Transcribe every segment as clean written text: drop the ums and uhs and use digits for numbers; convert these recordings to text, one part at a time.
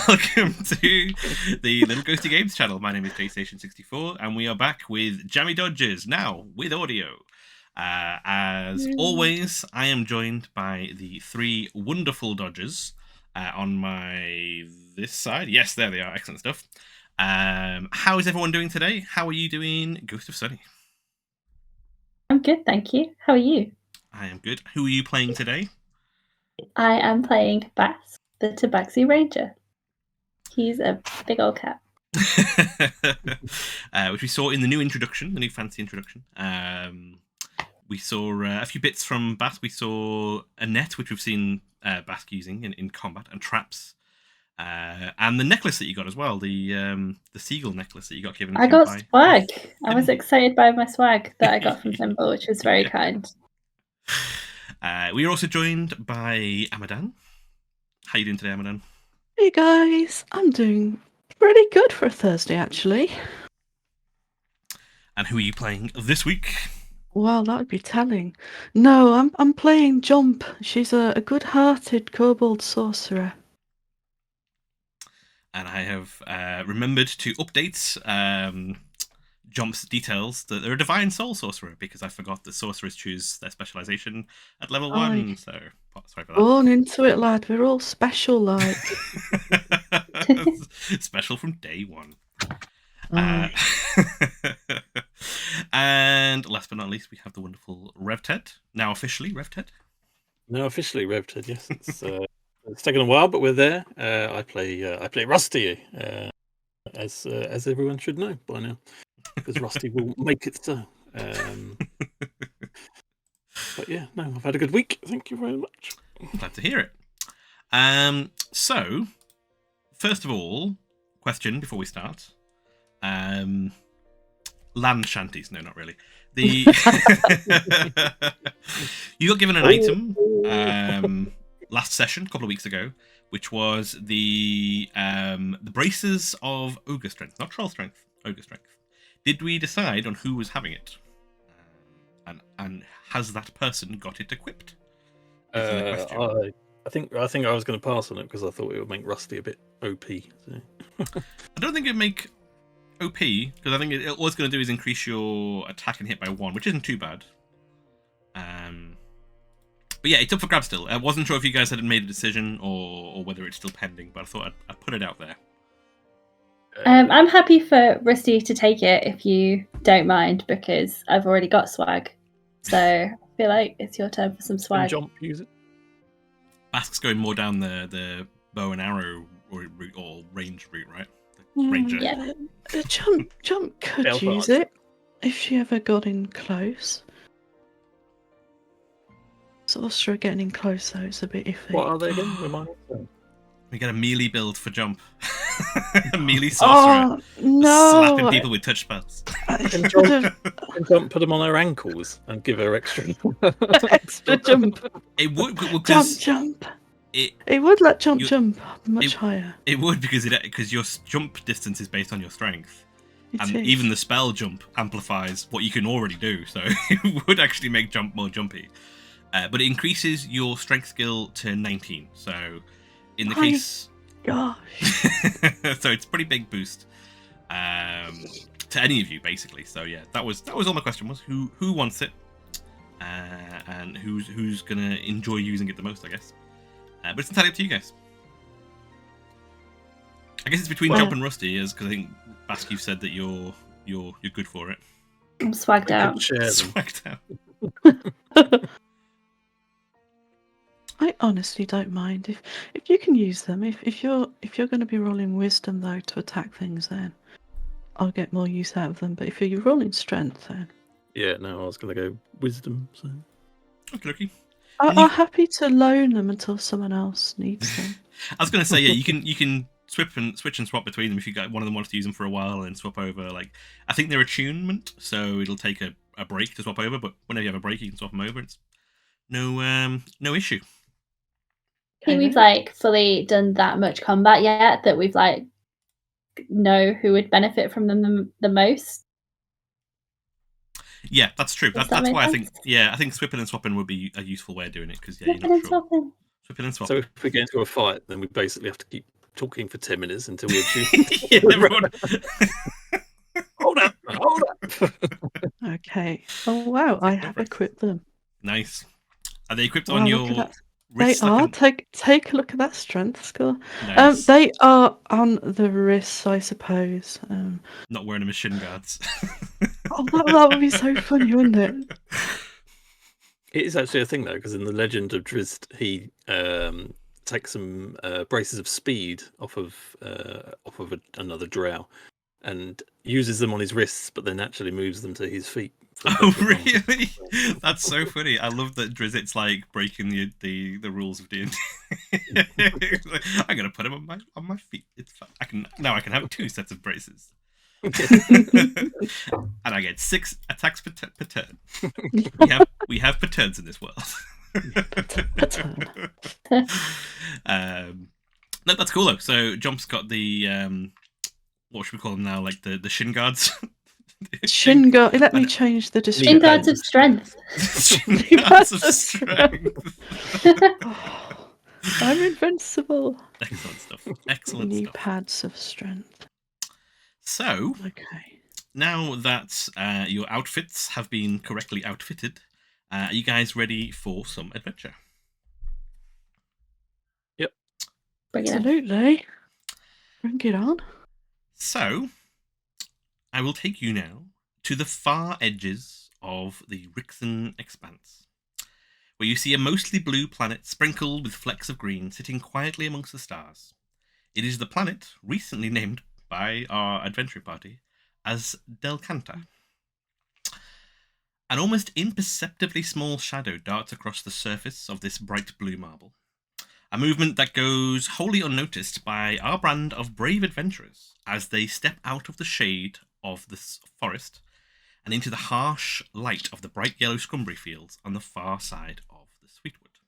welcome to the Little Ghosty Games channel. My name is JStation64, and we are back with Jammy Dodgers, now with audio. As always, I am joined by the three wonderful Dodgers on this side. Yes, there they are. Excellent stuff. How is everyone doing today? How are you doing, Ghost of Sunny? I'm good, thank you. How are you? I am good. Who are you playing today? I am playing Basque, the Tabaxi Ranger. He's a big old cat. Which we saw in the new introduction, the new fancy introduction. We saw a few bits from Basque. We saw a net, which we've seen Basque using in combat, and traps. And the necklace that you got as well, the seagull necklace that you got given. I got swag. I was excited by my swag that I got from Thimble, which was very kind. We are also joined by Amadan. How you doing today, Amadan? Hey guys, I'm doing pretty good for a Thursday, actually. And who are you playing this week? Well, that would be telling. No, I'm playing Jomp. She's a good-hearted kobold sorcerer. And I have remembered to update Jomp's details that they're a divine soul sorcerer, because I forgot that sorcerers choose their specialization at level 1. So sorry for that. Born into it, lad. We're all special, like. Special from day one. And last but not least, we have the wonderful RevTed. Now officially RevTed. Now officially RevTed. Yes, it's taken a while, but we're there. I play Rusty, as everyone should know by now, because Rusty will make it so. But yeah, no, I've had a good week. Thank you very much. Glad to hear it. So first of all, question before we start. Land shanties? No, not really. You got given an item last session, a couple of weeks ago, which was the braces of ogre strength, not troll strength, ogre strength. Did we decide on who was having it? And has that person got it equipped? I think I was going to pass on it because I thought it would make Rusty a bit OP. So. I don't think it'd make OP, because I think all it's going to do is increase your attack and hit by 1, which isn't too bad. But yeah, it's up for grabs still. I wasn't sure if you guys had made a decision or whether it's still pending, but I thought I'd put it out there. I'm happy for Rusty to take it if you don't mind, because I've already got swag. So I feel like it's your turn for some swag. Jump, use it. Basque's going more down the bow and arrow route or range route, right? The ranger. Yeah. Jump could use it if she ever got in close. Sorcerer getting in close, though, it's a bit iffy. What are they again? Remind me. We get a melee build for Jump. A melee sorcerer. Oh, no! Slapping people with touch spells. Can Jump put them on her ankles and give her extra extra jump? It would, Jump. It would let Jump much higher. It would, because your jump distance is based on your strength. And is. Even the spell Jump amplifies what you can already do, so it would actually make Jump more jumpy. But it increases your strength skill to 19. So, in the case, gosh, so it's a pretty big boost to any of you, basically. So yeah, that was all my question was who wants it, and who's gonna enjoy using it the most, I guess. But it's entirely up to you guys. I guess it's between Jump and Rusty, because I think Basque, you've said that you're good for it. I'm swagged out. Swagged out. I honestly don't mind if you can use them. If you're going to be rolling wisdom though to attack things, then I'll get more use out of them. But if you're rolling strength, then yeah, no, I was going to go wisdom. So okay. I'm happy to loan them until someone else needs them. I was going to say, yeah, you can switch and swap between them if you got one of them wants to use them for a while and swap over. Like, I think they're attunement, so it'll take a break to swap over. But whenever you have a break, you can swap them over. It's no issue. I think we've fully done that much combat yet that we've know who would benefit from them the most. Yeah, that's true. That's why sense? I think swipping and swapping would be a useful way of doing it, because you're not sure. Swipping and swapping. So if we get into a fight, then we basically have to keep talking for 10 minutes until we achieve. Yeah, everyone. Hold up! Hold up! Okay. Oh wow, I have equipped them. Nice. Are they equipped Wow, on look at your that. wrists? They are. Take a look at that strength score. Nice. They are on the wrists, I suppose. Not wearing them as shin guards. Oh, that would be so funny, wouldn't it? It is actually a thing though, because in the Legend of Drizzt, he takes some braces of speed off of another drow, and uses them on his wrists, but then actually moves them to his feet. Oh really? That's so funny. I love that Drizzt's like breaking the rules of D&D. I'm gonna put them on my feet. It's fine. I can have 2 sets of braces. And I get 6 attacks per turn. We have per turns in this world. No, that's cool though. So Jomp's got the what should we call them now? Like the shin guards. Shin guard. Let me change the Shin description. guards of strength. Shin guards of strength. Oh, I'm invincible. Excellent stuff. Excellent Knee stuff. pads of strength. So Okay. now that your outfits have been correctly outfitted, are you guys ready for some adventure? Bring it on. Absolutely. Bring it on. So, I will take you now to the far edges of the Rixen Expanse, where you see a mostly blue planet sprinkled with flecks of green sitting quietly amongst the stars. It is the planet recently named by our adventure party as Delcanta. An almost imperceptibly small shadow darts across the surface of this bright blue marble. A movement that goes wholly unnoticed by our brand of brave adventurers as they step out of the shade of this forest and into the harsh light of the bright yellow Scrumberry fields on the far side of the Sweetwood,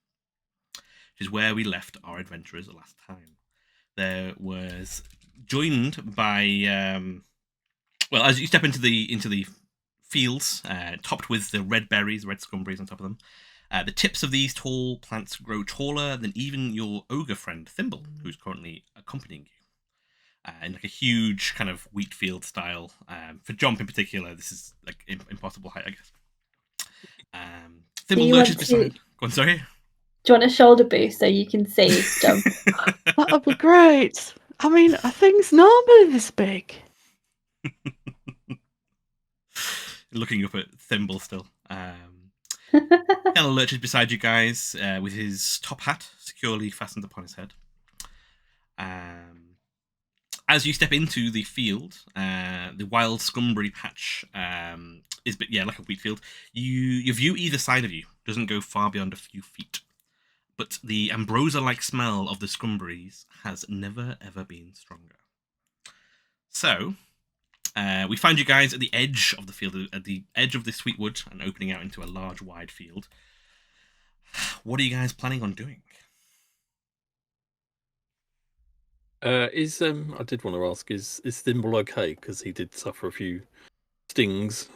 which is where we left our adventurers last time. There was joined by, well, as you step into the fields, topped with the red berries, red Scrumberries on top of them. The tips of these tall plants grow taller than even your ogre friend Thimble, who's currently accompanying you, in like a huge kind of wheat field style. For Jomp in particular, this is like impossible height, I guess. Thimble lurches beside. Go on, sorry. Do you want a shoulder boost so you can see Jump? That would be great. I mean, are things normally this big? Looking up at Thimble still. Kind of lurches beside you guys with his top hat securely fastened upon his head. As you step into the field, the wild Scrumberry patch is, like a wheat field. Your view either side of you doesn't go far beyond a few feet, but the ambrosia-like smell of the Scrumberries has never ever been stronger. So, we find you guys at the edge of the field, at the edge of the Sweetwood, and opening out into a large, wide field. What are you guys planning on doing? I did want to ask, is Thimble okay? Because he did suffer a few stings.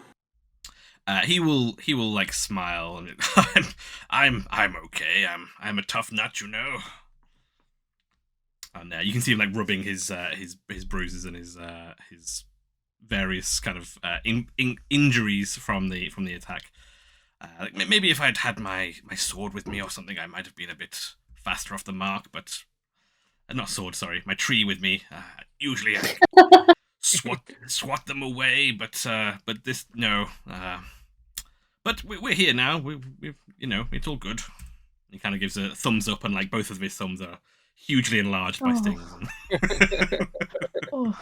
He will like smile and I'm okay. I'm a tough nut, you know. And you can see him like rubbing his bruises and his various kind of injuries from the attack. Maybe if I'd had my sword with me or something, I might have been a bit faster off the mark. But not sword, sorry, my tree with me. Usually I swat them away, but this no. But we're here now. We've it's all good. He kind of gives a thumbs up, and like both of his thumbs are hugely enlarged by stings. Oh.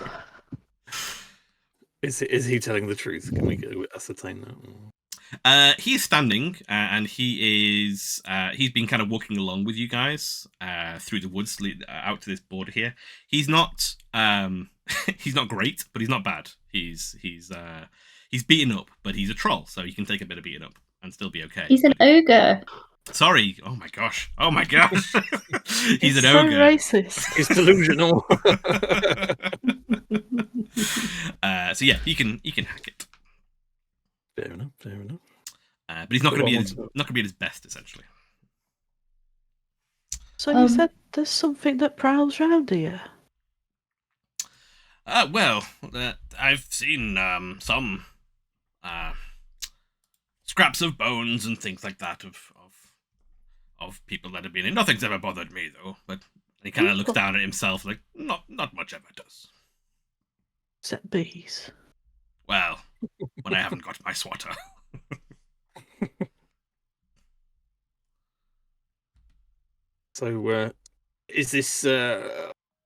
Is he telling the truth? Can we ascertain that? He's standing, and he's been kind of walking along with you guys through the woods out to this border here. He's not he's not great, but he's not bad. He's beaten up, but he's a troll, so he can take a bit of beating up and still be okay. He's an ogre. Sorry. Oh my gosh. He's an so ogre. Racist. He's delusional. So yeah, he can hack it. Fair enough. But he's not going to be at his best, essentially. So you said there's something that prowls round here? Well, I've seen some scraps of bones and things like that of people that have been in. Nothing's ever bothered me though. But he kind of looks down at himself like not much ever does. Except bees. Well, when I haven't got my swatter. So, is this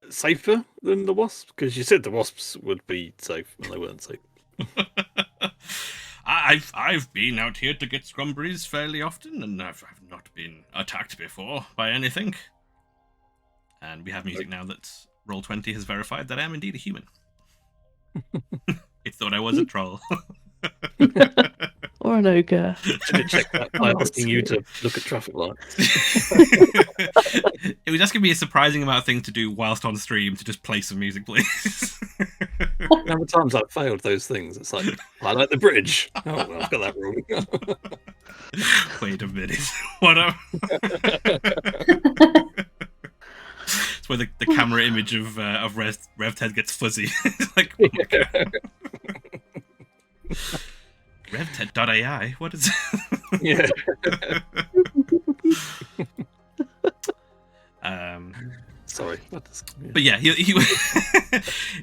safer than the wasps? Because you said the wasps would be safe, and they weren't safe. I've been out here to get scrumberries fairly often, and I've not been attacked before by anything. And we have music now that Roll20 has verified that I am indeed a human. It thought I was a troll. Or an ogre. Should have checked that by asking you to look at traffic lights. It was just gonna be a surprising amount of things to do whilst on stream to just play some music, please. How many times I've failed those things? It's like, I like the bridge. Oh, well, I've got that wrong. Wait a minute. What up? It's where the camera image of RevTed gets fuzzy. It's like, oh my God. RevTed.ai? What is Yeah. Sorry. But yeah, he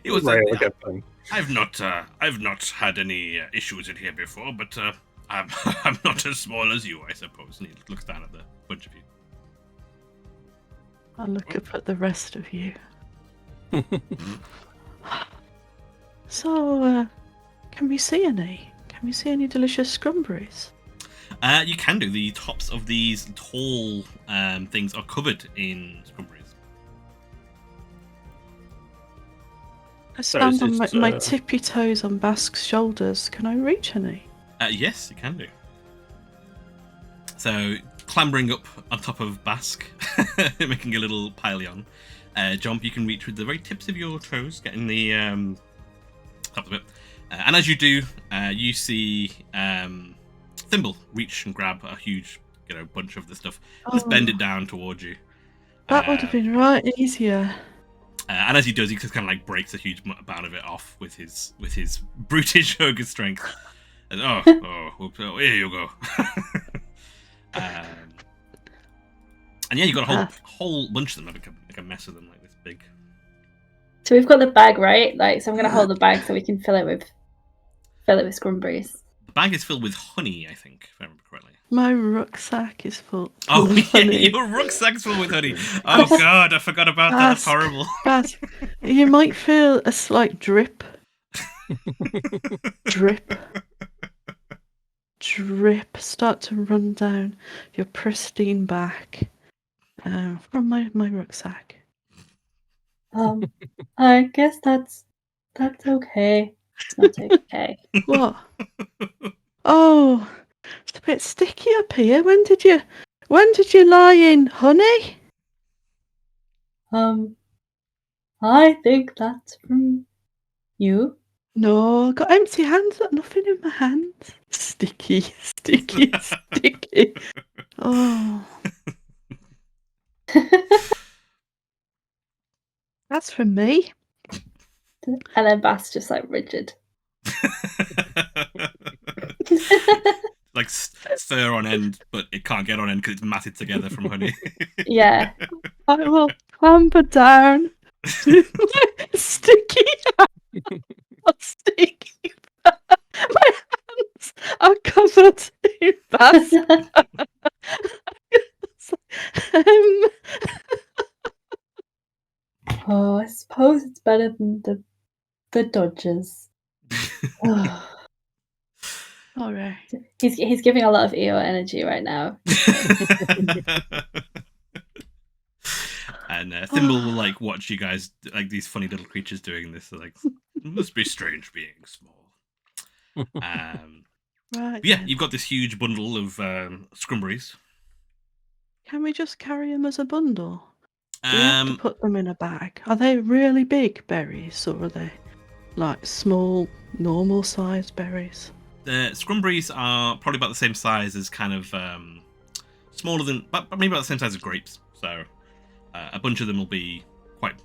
it was. I've not had any issues in here before, but I'm not as small as you, I suppose. And he looks down at the bunch of you. I'll look up at the rest of you. So, can we see any? Can we see any delicious scrumberries? You can do. The tops of these tall things are covered in scrumberries. I stand on my tippy toes on Basque's shoulders. Can I reach any? Yes, you can do. So, clambering up on top of Basque, making a little pylon. Jomp, you can reach with the very tips of your toes, getting the top of it. And as you do, you see Thimble reach and grab a huge, bunch of the stuff. Just bend it down towards you. That would have been right easier. And as he does, he just kind of like breaks a huge amount of it off with his brutish ogre strength. And, oh, here you go. And yeah, you got a whole bunch of them. Like a mess of them, like this big. So we've got the bag, right? So I'm going to hold the bag so we can fill it with scrumberries. The bag is filled with honey, I think, if I remember correctly. My rucksack is full. Oh, yeah, your rucksack's full with honey. Oh, God, I forgot about that. That's horrible. You might feel a slight drip. Drip start to run down your pristine back from my rucksack. I guess that's okay. It's not okay. What? Oh, it's a bit sticky up here. When did you lie in, honey? I think that's from you. No, I got empty hands, got nothing in my hands. Sticky. Oh. That's from me. And then Bass just like rigid. Like fur on end, but it can't get on end because it's matted together from honey. Yeah. I will clamber down. Sticky. Sticky. My hands are covered in bass. Oh, I suppose it's better than the Dodgers. All right. He's giving a lot of EO energy right now. And Thimble will like watch you guys, like these funny little creatures doing this. Like, it must be strange being small. Right. Yeah, you've got this huge bundle of scrumberries. Can we just carry them as a bundle? Do we have to put them in a bag? Are they really big berries, or are they like small, normal-sized berries? The scrumberries are probably about the same size as kind of smaller than, but maybe about the same size as grapes. So a bunch of them will be quite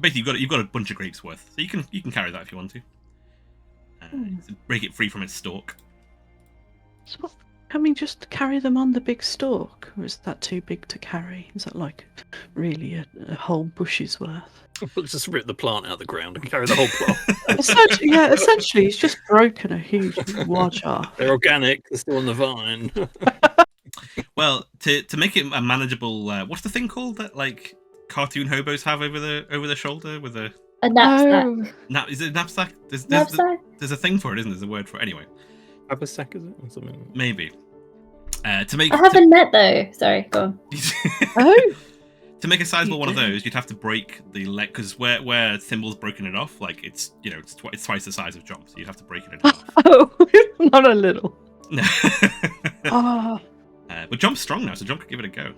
basically you've got a bunch of grapes worth, so you can carry that if you want to. Break it free from its stalk. So can we just carry them on the big stalk, or is that too big to carry? Is that like really a whole bush's worth? We'll just rip the plant out of the ground and carry the whole plant. Essentially, it's just broken a huge wad off. They're organic. They're still on the vine. Well, to make it a manageable, what's the thing called that like cartoon hobos have over the shoulder with a knapsack. Is it a knapsack? Knapsack? There's a thing for it, isn't there? There's a word for it. Anyway. Haversack, is it? Or something? Maybe. To make I haven't met though. Sorry, go on. To make a sizable one of those, you'd have to break the leg, because where Thimble's broken it off, like it's twice the size of Jomp, so you'd have to break it in half. Oh, not a little. No. But Jomp's strong now, so Jomp could give it a go.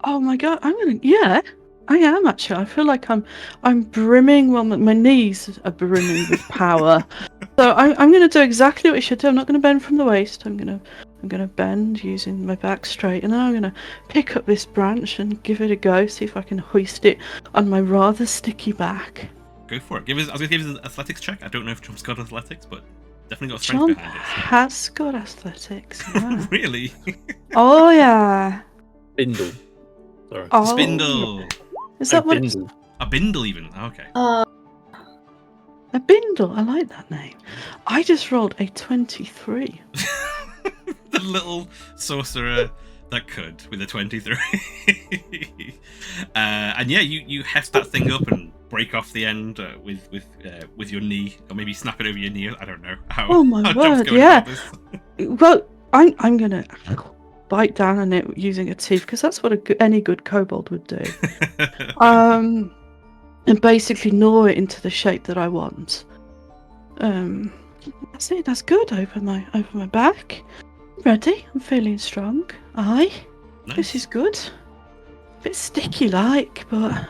Oh my god, I am actually. I feel like I'm brimming. Well, my knees are brimming with power. So I'm going to do exactly what I should do. I'm not going to bend from the waist. I'm going to bend using my back straight, and then I'm going to pick up this branch and give it a go. See if I can hoist it on my rather sticky back. Go for it. I was going to give it an athletics check. I don't know if Jomp's got athletics, but definitely got strength Jomp behind it. has got athletics. Yeah. Really? Oh yeah. Bindle. Sorry. Oh, Spindle. Is that what? Bindle. A bindle, even. Oh, okay. A bindle. I like that name. I just rolled a 23. The little sorcerer that could with a 23. And yeah, you heft that thing up and break off the end with your knee, or maybe snap it over your knee. I don't know how. Oh my word! Yeah. Well, I'm gonna bite down on it using a teeth, because that's what any good kobold would do. And basically gnaw it into the shape that I want. That's it. That's good. Over my back. Ready. I'm feeling strong. Aye. Nice. This is good. A bit sticky like, but.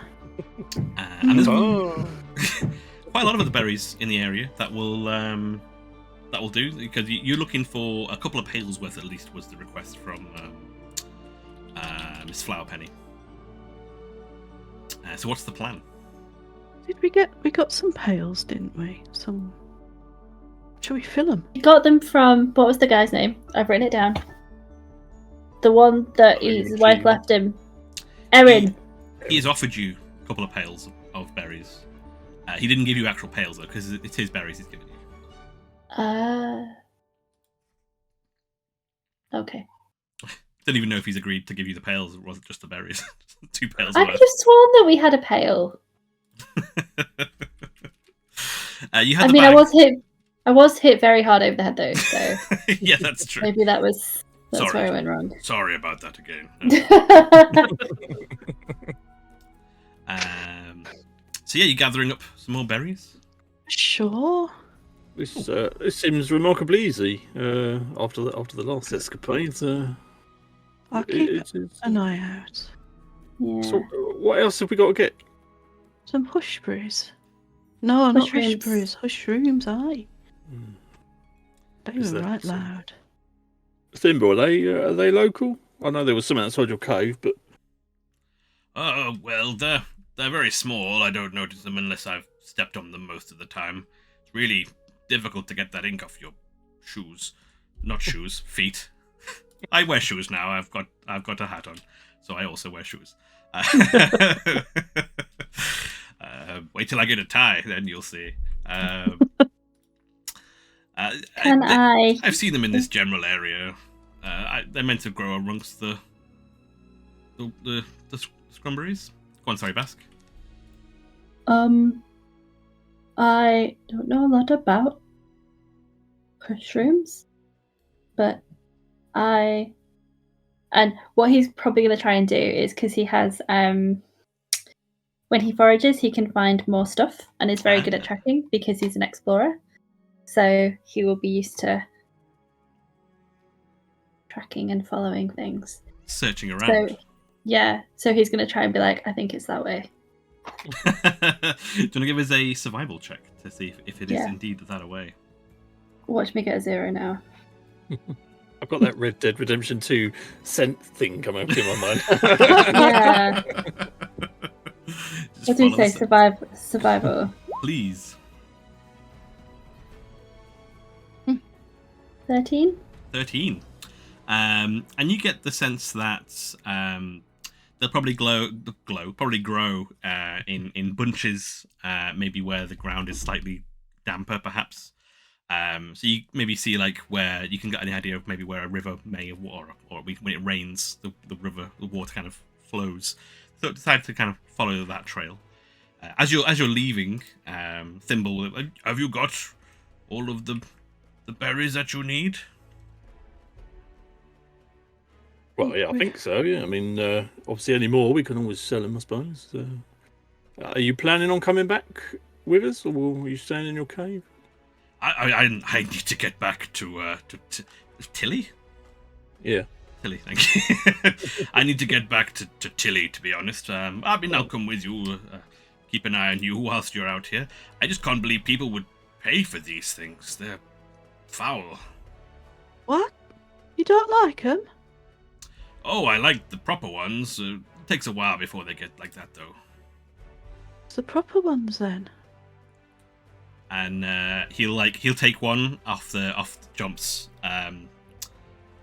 And there's quite a lot of other berries in the area that will do, because you're looking for a couple of pails worth at least, was the request from Miss Flowerpenny. So what's the plan? Did we got some pails, didn't we? Some. Shall we fill them? You got them from, what was the guy's name? I've written it down. The one that his wife left him. Erin. He has offered you a couple of pails of berries. He didn't give you actual pails though, because it's his berries he's given you. Okay. Don't even know if he's agreed to give you the pails, or was it just the berries? 2 pails I worth. could have sworn that we had a pail. You had I mean, I was hit very hard over the head though, so yeah, that's true. maybe that's where I went wrong. Sorry about that again. So yeah, you're gathering up some more berries? Sure. This seems remarkably easy after the last escapade. I'll keep an eye out. Yeah. So what else have we got to get? Some hushberries. No, not Mushrooms. hushberries. Hushrooms, aye. They Is were that right so? loud. Thimble, are they local? I know there was some outside your cave, but Oh, well, they're very small. I don't notice them unless I've stepped on them most of the time. It's really difficult to get that ink off your shoes. Not shoes, feet. I wear shoes now. I've got a hat on, so I also wear shoes. Wait till I get a tie, then you'll see. I've seen them in this general area. They're meant to grow amongst the Scrumberries. Go on, sorry, Basque. I don't know a lot about mushrooms, but and what he's probably going to try and do is, because he has when he forages he can find more stuff and is very good at tracking because he's an explorer, so he will be used to tracking and following things, Searching around. So he's going to try and be like, I think it's that way. Do you want to give us a survival check to see if it is indeed that way? Watch me get a 0 now. I've got that Red Dead Redemption 2 scent thing coming up in my mind. Yeah. What do you say? Survival. Please. 13. 13. And you get the sense that they'll probably grow in bunches, maybe where the ground is slightly damper, perhaps. So you maybe see like where you can get an idea of maybe where a river may or when it rains, the water kind of flows. So decide to kind of follow that trail. As you're leaving, Thimble, have you got all of the berries that you need? Well, yeah, I think so. Yeah, I mean, obviously, any more we can always sell them, I suppose. Are you planning on coming back with us, or are you staying in your cave? I need to get back to Tilly. Yeah, Tilly, thank you. I need to get back to Tilly, to be honest. I mean, I'll come with you. Keep an eye on you whilst you're out here. I just can't believe people would pay for these things. They're foul. What? You don't like them? Oh, I like the proper ones. It takes a while before they get like that, though. It's the proper ones, then. And he'll take one off Jomp's.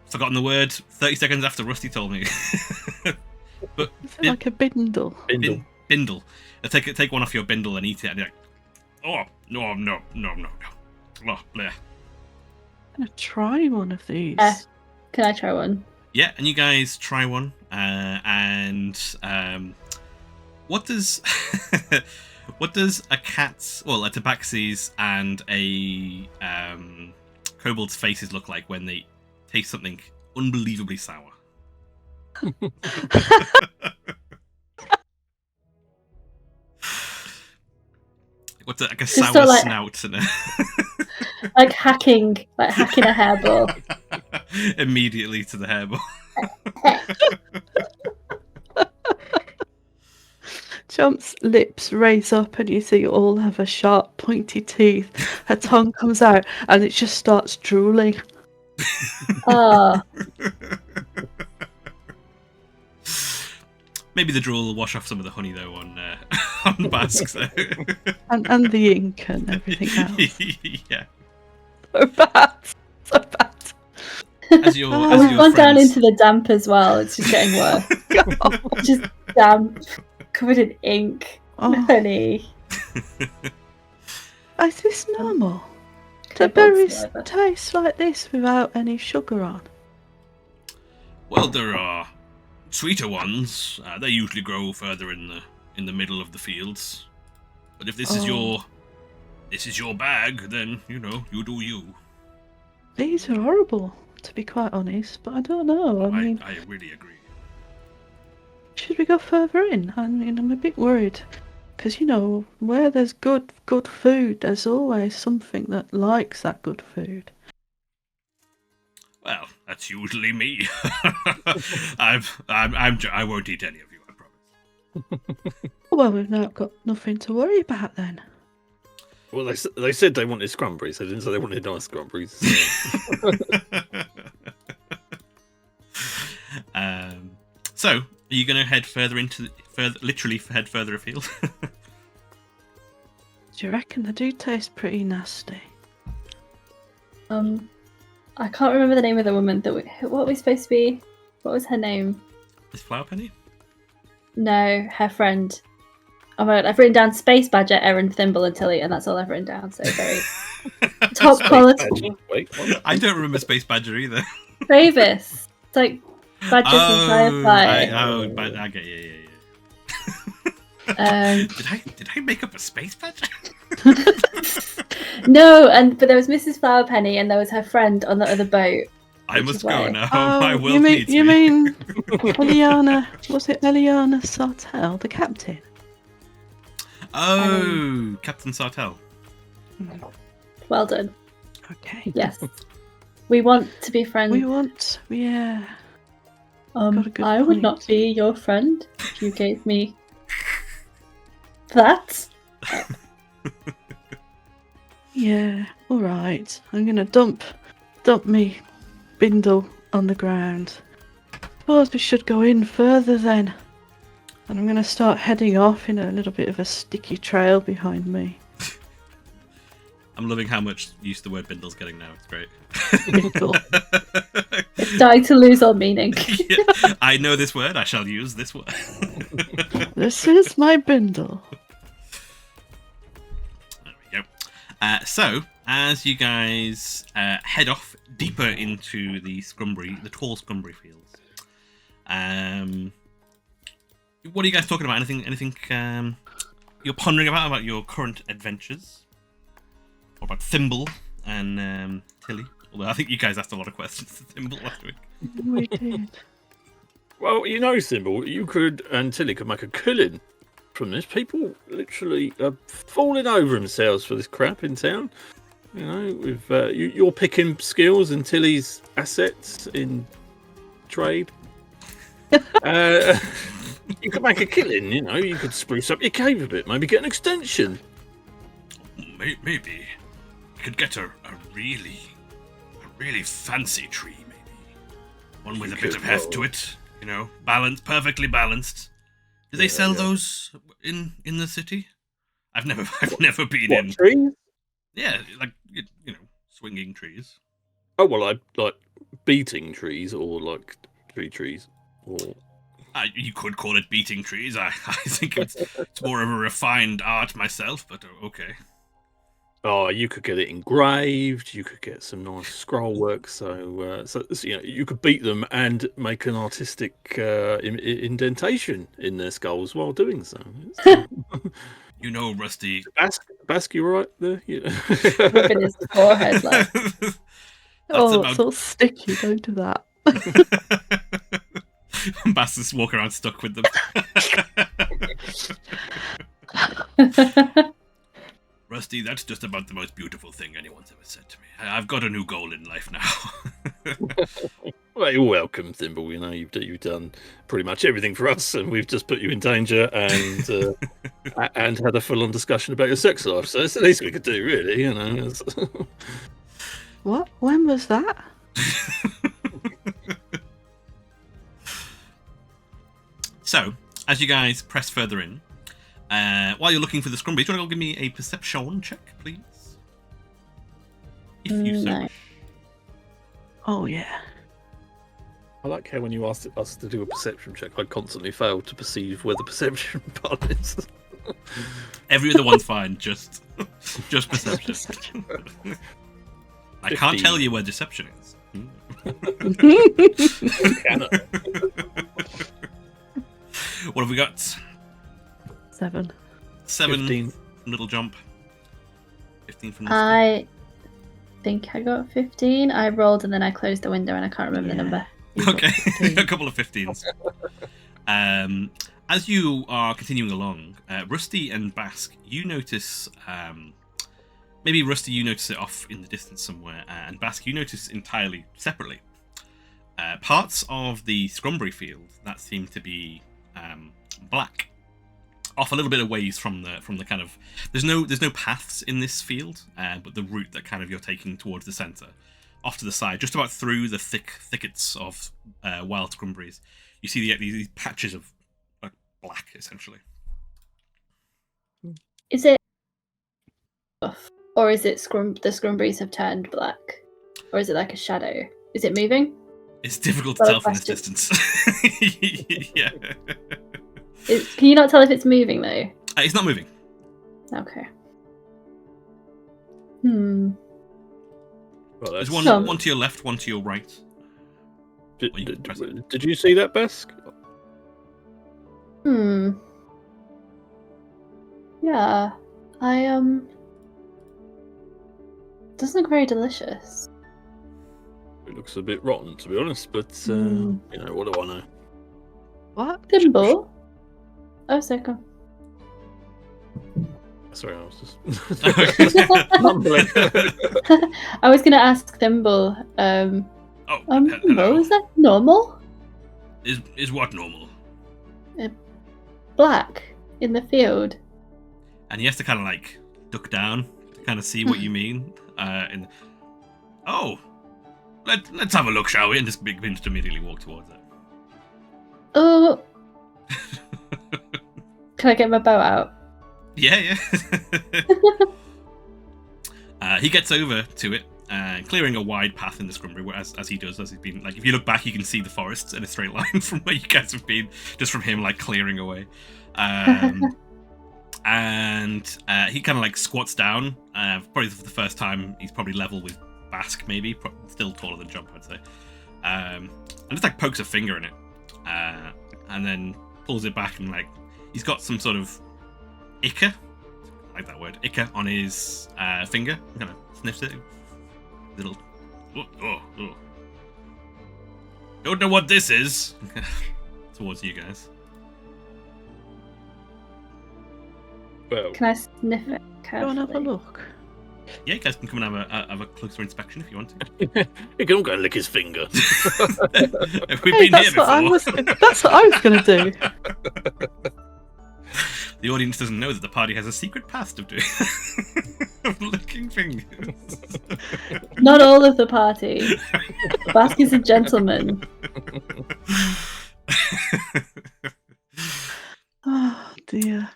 Forgotten the word. 30 seconds after Rusty told me. But Is it like a bindle? Bindle. Take one off your bindle and eat it. And you're like, oh no. Oh, bleh. I'm gonna try one of these. Can I try one? Yeah, and you guys try one. And what does a cat's, well, a tabaxi's and a kobold's faces look like when they taste something unbelievably sour? What's it, like a sour like, snout and a like hacking a hairball. Immediately to the hairball. Jomp's lips raise up and you see all have a sharp, pointy teeth. Her tongue comes out and it just starts drooling. Oh. Maybe the drool will wash off some of the honey though on Basque. So. and the ink and everything else. Yeah. So bad. So bad. As your, And as we've your gone down friends- into the damp as well. It's just getting worse. Just damp, covered in ink and Oh, honey. is this normal? Do Kobold berries saliva. taste like this without any sugar on? Well, there are sweeter ones. They usually grow further in the middle of the fields. But if this is your bag, then you do you. These are horrible, to be quite honest, but I don't know. I mean, I really agree. should we go further in? I mean, I'm a bit worried. Because, where there's good food, there's always something that likes that good food. Well, that's usually me. I won't eat any of you, I promise. Well, we've now got nothing to worry about then. Well, they said they wanted scrumberries. They didn't say they wanted nice scrumberries. So, are you going to head literally head further afield? Do you reckon they do taste pretty nasty? I can't remember the name of the woman what were we supposed to be? What was her name? Is Flower Penny? No, her friend. Oh my god, I've written down Space Badger, Erin, Thimble, and Tilly, and that's all I've written down. So very top quality. Wait, what? I don't remember Space Badger either. Travis. It's like Badger from Firefly. I get yeah. Um, Did I make up a Space Badger? No, but there was Mrs. Flowerpenny and there was her friend on the other boat. I must go now. Oh, My world you mean, needs you me. mean Eliana? Was it Eliana Sartell, the captain? Oh, Captain Sartell. Well done. Okay. Yes. We want to be friends. Yeah. got a good I would not point. be your friend if you gave me that. Yeah. All right. I'm gonna dump me bindle on the ground. Suppose we should go in further then. And I'm going to start heading off in a little bit of a sticky trail behind me. I'm loving how much use the word bindle's getting now. It's great. Bindle. It's starting to lose all meaning. Yeah, I know this word. I shall use this word. This is my bindle. There we go. So, as you guys head off deeper into the tall Scrumberry fields, what are you guys talking about? Anything you're pondering about your current adventures? Or about Thimble and Tilly? Although I think you guys asked a lot of questions to Thimble last week. We did. Well, Thimble, you and Tilly could make a killing from this. People literally are falling over themselves for this crap in town. With your picking skills and Tilly's assets in trade. You could make a killing, you could spruce up your cave a bit, maybe get an extension. Maybe. You could get a really fancy tree, maybe. One with a bit of heft to it, perfectly balanced. Do they sell those in the city? I've never been in. Trees? Yeah, like swinging trees. Oh well, I like beating trees or like trees or. You could call it beating trees. I think it's more of a refined art myself, but okay. Oh, you could get it engraved. You could get some nice scroll work. So you could beat them and make an artistic indentation in their skulls while doing so. Rusty. Basque, you right there? Yeah. Rubbing his forehead, like. It's all sticky. Don't do that. Bass is walking around stuck with them. Rusty, that's just about the most beautiful thing anyone's ever said to me. I've got a new goal in life now. Well, you're welcome, Thimble. You've done pretty much everything for us, and we've just put you in danger and and had a full-on discussion about your sex life. So it's the least we could do, really. What? When was that? So, as you guys press further in, while you're looking for the Scrumberry, do you want to give me a perception check, please? If you so wish. Oh, yeah. I like how when you asked us to do a perception check, I constantly fail to perceive where the perception part is. Every other one's fine, just perception. I can't tell you where deception is. What have we got? 7. 15 from Little Jomp. 15 from I think I got 15. I rolled and then I closed the window and I can't remember the number. Okay, a couple of 15s. As you are continuing along, Rusty and Basque, you notice, maybe Rusty, you notice it off in the distance somewhere, and Basque, you notice entirely separately. Parts of the Scrumberry field that seem to be black, off a little bit of ways from the kind of there's no paths in this field, but the route that kind of you're taking towards the center, off to the side, just about through the thickets of wild Scrumberries, you see these patches of black, essentially. Is it, or is it the Scrumberries have turned black, or is it like a shadow? Is it moving? It's difficult to tell from this distance. Yeah. Can you not tell if it's moving though? It's not moving. Okay. Well, there's one to your left, one to your right. Did you see that, Basque? Yeah. Doesn't look very delicious. It looks a bit rotten, to be honest, but what do I know? What? Thimble? Oh, second. Sorry, I was just mumbling. I was going to ask Thimble. Hello. Is that normal? Is what normal? Black in the field. And he has to kind of like duck down to kind of see what you mean. Let's have a look, shall we? And just begins to immediately walk towards it. Oh. Can I get my bow out? Yeah. He gets over to it, clearing a wide path in the Scrumberry, as he does, as he's been. Like, if you look back, you can see the forests in a straight line from where you guys have been, just from him, like, clearing away. And he kind of, like, squats down, probably for the first time. He's probably level with Basque, maybe. Still taller than Jomp, I'd say. And just, like, pokes a finger in it. And then pulls it back and, like, he's got some sort of ichor, I like that word, ichor, on his finger. He kind of sniffs it. Little. Oh. Don't know what this is. Towards you guys. Well, Can I sniff it Go carefully? and have a look. Yeah, you guys can come and have a closer inspection if you want to. he can all go and lick his finger. We've Hey, been here that's what I before. that's what I was going to do. The audience doesn't know that the party has a secret past of doing of licking fingers. Not all of the party. Basque is a gentleman. Oh dear.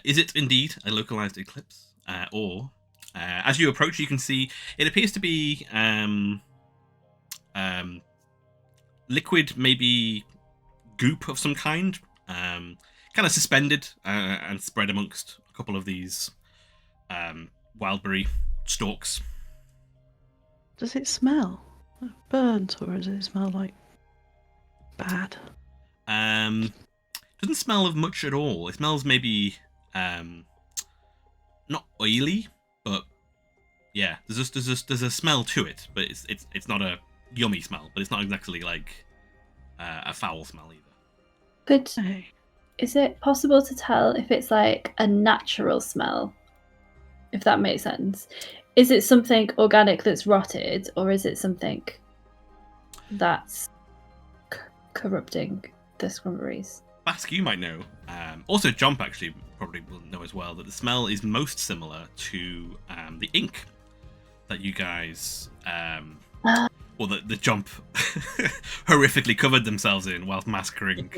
Is it indeed a localized eclipse? Or, as you approach, you can see it appears to be liquid, maybe goop of some kind, kind of suspended and spread amongst a couple of these wildberry stalks. Does it smell like burnt, or does it smell like bad? Doesn't smell of much at all. It smells maybe not oily, but yeah, there's a smell to it, but it's not a yummy smell, but it's not exactly like a foul smell either. Could Hey. Is it possible to tell if it's like a natural smell? If that makes sense. Is it something organic that's rotted, or is it something that's corrupting the Scrumberries? Basque, you might know. Also, Jomp actually probably will know as well that the smell is most similar to the ink that you guys, or the Jomp horrifically covered themselves in whilst massacring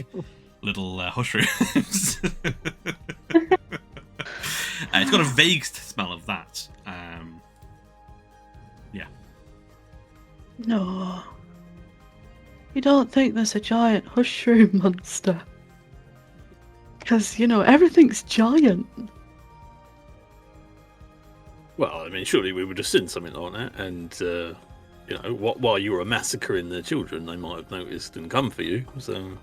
little hushrooms. It's got a vague smell of that. Yeah. No. You don't think there's a giant mushroom monster? Because, you know, everything's giant. Well, I mean, surely we would have seen something like that, and you know, while you were massacring the children, they might have noticed and come for you. So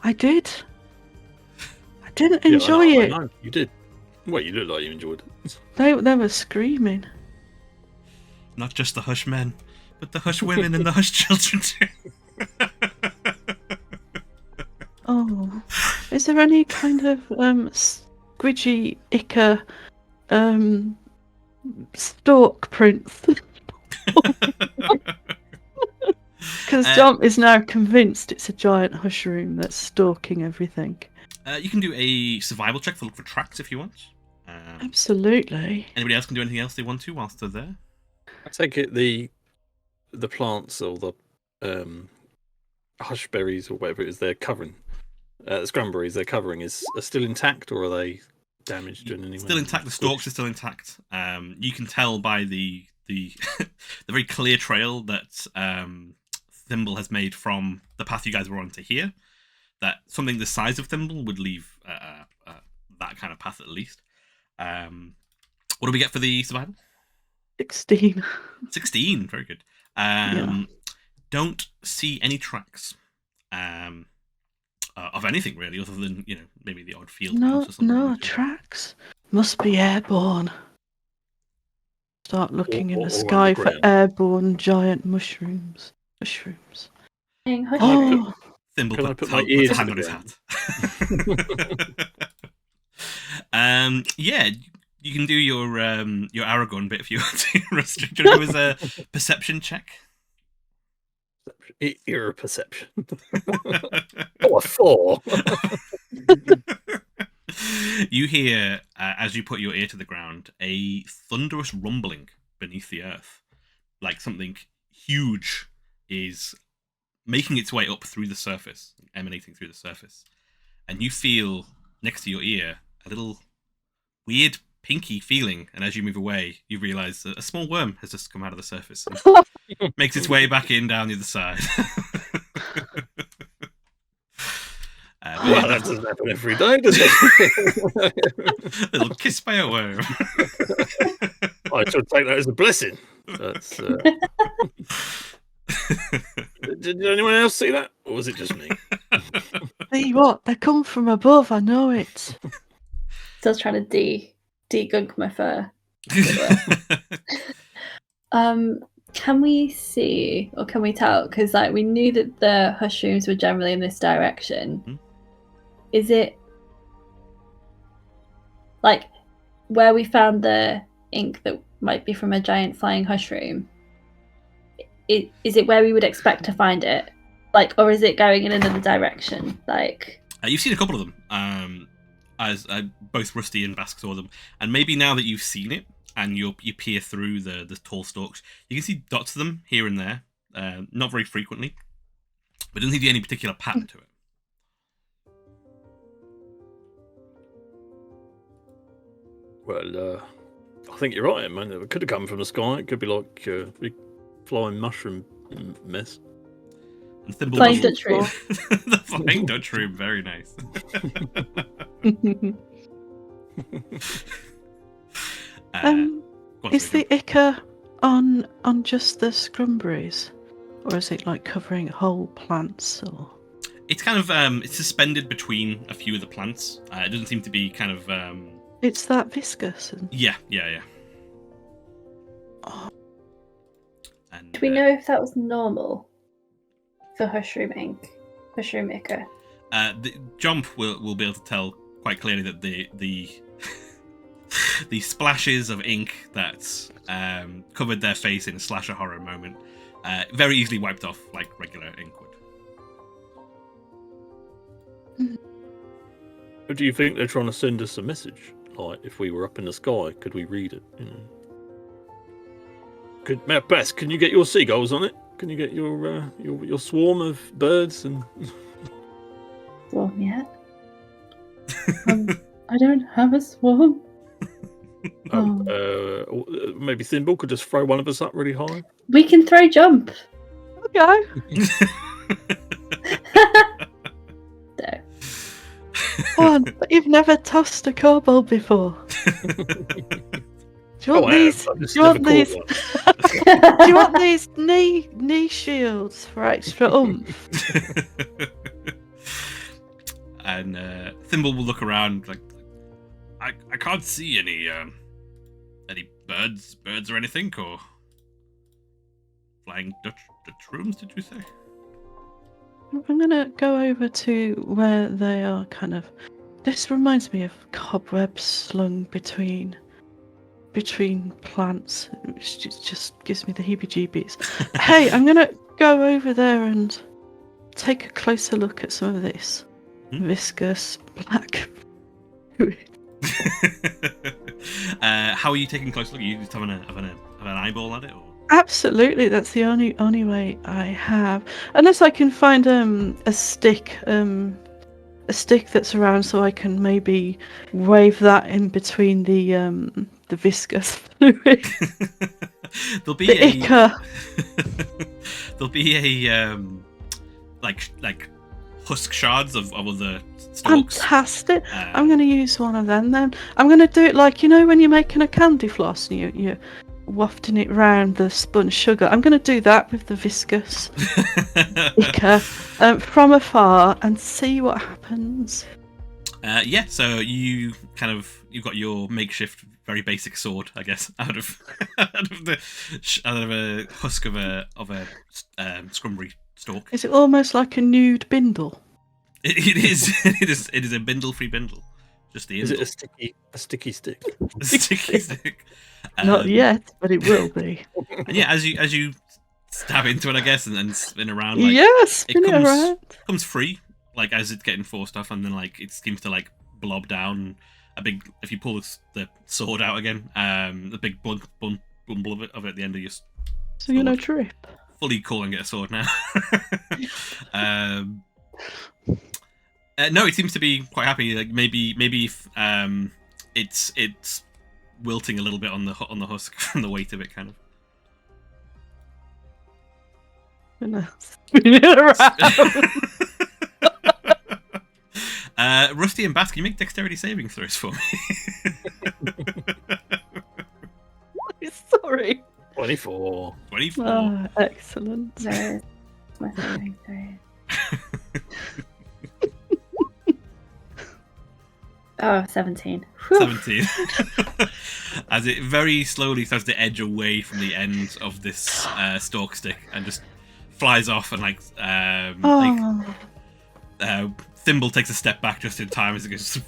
I did. I didn't Yeah, enjoy I it. know, you did. Well, you look like you enjoyed it. They were screaming. Not just the hush men, but the hush women and the hush children too. Oh, is there any kind of squidgy ichor stalk prints? Because Jomp is now convinced it's a giant hushroom that's stalking everything. You can do a survival check to look for tracks if you want. Absolutely. Anybody else can do anything else they want to whilst they're there? I take it the plants or the hushberries or whatever it is they're covering, the scrumberries they're covering are still intact, or are they damaged in any way? Still intact. The stalks are still intact. You can tell by the the very clear trail that Thimble has made from the path you guys were on to here, that something the size of Thimble would leave that kind of path at least. What do we get for the survival? 16. 16, very good. Yeah. Don't see any tracks of anything really, other than, you know, maybe the odd field No, mouse or something. no like that. tracks. Must be airborne. Start looking in Or the sky for underground. airborne giant mushrooms. Mushrooms. Hush. Oh, Thimble Can I puts put my puts ears a hand to on the his hat. Yeah, you can do your Aragon bit if you want to. Rusty. Do you want to do as a perception check? Ear perception. Oh, a 4. You hear, as you put your ear to the ground, a thunderous rumbling beneath the earth. Like something huge is making its way up through the surface, emanating through the surface, and you feel next to your ear a little weird pinky feeling, and as you move away, you realise that a small worm has just come out of the surface and makes its way back in down the other side. That doesn't happen every day, does it? Little kiss by a worm. I should take that as a blessing. That's, Did anyone else see that, or was it just me? See what? They come from above. I know it. Still trying to degunk my fur. Can we see, or can we tell? Because like we knew that the mushrooms were generally in this direction. Mm-hmm. Is it like where we found the ink that might be from a giant flying mushroom? Is it where we would expect to find it, like, or is it going in another direction? Like, you've seen a couple of them, as both Rusty and Basque saw them, and maybe now that you've seen it and you peer through the tall stalks, you can see dots of them here and there, not very frequently, but doesn't seem to be any particular pattern to it. Well, I think you're right, man. It could have come from the sky. It could be like a big flying mushroom mess. And Thimble flying Dutch room. The flying Dutch room, very nice. Is the ichor on just the scrumberries, or is it like covering whole plants? Or it's kind of it's suspended between a few of the plants. It doesn't seem to be kind of. It's that viscous. Yeah. Oh. And, Do we know if that was normal for mushroom ink, mushroom ichor? The Jomp will be able to tell quite clearly that the the splashes of ink that covered their face in a slasher horror moment very easily wiped off like regular ink would. But do you think they're trying to send us a message? Like, if we were up in the sky, could we read it? You know? Bess, can you get your seagulls on it? Can you get your swarm of birds and? Swarm yet? I don't have a swarm. Maybe Thimble could just throw one of us up really high. We can throw Jump. go. No. Oh, but you've never tossed a kobold before. Do you want these? Do you want these? Do you want these knee shields for extra oomph? And Thimble will look around like, I can't see any birds or anything, or flying Dutch rooms. Did you say? I'm gonna go over to where they are. Kind of. This reminds me of cobwebs slung between plants, which just gives me the heebie-jeebies. Hey, I'm gonna go over there and take a closer look at some of this viscous black fluid. How are you taking a close look? Are you just having an eyeball at it? Or? Absolutely, that's the only way I have, unless I can find a stick that's around, so I can maybe wave that in between the viscous fluid. There'll be the ichor. There'll be a like husk shards of other stalks. Fantastic! I'm going to use one of them then. I'm going to do it like, you know, when you're making a candy floss and you're wafting it round the spun sugar. I'm going to do that with the viscous ichor from afar and see what happens. Yeah, so you've got your makeshift, very basic sword, I guess, out of a husk of a scrumberry stalk. Is it almost like a nude bindle? It is. It is a bindle-free bindle. Just the. Is it a sticky stick? A sticky stick. Not yet, but it will be. And yeah, as you stab into it, I guess, and spin around. Spin it around. It comes free, like as it's getting forced off, and then like it seems to like blob down a big. If you pull the sword out again, the big bumble of it at the end of your. So you're no trip. fully calling it a sword now. No, it seems to be quite happy. Like maybe if, it's wilting a little bit on the husk from the weight of it, kind of. Spin it around. Rusty and Basque, can you make dexterity saving throws for me? Sorry. 24. 24. Oh, excellent. No, my saving throw. Oh, 17. Whew. 17. As it very slowly starts to edge away from the end of this stalk stick and just flies off, and Thimble takes a step back just in time as it goes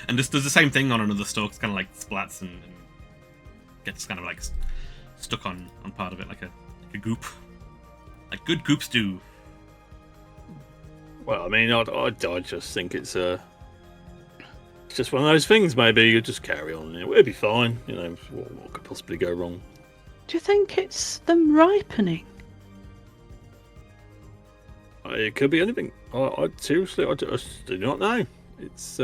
and just does the same thing on another stalk. It's kind of like splats and gets kind of like stuck on part of it like a goop, like good goops do. Well, I mean, I just think it's just one of those things. Maybe you just carry on. It'll be fine. You know, what could possibly go wrong? Do you think it's them ripening? It could be anything. I seriously, I just do not know. It's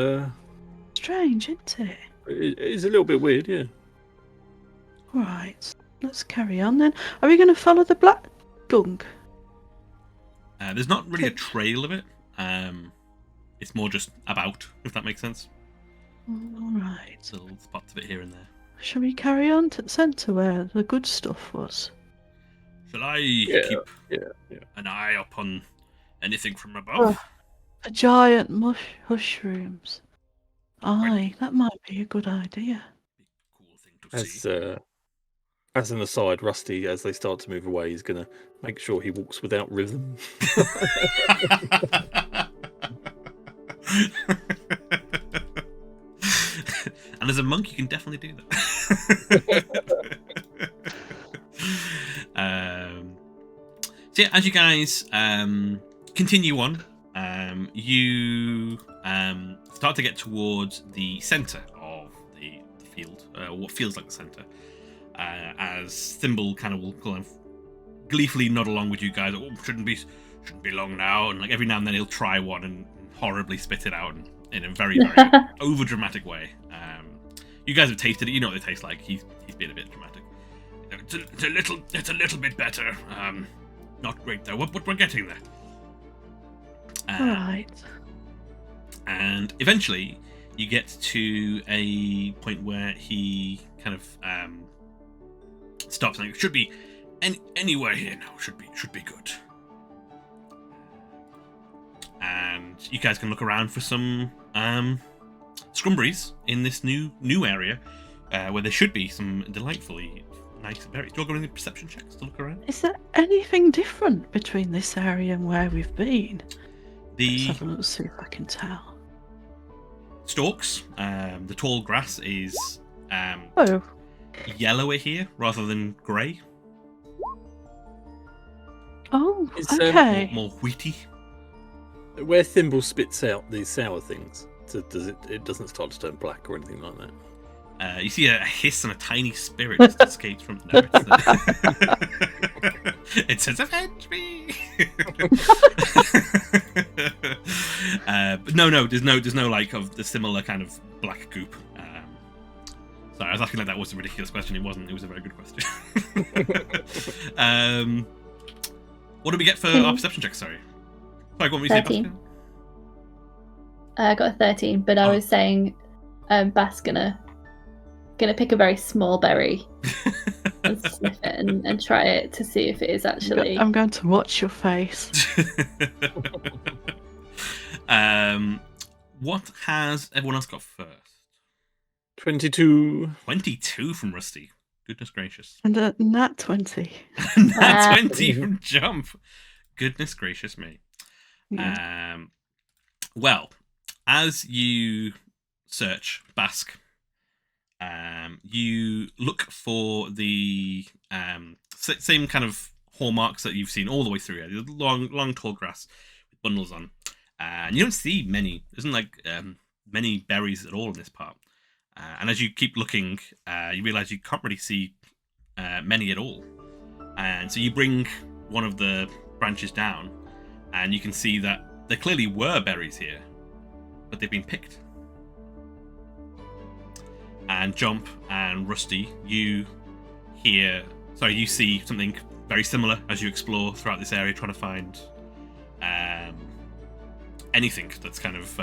strange, isn't it? It is a little bit weird, yeah. Right, let's carry on then. Are we going to follow the black gunk? There's not really a trail of it. It's more just about, if that makes sense. All right. Little spots of it here and there. Shall we carry on to the centre where the good stuff was? Shall I keep an eye up on anything from above? A giant mushrooms. Aye, that might be a good idea. Cool thing to see. As an aside, Rusty, as they start to move away, is going to make sure he walks without rhythm. And as a monk, you can definitely do that. So yeah, as you guys continue on, you start to get towards the centre of the field, what feels like the centre. As Thimble kind of will gleefully nod along with you guys. Oh, shouldn't be long now, and like every now and then he'll try one and horribly spit it out in a very over dramatic way. You guys have tasted it. You know what they taste like. He's been a bit dramatic. It's a little bit better. Not great though. What we're getting there. Right. And eventually, you get to a point where he kind of stops saying, "Should be anywhere here now. Should be good." And you guys can look around for some scrumberries in this new area, where there should be some delightfully nice berries. Do you want to go into perception checks to look around? Is there anything different between this area and where we've been? Let's have a look, see if I can tell. Stalks, the tall grass is yellower here rather than grey. Oh, okay. More wheaty. Where Thimble spits out these sour things, it doesn't start to turn black or anything like that. You see a hiss and a tiny spirit just escapes from. No, it says, "Avenge me!" But no, there's no like of the similar kind of black goop. Sorry, I was asking like that was a ridiculous question. It wasn't. It was a very good question. What do we get for our perception check? Sorry, go on. 13. I got a 13, but I was saying, Basque gonna pick a very small berry and sniff it and try it to see if it is actually. I'm going to watch your face. What has everyone else got first? 22. 22 from Rusty. Goodness gracious. And a nat 20. Nat 20 from Jomp. Goodness gracious me. Yeah. Well, as you search Basque, you look for the same kind of hallmarks that you've seen all the way through here. Long, tall grass with bundles on. And you don't see many. There isn't like many berries at all in this part. And as you keep looking, you realise you can't really see many at all. And so you bring one of the branches down, and you can see that there clearly were berries here, but they've been picked. And Jomp and Rusty, you see something very similar as you explore throughout this area, trying to find anything that's kind of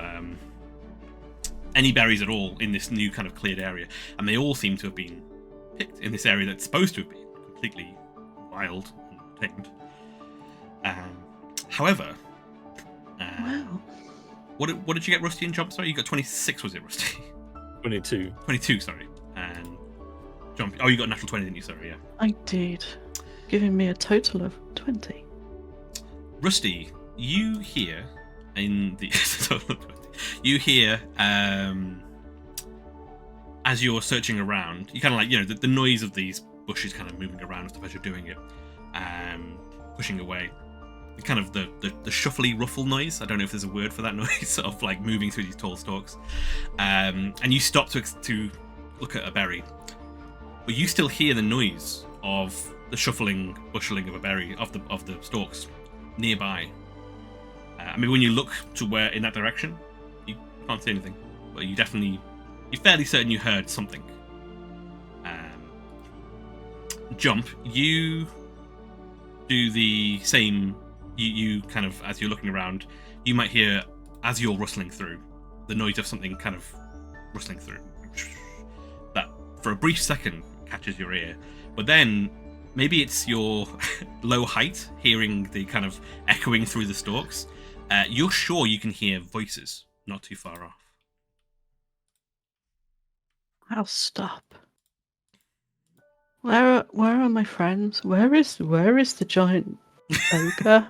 any berries at all in this new kind of cleared area, and they all seem to have been picked in this area that's supposed to have been completely wild and tamed. However, wow. What did you get, Rusty and Jump? Sorry, you got 26, was it, Rusty? 22. 22, sorry. And Jump. Oh, you got a natural 20, didn't you? Sorry, yeah. I did, giving me a total of 20. Rusty, you hear in the you hear as you're searching around, you kind of like, the noise of these bushes kind of moving around and stuff as you're doing it, pushing away. The kind of the shuffly ruffle noise. I don't know if there's a word for that noise of like moving through these tall stalks. And you stop to look at a berry, but you still hear the noise of the shuffling, bushling of a berry of the stalks nearby. I mean, when you look to where in that direction, you can't see anything, but you're fairly certain you heard something. Jump, you do the same. You kind of, as you're looking around, you might hear, as you're rustling through, the noise of something kind of rustling through. That, for a brief second, catches your ear. But then, maybe it's your low height, hearing the kind of echoing through the stalks. You're sure you can hear voices not too far off. I'll stop. Where are my friends? Where is the giant ogre?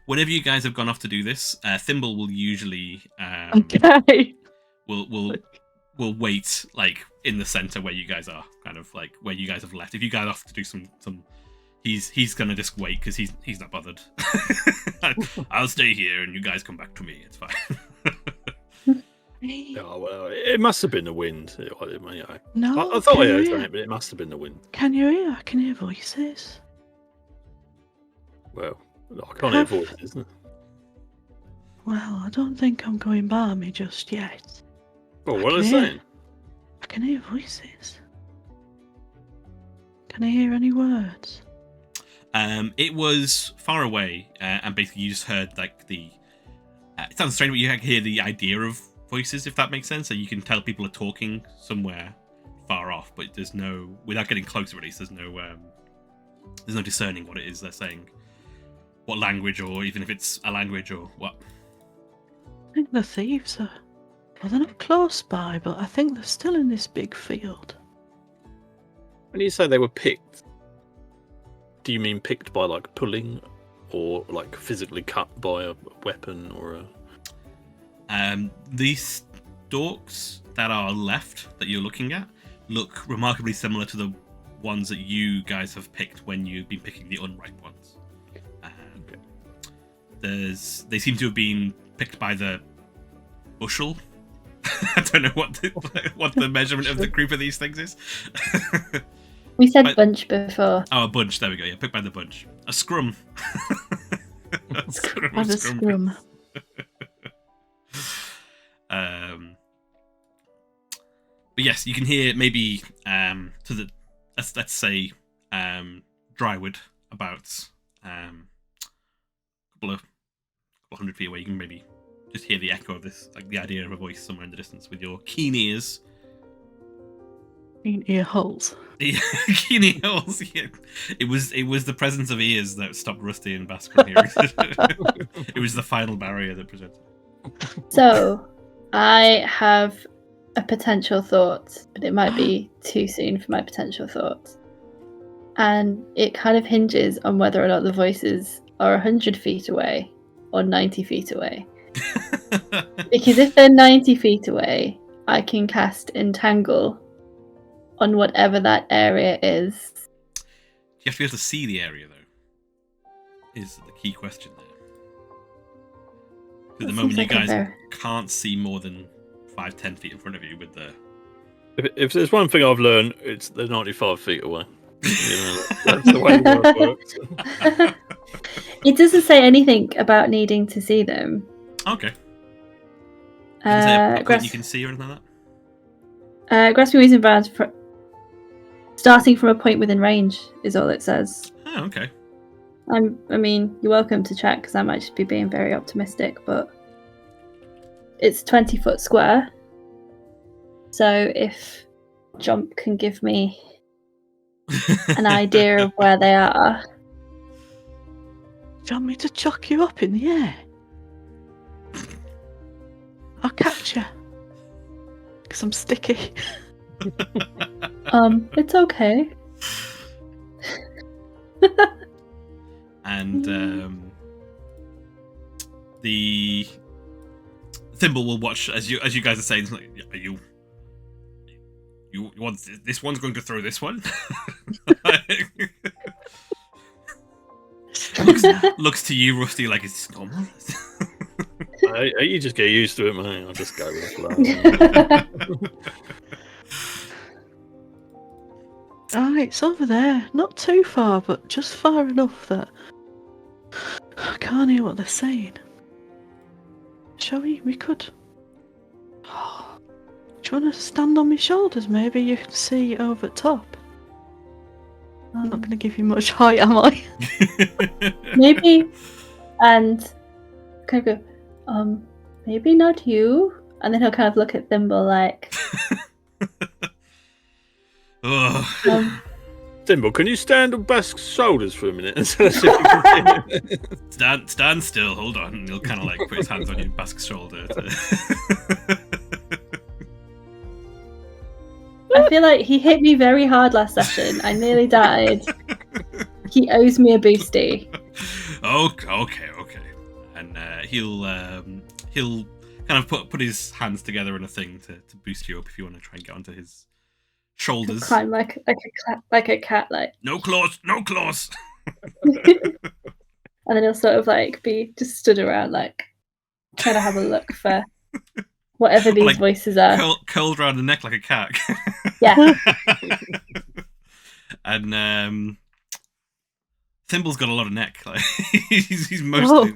Whenever you guys have gone off to do this, Thimble will usually Okay. will wait like in the center where you guys are, kind of like where you guys have left. If you guys have to do some, he's gonna just wait because he's not bothered. I'll stay here and you guys come back to me. It's fine. Oh, well, it must have been the wind. No, I thought I heard something, but it must have been the wind. Can you hear? I can hear voices. Well, I can't hear voices, isn't it? Well, I don't think I'm going balmy just yet. Well, what are they saying? I can hear voices. Can I hear any words? It was far away, and basically you just heard like the. It sounds strange, but you can hear the idea of voices, if that makes sense. So you can tell people are talking somewhere far off, but there's no, without getting close at least, there's no discerning what it is they're saying, what language, or even if it's a language or what. I think the thieves are. Well, they're not close by, but I think they're still in this big field. When you say they were picked, do you mean picked by like pulling, or like physically cut by a weapon or a? These stalks that are left that you're looking at look remarkably similar to the ones that you guys have picked when you've been picking the unripe ones. They seem to have been picked by the bushel. I don't know what the measurement of the group of these things is. We said bunch before. Oh, a bunch. There we go. Yeah, picked by the bunch. A scrum. a scrum. By the scrum. But yes, you can hear maybe to the let's say Drywood, about a couple of hundred feet away. You can maybe just hear the echo of this, like the idea of a voice somewhere in the distance with your keen ears. Keen ear holes. Keen ear holes. Yeah. It was the presence of ears that stopped Rusty and Basque from hearing. It was the final barrier that presented. So, I have a potential thought, but it might be too soon for my potential thought. And it kind of hinges on whether or not the voices are 100 feet away or 90 feet away. Because if they're 90 feet away, I can cast Entangle on whatever that area is. You have to be able to see the area, though, is the key question there. At the moment, you guys can't see more than 5-10 feet in front of you with the... If there's one thing I've learned, it's they're 95 feet away. That's the way the world works. It doesn't say anything about needing to see them. Okay. Doesn't say a point you can see or anything like that? Grasping Weeds and bounds starting from a point within range is all it says. Oh, okay. I mean, you're welcome to check because I might just be being very optimistic, but it's 20-foot square. So if Jomp can give me an idea of where they are. Do you want me to chuck you up in the air? I'll catch you. Because I'm sticky. It's okay. And the Thimble will watch as you guys are saying, like, are you want this one's going to throw this one? looks to you, Rusty, like it's normal. You just get used to it, mate. I'll just go with the flow. It's over there. Not too far, but just far enough that I can't hear what they're saying. Shall we? We could. Do you want to stand on my shoulders? Maybe you can see over top. I'm not going to give you much height, am I? Maybe. And kind of go, maybe not you. And then he'll kind of look at Thimble like... Thimble, can you stand on Basque's shoulders for a minute? Stand still, hold on. And he'll kind of like put his hands on your Basque's shoulder. I feel like he hit me very hard last session. I nearly died. He owes me a boosty. Okay. And he'll kind of put his hands together in a thing to boost you up if you want to try and get onto his shoulders. Climb like a cat, like. No claws. And then he'll sort of like be just stood around, like trying to have a look for whatever these voices are. Curled around the neck like a cat. Yeah. And Thimble's got a lot of neck. Like he's mostly.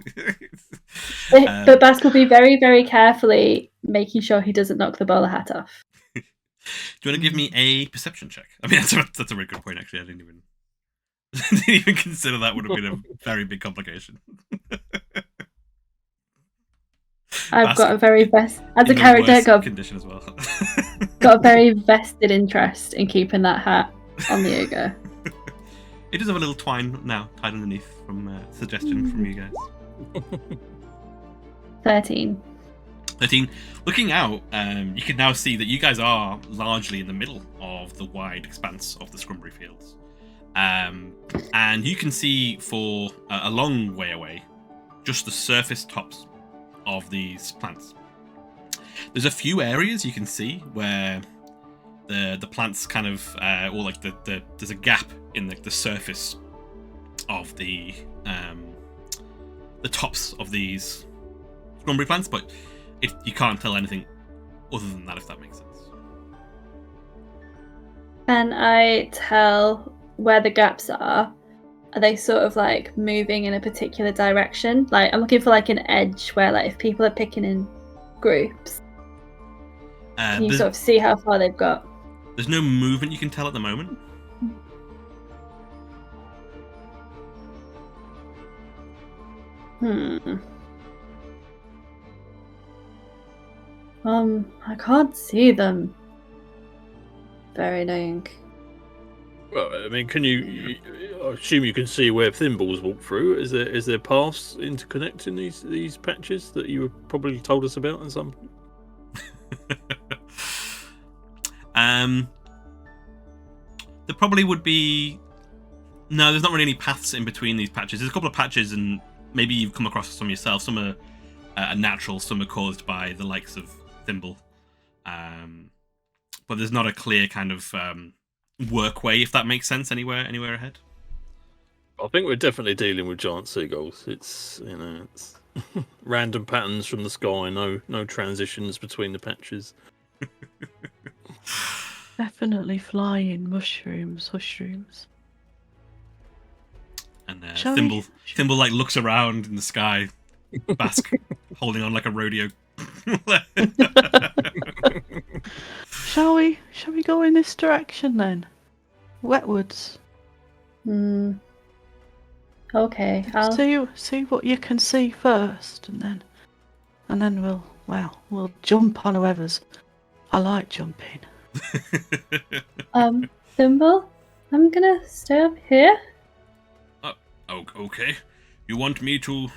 But Basque will be very, very carefully making sure he doesn't knock the bowler hat off. Do you want to give me a perception check? I mean, that's a very good point. Actually, I didn't even consider that would have been a very big complication. I've got a very as a character, condition as well. Got a very vested interest in keeping that hat on the ogre. It does have a little twine now tied underneath from suggestion from you guys. 13. Looking out, you can now see that you guys are largely in the middle of the wide expanse of the Scrumberry Fields. And you can see for a long way away just the surface tops of these plants. There's a few areas you can see where the plants kind of or like there's a gap in the surface of the tops of these Scrumberry plants, but you can't tell anything other than that, if that makes sense. Can I tell where the gaps are? Are they sort of like moving in a particular direction? Like I'm looking for like an edge where like if people are picking in groups, can you sort of see how far they've got? There's no movement you can tell at the moment. I can't see them. Very annoying. Well, I mean, I assume you can see where Thimble's walked through. Is there paths interconnecting these patches that you probably told us about in some? There probably would be. No, there's not really any paths in between these patches. There's a couple of patches, and maybe you've come across some yourself. Some are natural, some are caused by the likes of Thimble. But there's not a clear kind of workway, if that makes sense, anywhere ahead. I think we're definitely dealing with giant seagulls. It's it's random patterns from the sky. No transitions between the patches. Definitely flying mushrooms. Thimble like looks around in the sky. Basque holding on like a rodeo. Shall we go in this direction then? Wetwoods. Okay. I'll See what you can see first, and then we'll jump on whoever's. I like jumping. Thimble, I'm gonna stay up here. Okay. You want me to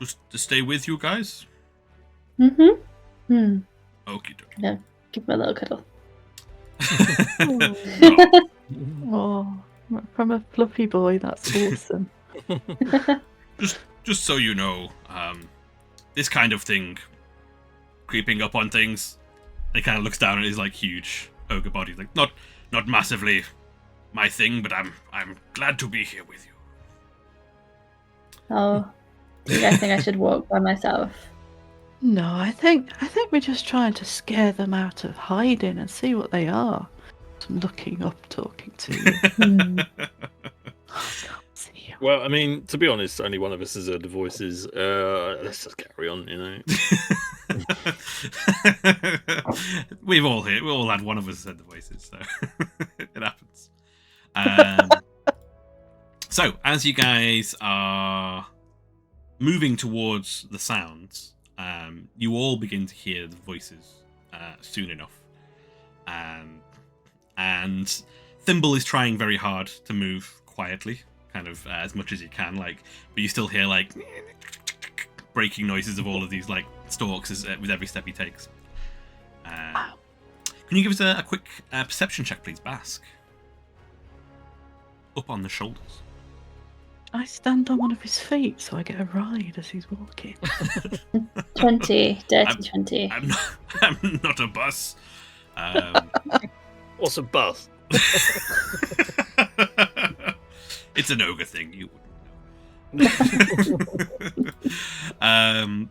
just to stay with you guys? Okay. Okie Give me a little cuddle. Oh, from a fluffy boy, that's awesome. Just so you know, this kind of thing, creeping up on things, he kind of looks down at his like huge ogre body, like not massively my thing, but I'm glad to be here with you. Oh, do you guys think I should walk by myself? No, I think we're just trying to scare them out of hiding and see what they are. I'm looking up, talking to you. I can't see you. Well, I mean, to be honest, only one of us has heard the voices. Let's just carry on, you know. We all had one of us said the voices, so it happens. So as you guys are moving towards the sounds, you all begin to hear the voices soon enough, and Thimble is trying very hard to move quietly, kind of as much as you can, like, but you still hear like breaking noises of all of these like stalks with every step he takes. Can you give us a quick perception check, please, Basque? Up on the shoulders. I stand on one of his feet so I get a ride as he's walking. 20, dirty 20. I'm not a bus. What's a bus? It's an ogre thing. You wouldn't know.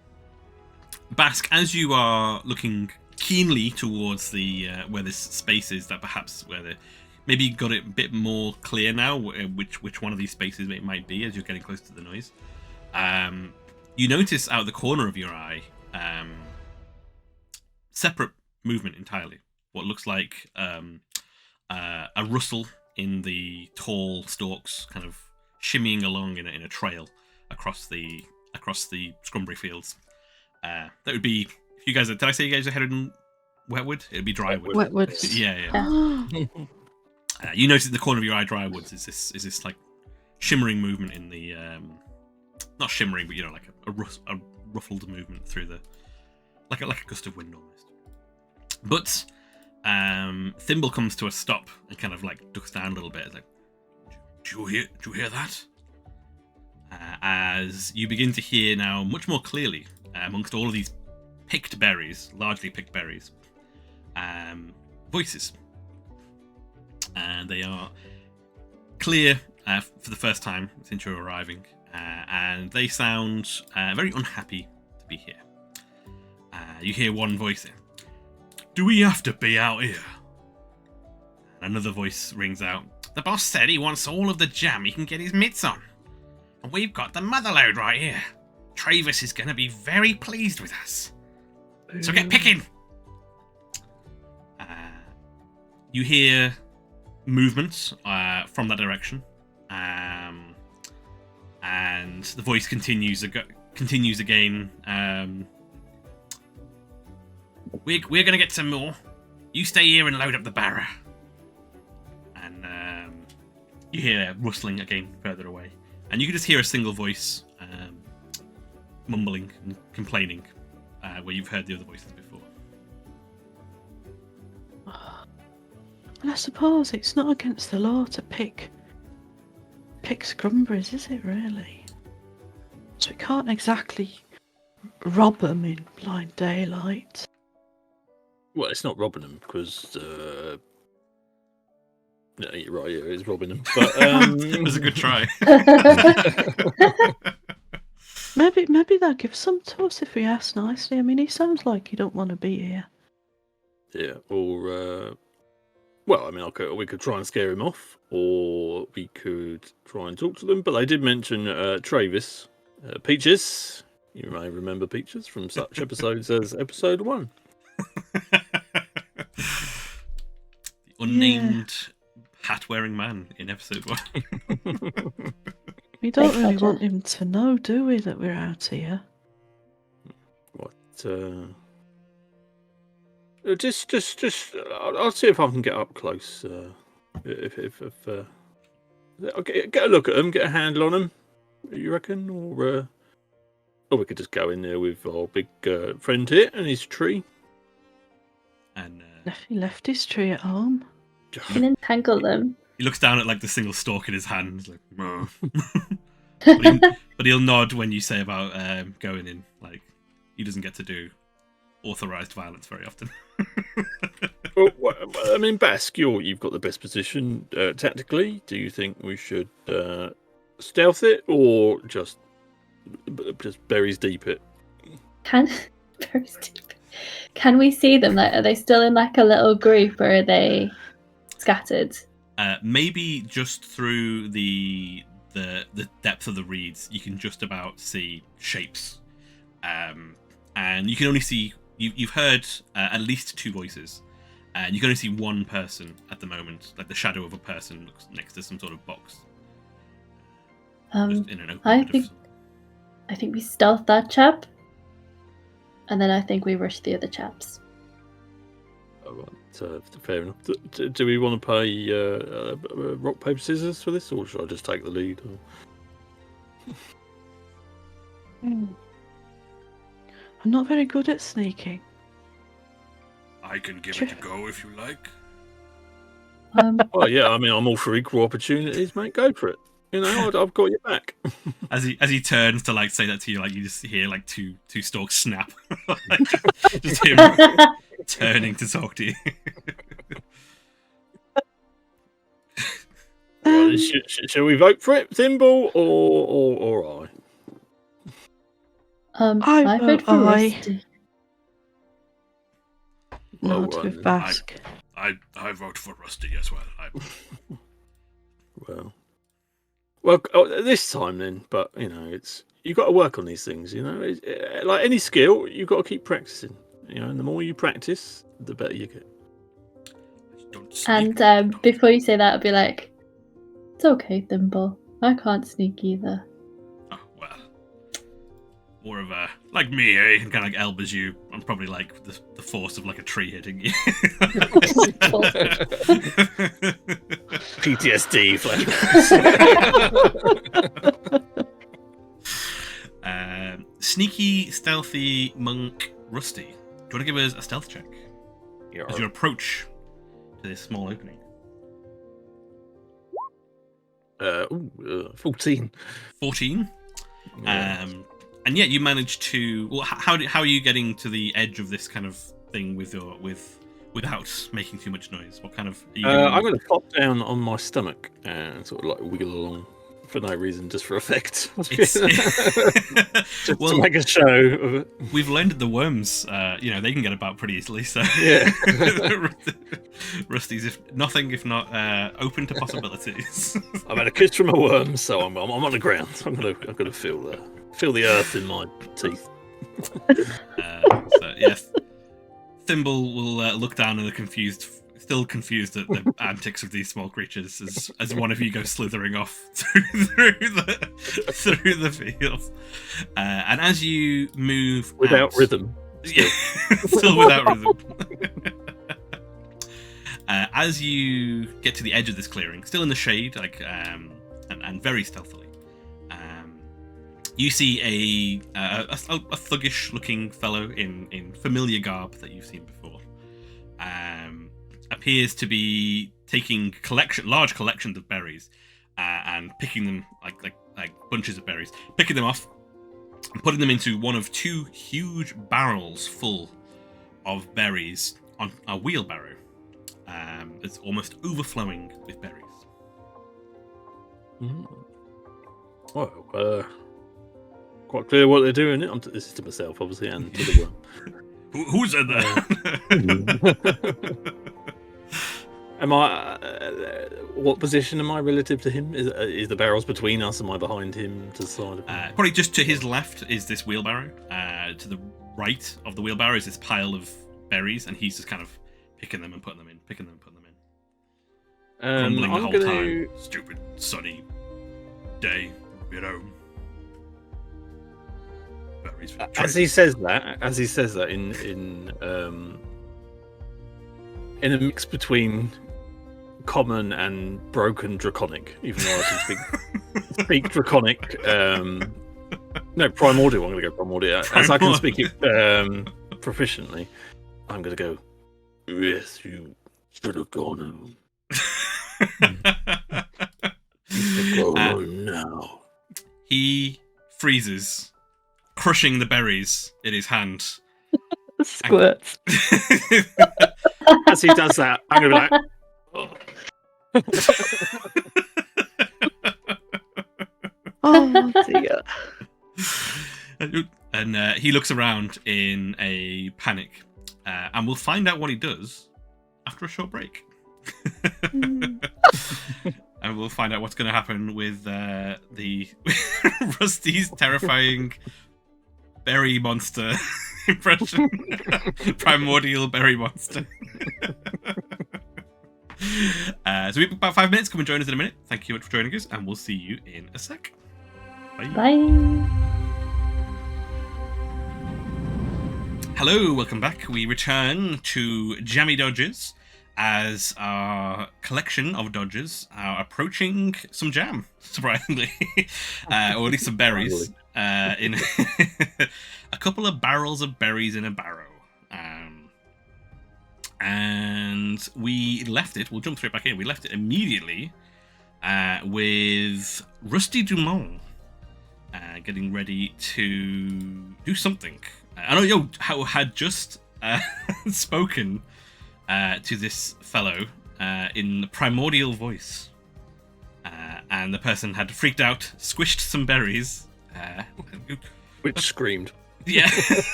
Basque, as you are looking keenly towards the where this space is, that perhaps where the maybe got it a bit more clear now which one of these spaces it might be as you're getting close to the noise. You notice out of the corner of your eye separate movement entirely. What looks like a rustle in the tall stalks, kind of shimmying along in a trail across the Scrumberry fields. That would be, if you guys did I say you guys are headed in Wetwood? It would be Drywood. Wetwoods. Yeah. You notice in the corner of your eye, Drywoods is this like shimmering movement in the not shimmering, but you know, like a ruffled movement through the like a gust of wind almost. But Thimble comes to a stop and kind of like ducks down a little bit. It's like, do you hear that? As you begin to hear now much more clearly amongst all of these picked berries, largely picked berries, voices. And they are clear for the first time since you're arriving, and they sound very unhappy to be here. You hear one voice in, "Do we have to be out here?" And another voice rings out, "The boss said he wants all of the jam he can get his mitts on. And we've got the motherload right here. Travis is going to be very pleased with us. So get picking." You hear movements from that direction, and the voice continues again. We're gonna get some more. You stay here and load up the barra. And you hear rustling again further away, and you can just hear a single voice mumbling and complaining, where you've heard the other voices before. And I suppose it's not against the law to pick Scrumberries, is it really? So we can't exactly rob them in blind daylight. Well, it's not robbing them because. No, you're right. Yeah, it's robbing them. But It was a good try. Maybe they'll give some to us if we ask nicely. I mean, he sounds like he don't want to be here. Yeah, or Well, I mean, we could try and scare him off, or we could try and talk to them. But they did mention Travis, Peaches. You may remember Peaches from such episodes as episode 1. The unnamed hat-wearing man in episode 1. We don't really want him to know, do we, that we're out here? What? Just. I'll see if I can get up close. If I'll get a look at them, get a handle on them. You reckon, or we could just go in there with our big friend here and his tree. And He left his tree at home. You can entangle them. he looks down at like the single stalk in his hand, like, but he'll nod when you say about going in. Like, he doesn't get to do authorized violence very often. Well, I mean, Basque, you've got the best position tactically. Do you think we should stealth it, or just berries deep it? Berries deep. Can we see them? Like, are they still in like a little group, or are they scattered? Maybe just through the depth of the reeds, you can just about see shapes, and you can only see. You've heard at least 2 voices, and you can only see one person at the moment, like the shadow of a person looks next to some sort of box. Just in an open I think we stealth that chap, and then I think we rush the other chaps. Fair enough. Do we want to play rock, paper, scissors for this, or should I just take the lead? I'm not very good at sneaking. I can give it a go if you like. Well, yeah, I mean, I'm all for equal opportunities, mate. Go for it. You know, I've got your back. As he turns to like say that to you, like you just hear like two stalks snap, like, just him turning to talk to you. Well, shall we vote for it, Thimble, or I? I vote for Rusty. Not with Basque. I vote for Rusty as well. Well, this time then. But you know, you've got to work on these things. You know, like any skill, you've got to keep practicing. You know, and the more you practice, the better you get. And before you say that, I'll be like, "It's okay, Thimble. I can't sneak either." Oh well, more of a like me, eh? And kind of like elbows you. I'm probably like the force of like a tree hitting you. PTSD flashbacks. Sneaky, stealthy monk Rusty. Do you want to give us a stealth check as you approach to this small opening? 14. 14. Yeah. And yeah, you manage to. Well, how are you getting to the edge of this kind of thing without making too much noise? What kind of? Are you I'm going to pop down on my stomach and sort of like wiggle along for no reason, just for effect. Just to make a show of it. We've learned that the worms, they can get about pretty easily. So yeah, Rusty's if not open to possibilities. I've had a kiss from a worm, so I'm on the ground. I'm gonna feel the earth in my teeth. So yes, Thimble will look down and still confused at the antics of these small creatures as one of you goes slithering off through the field, and as you move without rhythm. Still without rhythm. As you get to the edge of this clearing, still in the shade, and very stealthily, you see a thuggish-looking fellow in familiar garb that you've seen before. Appears to be taking large collections of berries and picking them like bunches of berries, picking them off and putting them into one of 2 huge barrels full of berries on a wheelbarrow. It's almost overflowing with berries. Well, quite clear what they're doing. This is to myself, obviously, and to the worm. Who said that? Am I? What position am I relative to him? Is the barrels between us? Am I behind him to the side of him? Probably just to his left is this wheelbarrow. To the right of the wheelbarrow is this pile of berries, and he's just kind of picking them and putting them in, picking them and putting them in. Grumbling the whole time. Stupid sunny day, you know. Berries. As he says that in a mix between common and broken draconic, even though I can speak draconic. No, primordial. I'm going to go primordial. As I can speak it proficiently, I'm going to go. Yes, you should have gone home. Go home now. He freezes, crushing the berries in his hand. Squirts. As he does that, I'm going to be like, oh dear. And he looks around in a panic, and we'll find out what he does after a short break. And we'll find out what's going to happen with the Rusty's terrifying berry monster impression. Primordial berry monster. So we've about 5 minutes. Come and join us in a minute. Thank you much for joining us, and we'll see you in a sec. Bye. Bye. Hello, welcome back. We return to Jammy Dodgers as our collection of Dodgers are approaching some jam, surprisingly. Or at least some berries. In a couple of barrels of berries in a barrow. And we left it, we'll jump straight back in, we left it immediately with Rusty Dumont getting ready to do something. I know you had just spoken to this fellow in the primordial voice, and the person had freaked out, squished some berries, which screamed. Yeah.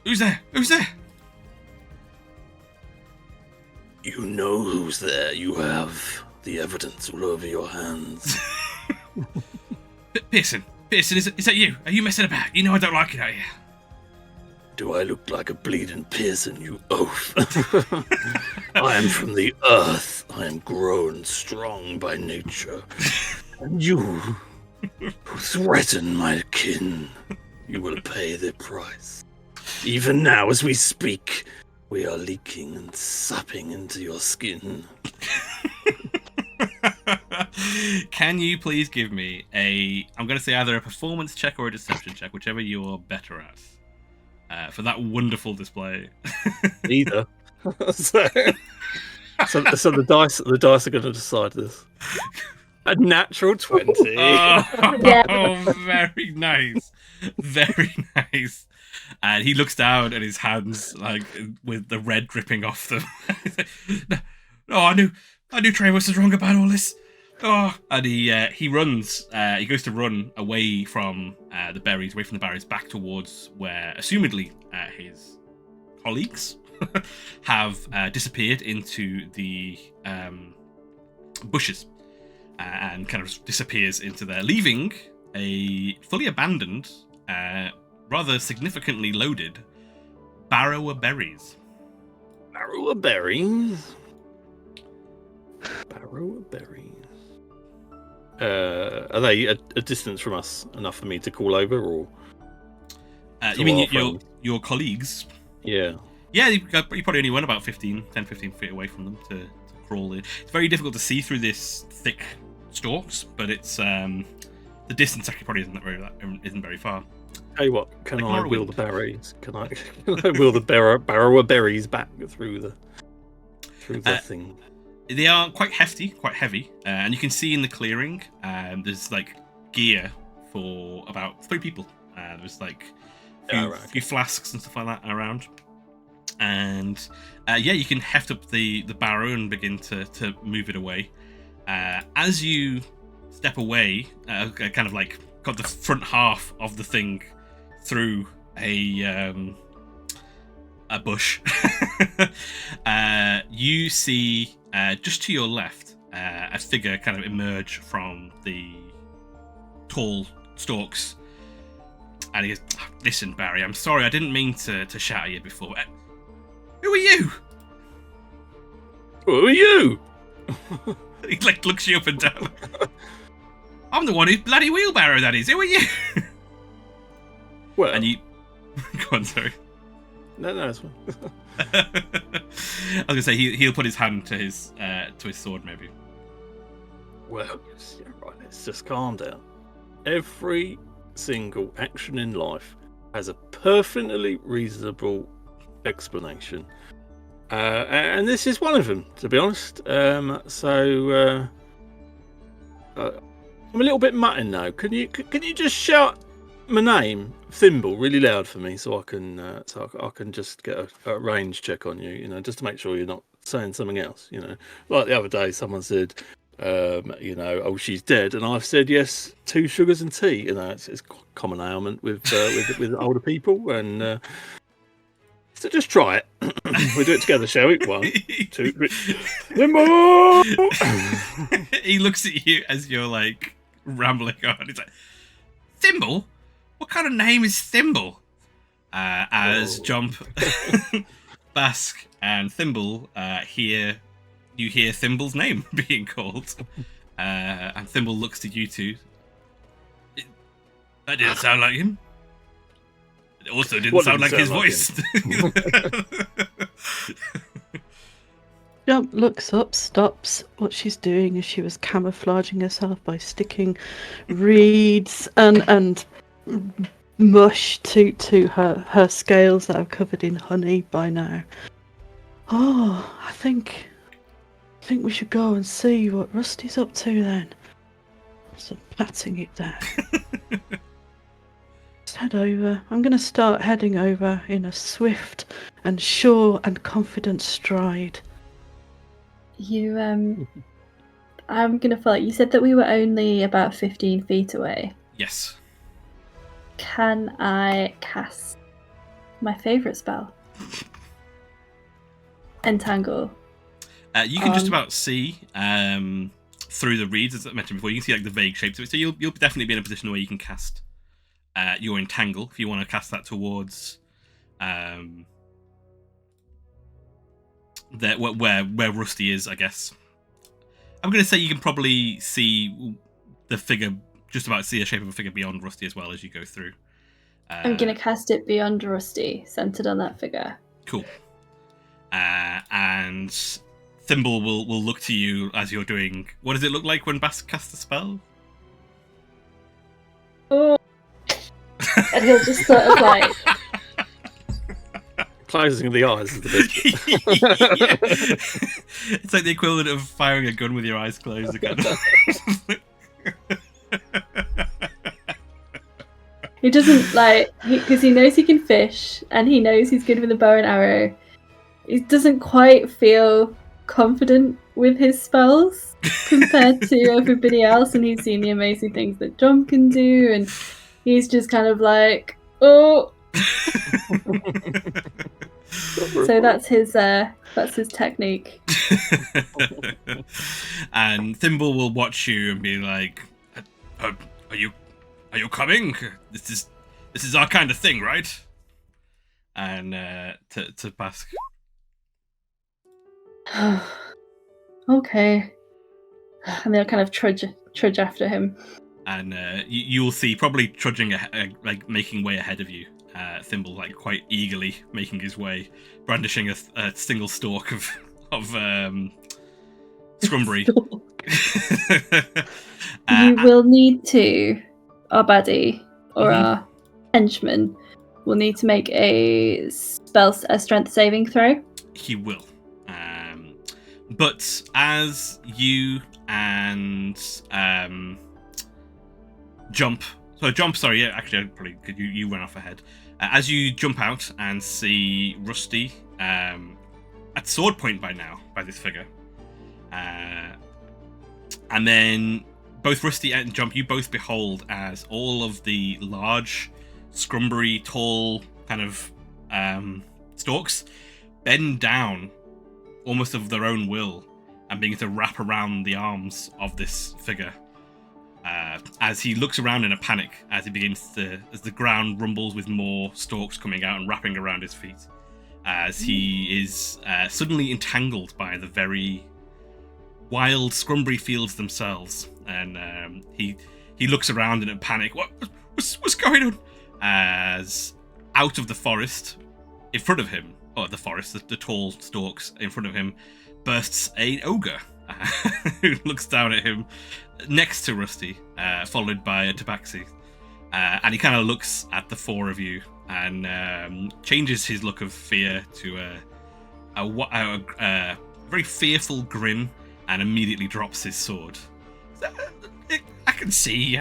Who's there? Who's there? You know who's there. You have the evidence all over your hands. Pearson, is that you? Are you messing about? You know I don't like it out here. Do I look like a bleeding Pearson, you oaf? I am from the earth. I am grown strong by nature. And you, who threaten my kin, you will pay the price. Even now, as we speak, we are leaking and sapping into your skin. Can you please give me I'm going to say either a performance check or a deception check, whichever you're better at, for that wonderful display. Either. so the dice are going to decide this. A natural 20. Oh, very nice. Very nice. And he looks down at his hands, like with the red dripping off them. No, I knew Travis was wrong about all this. Oh, and he runs. He goes to run away from the berries, back towards where, assumedly, his colleagues have disappeared into the bushes, and kind of disappears into there, leaving a fully abandoned, rather significantly loaded barrow of berries. Barrow of berries? Barrow of berries. Are they a distance from us enough for me to call over, or? You mean your colleagues? Yeah. Yeah, you probably only went about 10, 15 feet away from them to crawl in. It's very difficult to see through this thick stalks, but it's the distance actually probably isn't very far. Tell you what, can I wheel the berries? Can I wheel the barrow of berries back through the thing? They are quite hefty, quite heavy, and you can see in the clearing there's like gear for about 3 people. There's like a few flasks and stuff like that around, and you can heft up the barrow and begin to move it away. As you step away, kind of like got the front half of the thing through a a bush, you see just to your left a figure kind of emerge from the tall stalks. And he goes, "Listen, Barry, I'm sorry, I didn't mean to shout at you before. Who are you?" Who are you? He like looks you up and down. "I'm the one who's bloody wheelbarrow, that is. Who are you?" Well, And you... Go on, sorry. no, it's fine. I was gonna say he'll put his hand to his sword, maybe. Well, right, let's just calm down. Every single action in life has a perfectly reasonable explanation. And this is one of them, to be honest. So I'm a little bit mutton now. Can you just shout my name, Thimble, really loud for me, so I can just get a range check on you, just to make sure you're not saying something else. Like the other day, someone said, "Oh, she's dead," and I've said yes, 2 sugars and tea. It's a common ailment with older people, and so just try it. We'll do it together, shall we? 1, 2, 3. Thimble! He looks at you as you're like rambling on. He's like, "Thimble? What kind of name is Thimble?" As Jomp, Basque, and Thimble you hear Thimble's name being called. And Thimble looks to you two. That didn't sound like him. It also didn't sound like his voice. Jump looks up, stops what she's doing as she was camouflaging herself by sticking reeds and mush to her scales that are covered in honey by now. "Oh, I think we should go and see what Rusty's up to then." So patting it down. Let's head over. I'm going to start heading over in a swift and sure and confident stride. You, I'm gonna follow. You said that we were only about 15 feet away. Yes. Can I cast my favourite spell? Entangle. You can just about see through the reeds, as I mentioned before. You can see like the vague shapes of it. So you'll definitely be in a position where you can cast your Entangle if you want to cast that towards where Rusty is, I guess. I'm going to say you can probably see the figure, just about see the shape of a figure beyond Rusty as well as you go through. I'm going to cast it beyond Rusty, centered on that figure. Cool. And Thimble will look to you as you're doing... What does it look like when Basque casts a spell? Oh. And he'll just sort of like... Closing the eyes is the best. It's like the equivalent of firing a gun with your eyes closed again. He doesn't because he knows he can fish and he knows he's good with a bow and arrow. He doesn't quite feel confident with his spells compared to everybody else, and he's seen the amazing things that Jomp can do, and he's just kind of like, "Oh." So that's his technique. And Thimble will watch you and be like, "Are you coming? This is our kind of thing, right?" And to Basque. Okay. And they'll kind of trudge after him. And you will see, probably trudging like making way ahead of you, Thimble, like quite eagerly making his way, brandishing a single stalk of Scrumberry. You will need to, our baddie or our henchman will need to make a strength saving throw. He will. But as you and Jomp, sorry, yeah, actually, probably could you run off ahead. As you jump out and see Rusty at sword point by now, by this figure. And then both Rusty and Jomp, you both behold as all of the large, scrumbery, tall, kind of stalks bend down almost of their own will and begin to wrap around the arms of this figure. As he looks around in a panic, as the ground rumbles with more stalks coming out and wrapping around his feet, as he is suddenly entangled by the very wild Scrumberry fields themselves, and he looks around in a panic. What's going on? As out of the forest, in front of him, or the forest, the tall stalks in front of him, bursts an ogre who looks down at him next to Rusty, followed by a tabaxi. And he kind of looks at the four of you and changes his look of fear to a very fearful grin and immediately drops his sword. I can see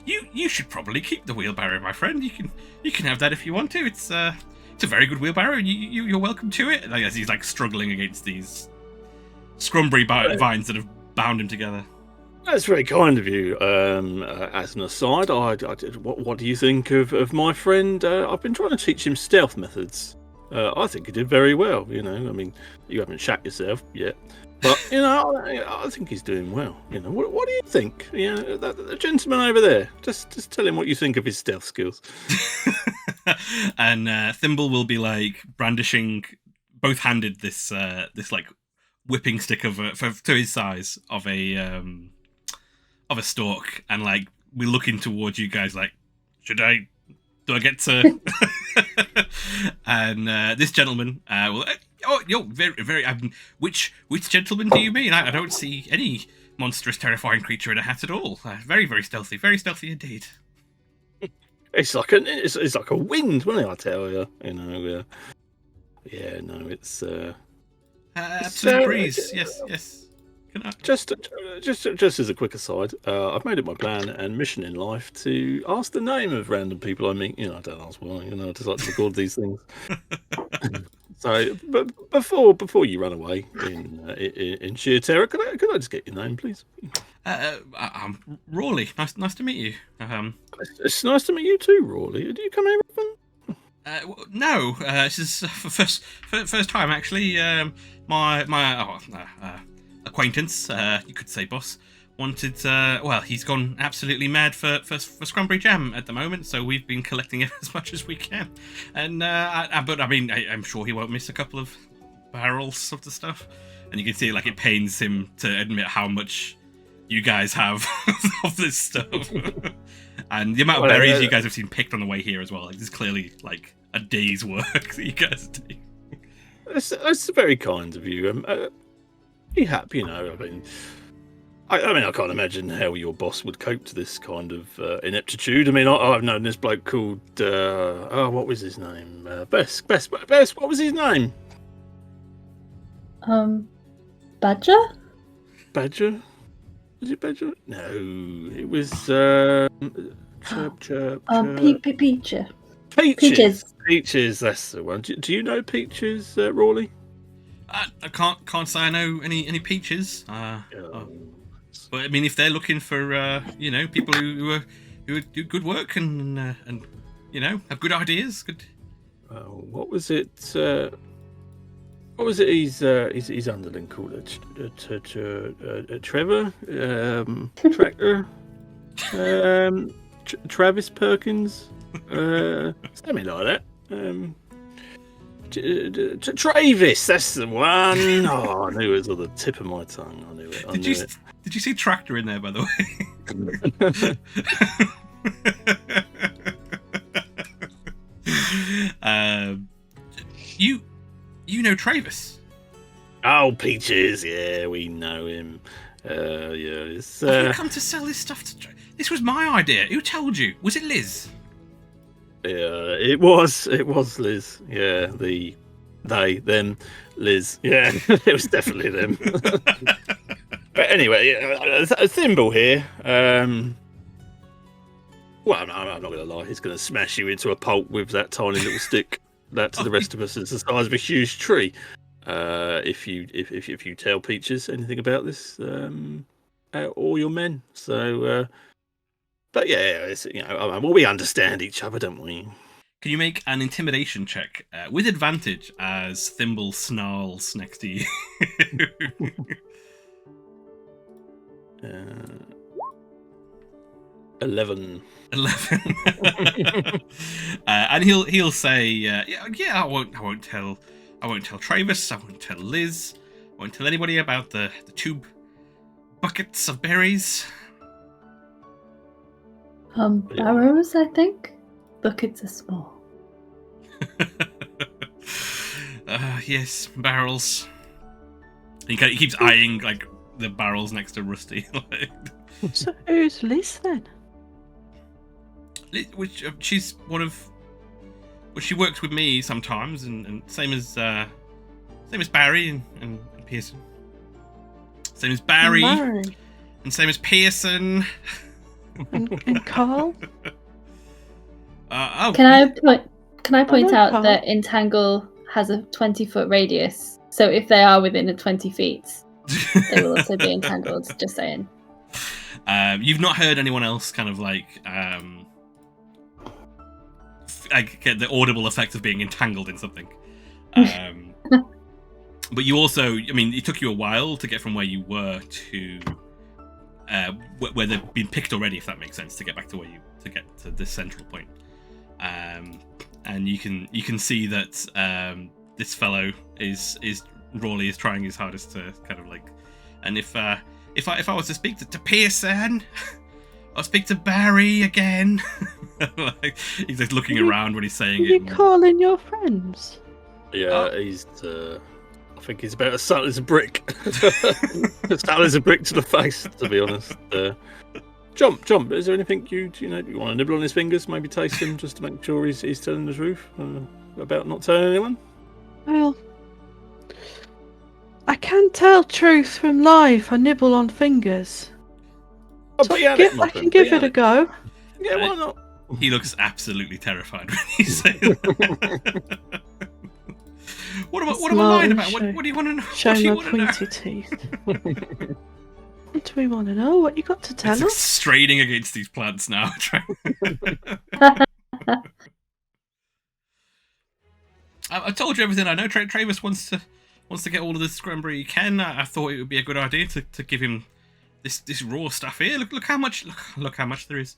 you should probably keep the wheelbarrow, my friend. You can have that if you want to. It's a very good wheelbarrow, and you're welcome to it. As he's like struggling against these Scrumberry vines that have bound him together. That's very kind of you. As an aside, what do you think of my friend? I've been trying to teach him stealth methods. I think he did very well. I mean, you haven't shat yourself yet, but I think he's doing well. What do you think? The gentleman over there. Just tell him what you think of his stealth skills. And Thimble will be like brandishing, both-handed this like whipping stick to his size of a stalk, and like we're looking towards you guys like, do I get to? And this gentleman will. You're very, very. Which gentleman do you mean? I don't see any monstrous, terrifying creature in a hat at all. Very, very stealthy indeed. It's like a wind, wasn't it? I tell you. Yeah, no, it's absolute breeze. Yes. Just as a quick aside, I've made it my plan and mission in life to ask the name of random people I meet. I don't ask why. I just like to record these things. So, but before you run away in sheer terror, could I just get your name, please? I'm Rawley. Nice to meet you. It's nice to meet you too, Rawley. Do you come here often? No, this is first time actually. My acquaintance, you could say boss, wanted. He's gone absolutely mad for Scrumberry Jam at the moment, so we've been collecting it as much as we can. And but I mean, I'm sure he won't miss a couple of barrels of the stuff. And you can see like it pains him to admit how much you guys have of this stuff. And the amount of berries you guys have seen picked on the way here as well. Like, there's clearly like a day's work that you guys are doing. That's very kind of you. Be happy, I mean, I can't imagine how your boss would cope to this kind of ineptitude. I mean, I've known this bloke called what was his name? Basque. What was his name? Badger. Badger. Was it Badger? No, it was Peaches. That's the one. Do you know Peaches, Rawley? I can't say I know any Peaches. But I mean, if they're looking for people who do good work and have good ideas, good. What was it? What was it? His underling called it. Trevor, Tractor, Travis Perkins, something like that. Travis, that's the one. Oh, I knew it was on the tip of my tongue. I knew it. Did you see Tractor in there, by the way? You know Travis? Oh, Peaches, yeah, we know him. Yeah, it's. Have you come to sell this stuff to? This was my idea. Who told you? Was it Liz? Yeah, it was Liz. Yeah, them, Liz. Yeah, it was definitely them. But anyway, a Thimble here. Well, I'm not going to lie. He's going to smash you into a pulp with that tiny little stick. That to the rest of us is the size of a huge tree. If you tell Peaches anything about this, or your men. So, but yeah, it's, we understand each other, don't we? Can you make an intimidation check with advantage as Thimble snarls next to you? 11. 11. And he'll say, yeah, I won't tell Travis, I won't tell Liz, I won't tell anybody about the 2 buckets of berries. Barrows, I think. Buckets are small. Yes, barrels. He keeps eyeing like the barrels next to Rusty. So who's Liz then? Which she's one of. Well, she works with me sometimes, and same as Barry and Pearson. Same as Barry, and same as Pearson. And Carl. Can I point out Carl. that Entangle has a 20-foot radius, so if they are within a 20 feet, they will also be entangled. Just saying. You've not heard anyone else kind of like get the audible effect of being entangled in something. But you also, I mean, it took you a while to get from where you were to where they've been picked already, if that makes sense, to get back to to get to this central point. And you can see that this fellow is Rawley is trying his hardest to kind of like, and if I was to speak to Pearson, I'll speak to Barry again. Like, he's just looking around when he's saying it. Are you calling your friends? Yeah, he's. I think he's about as subtle as a brick. As subtle as a brick to the face, to be honest. Jomp. Is there anything you want to nibble on his fingers? Maybe taste him just to make sure he's telling the truth about not telling anyone. Well, I can tell truth from life. I nibble on fingers. So I can give it a go. Yeah, why not? He looks absolutely terrified when you say that. What am I lying about? What do you want to know? Show my pointy teeth. What do we want to know? What you got to tell us? Straining against these plants now. I told you everything I know. Travis wants to get all of this Scrumberry he can. I thought it would be a good idea to give him this raw stuff here. Look how much there is,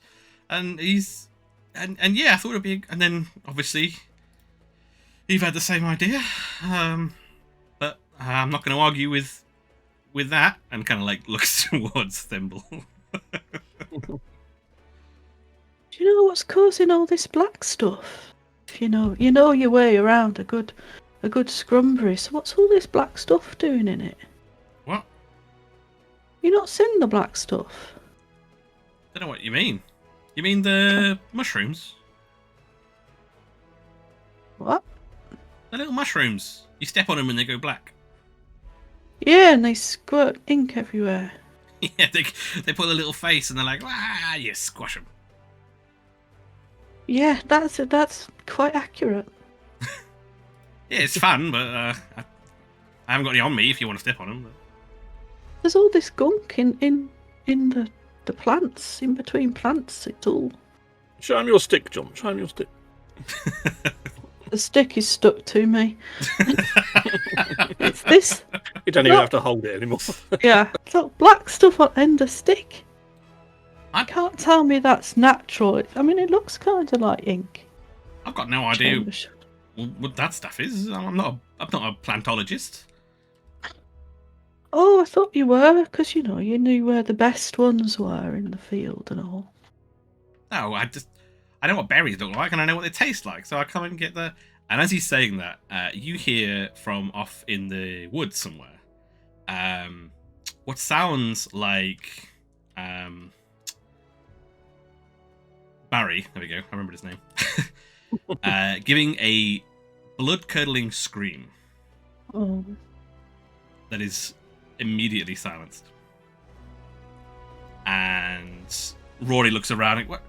and yeah, I thought it'd be. And then obviously, you've had the same idea, but I'm not going to argue with that. And kind of like looks towards Thimble. Do you know what's causing all this black stuff? You know your way around a good Scrumberry. So what's all this black stuff doing in it? What? You not seen the black stuff? Don't know what you mean. You mean the mushrooms? What? The little mushrooms. You step on them and they go black. Yeah, and they squirt ink everywhere. Yeah, they put a little face and they're like, ah, you squash them. Yeah, that's quite accurate. Yeah, it's fun, but I haven't got any on me if you want to step on them. But... There's all this gunk in the plants, in between plants. It's all. Show him your stick, John. Show him your stick. The stick is stuck to me. It's this. You don't even have to hold it anymore. Yeah, it's like black stuff on end of stick. I can't tell me that's natural. I mean, it looks kind of like ink. I've got no idea what that stuff is. I'm not a plantologist. Oh, I thought you were, because you knew where the best ones were in the field and all. No, I know what berries look like and I know what they taste like, so I come and get the. And as he's saying that, you hear from off in the woods somewhere, what sounds like Barry. There we go. I remembered his name. Giving a blood-curdling scream. Oh. That is immediately silenced. And Rory looks around and what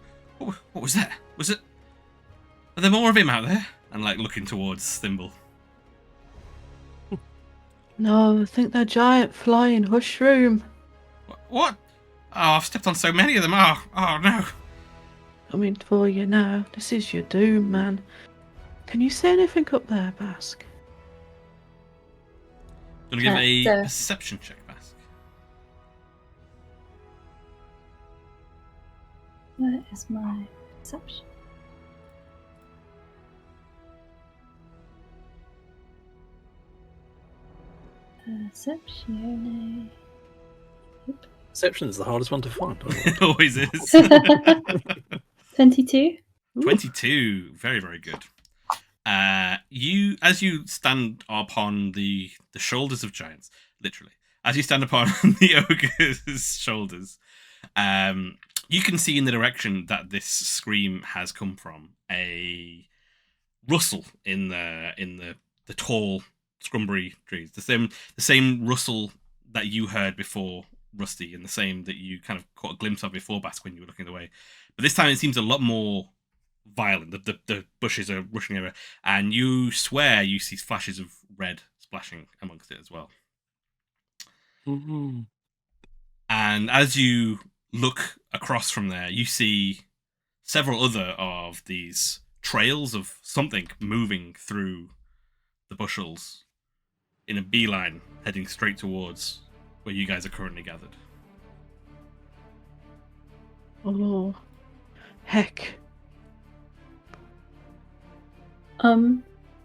was that? Was it? Are there more of him out there? And like looking towards Thimble. No, I think they're giant flying hushroom. What? Oh, I've stepped on so many of them. Oh no. Coming for you now. This is your doom, man. Can you see anything up there, Basque? Do you want to give a perception check, Basque? Where is my perception? Perception. Perception's the hardest one to find. It always is. 22. 22. Very, very good. As you stand upon the shoulders of giants, literally, as you stand upon the ogre's shoulders, you can see in the direction that this scream has come from a rustle in the tall Scrumberry trees. The same rustle that you heard before, Rusty, and the same that you kind of caught a glimpse of before, Basque, when you were looking away. But this time it seems a lot more violent. The bushes are rushing over, and you swear you see flashes of red splashing amongst it as well. Mm-hmm. And as you look across from there, you see several other of these trails of something moving through the bushels in a beeline, heading straight towards where you guys are currently gathered. Oh, heck.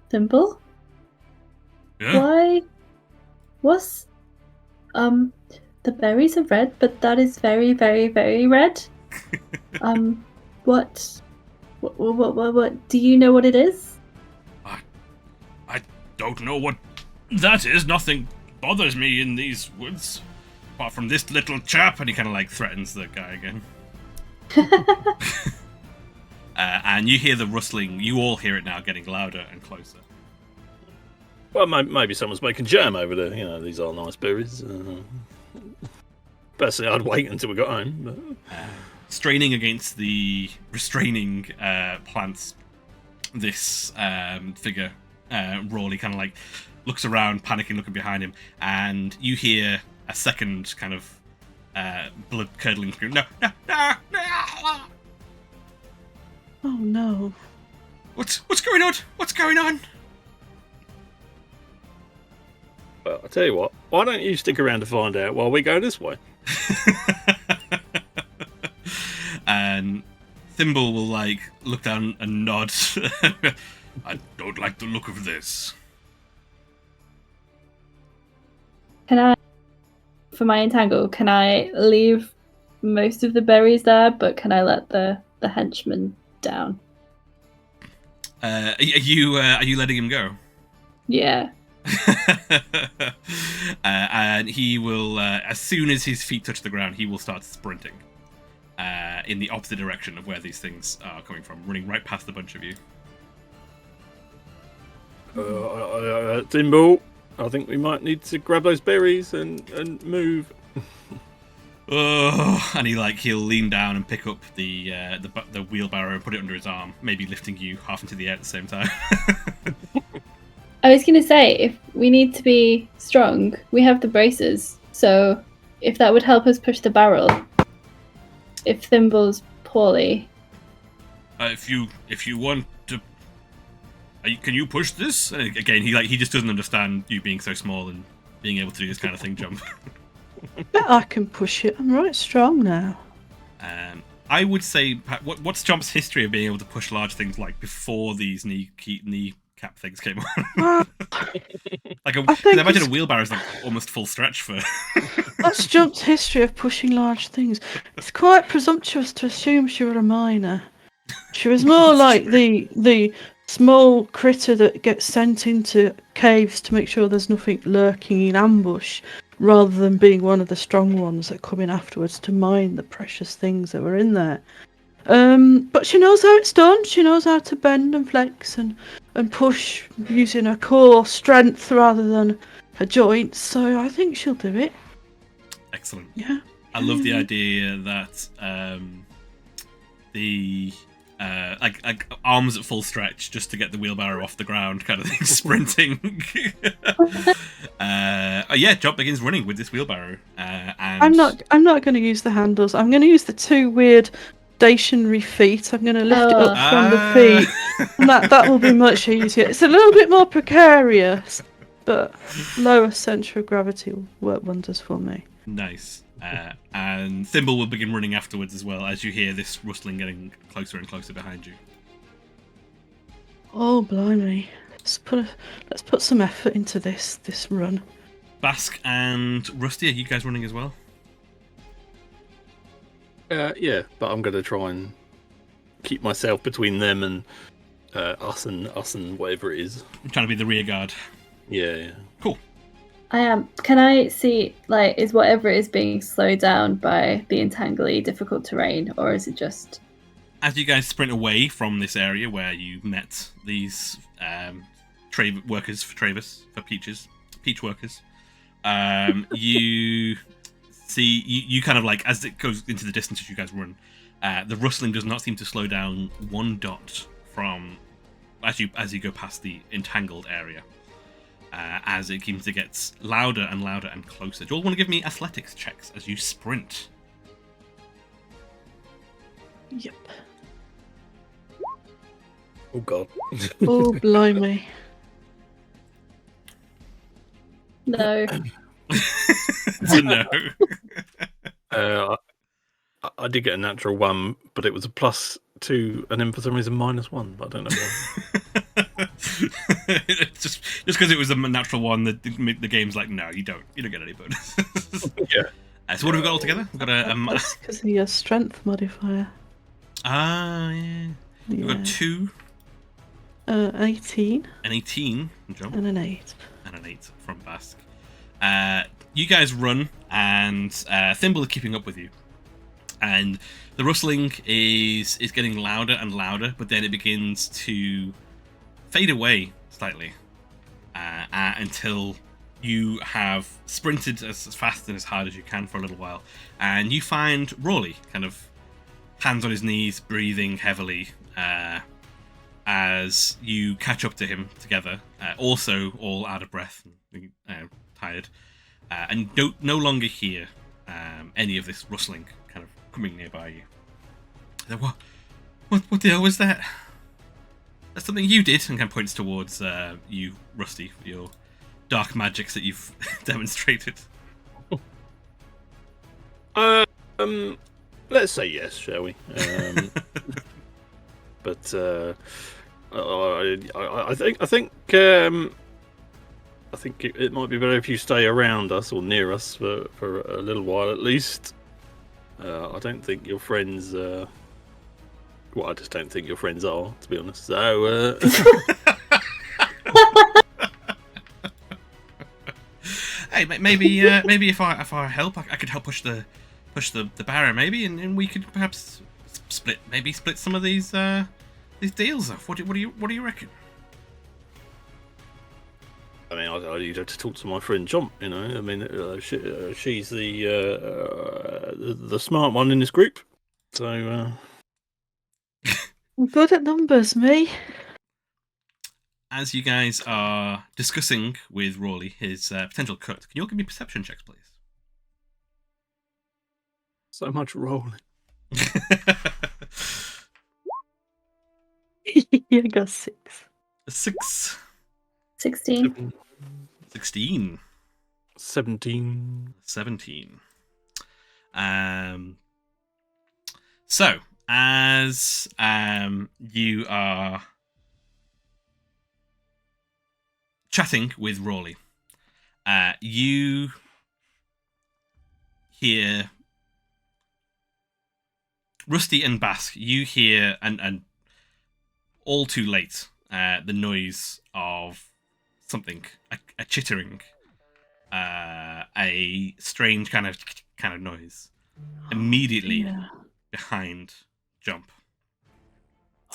Thimble? Yeah? Why? Was the berries are red, but that is very, very, very red. What do you know what it is? I don't know what that is. Nothing bothers me in these woods, apart from this little chap. And he kind of like threatens the guy again. And you hear the rustling. You all hear it now, getting louder and closer. Well, maybe someone's making jam over there. You know, these are nice berries. Personally, I'd wait until we got home. But... straining against the restraining plants, this figure, Rawley, kind of like looks around, panicking, looking behind him, and you hear a second kind of blood-curdling scream. No! Oh no. What's going on? What's going on? Well, I'll tell you what. Why don't you stick around to find out while we go this way? And Thimble will like look down and nod. I don't like the look of this. Can I, for my entangle, can I leave most of the berries there, but can I let the henchman down? Are you letting him go? Yeah. And he will, as soon as his feet touch the ground, he will start sprinting in the opposite direction of where these things are coming from, running right past a bunch of you. Thimble, I think we might need to grab those berries and move. Oh, and he'll lean down and pick up the wheelbarrow and put it under his arm, maybe lifting you half into the air at the same time. I was going to say, if we need to be strong, we have the braces. So if that would help us push the barrel, if Thimble's poorly. If you want to, can you push this? Again, he just doesn't understand you being so small and being able to do this kind of thing. Jump. Bet I can push it. I'm right strong now. I would say, what's Jump's history of being able to push large things like before these kneecap things came on? Like, I imagine a wheelbarrow is like almost full stretch for. That's Jump's history of pushing large things. It's quite presumptuous to assume she were a miner. She was more like the small critter that gets sent into caves to make sure there's nothing lurking in ambush, rather than being one of the strong ones that come in afterwards to mine the precious things that were in there. But she knows how it's done. She knows how to bend and flex and push using her core strength rather than her joints. So I think she'll do it. Excellent. Yeah. I love the idea that like arms at full stretch just to get the wheelbarrow off the ground, kind of thing, sprinting. Jump begins running with this wheelbarrow. And I'm not going to use the handles. I'm going to use the two weird stationary feet. I'm going to lift it up from the feet And that will be much easier. It's a little bit more precarious, but lower centre of gravity will work wonders for me. Nice. And Thimble will begin running afterwards as well as you hear this rustling getting closer and closer behind you. Oh blimey! Let's put some effort into this run. Basque and Rusty, are you guys running as well? Yeah, but I'm going to try and keep myself between them and us and whatever it is. I'm trying to be the rear guard. Yeah. Cool. I am. Can I see, like, is whatever it is being slowed down by the entangly difficult terrain, or is it just... As you guys sprint away from this area where you met these workers for Travis, for peach workers, you see, you kind of like, as it goes into the distance as you guys run, the rustling does not seem to slow down one dot from as you go past the entangled area. As it seems to get louder and louder and closer. Do you all want to give me athletics checks as you sprint? Yep. Oh god. Oh blimey! No. It's a no. I did get a natural 1, but it was a +2, and then for some reason -1. But I don't know why. just because it was a natural one, the game's like, no, you don't get any bonus. Yeah. So what have we got all together? We've got That's because of your strength modifier. yeah. We've got 2. 18. An 18 from Jomp. And an 8. And an 8 from Basque. You guys run, and Thimble is keeping up with you. And the rustling is getting louder and louder, but then it begins to fade away slightly until you have sprinted as fast and as hard as you can for a little while. And you find Rawley, kind of hands on his knees, breathing heavily, as you catch up to him together, also all out of breath and tired, and don't no longer hear any of this rustling kind of coming nearby you. What the hell was that? That's something you did, and kind of points towards you, Rusty, for your dark magics that you've demonstrated. Let's say yes, shall we? But I think it might be better if you stay around us or near us for a little while at least. I don't think your friends. Well, I just don't think your friends are, to be honest. So. Hey, maybe if I help, I could help push the barrier, maybe, and we could perhaps split some of these deals off. What do you reckon? I mean, I'd have to talk to my friend Jomp. You know, I mean, she's the smart one in this group. So. I'm good at numbers, me. As you guys are discussing with Rawley his potential cut, can you all give me perception checks, please? So much rolling. You got 6. 6. 16. 16. 17. 17. So, as you are chatting with Rawley, you hear Rusty and Basque. You hear, and all too late, the noise of something, a chittering, a strange kind of noise, immediately behind Jomp.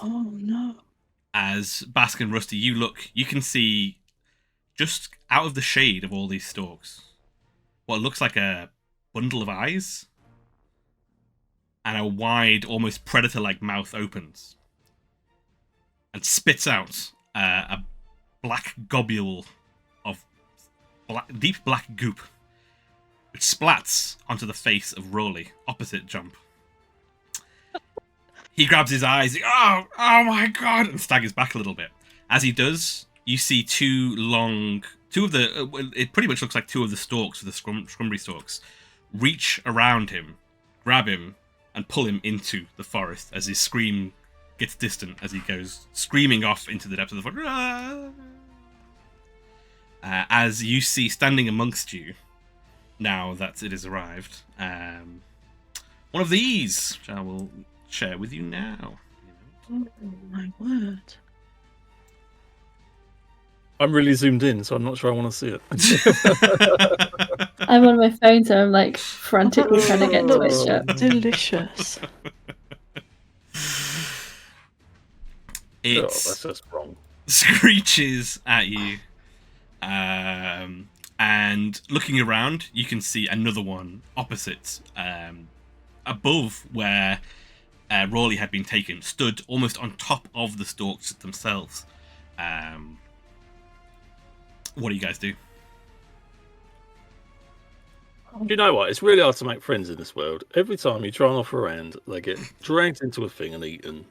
Oh no! As Basque and Rusty, you can see just out of the shade of all these stalks what looks like a bundle of eyes, and a wide, almost predator-like mouth opens and spits out a black globule of deep black goop, which splats onto the face of Rawley opposite Jomp. he grabs his eyes. Oh my god! And staggers back a little bit. As he does, you see two of the. It pretty much looks like two of the stalks, of the Scrumberry stalks, reach around him, grab him, and pull him into the forest as his scream gets distant as he goes screaming off into the depths of the forest. As you see standing amongst you, now that it has arrived, one of these, which I will share with you now. Oh my word. I'm really zoomed in, so I'm not sure I want to see it. I'm on my phone, so I'm like frantically trying to get to it. Shut. Delicious. It that's just wrong. screeches at you, and looking around, you can see another one opposite, above where Rawley had been taken, stood almost on top of the stalks themselves. What do you guys do? Do you know what? It's really hard to make friends in this world. Every time you try and offer a hand, they get dragged into a thing and eaten.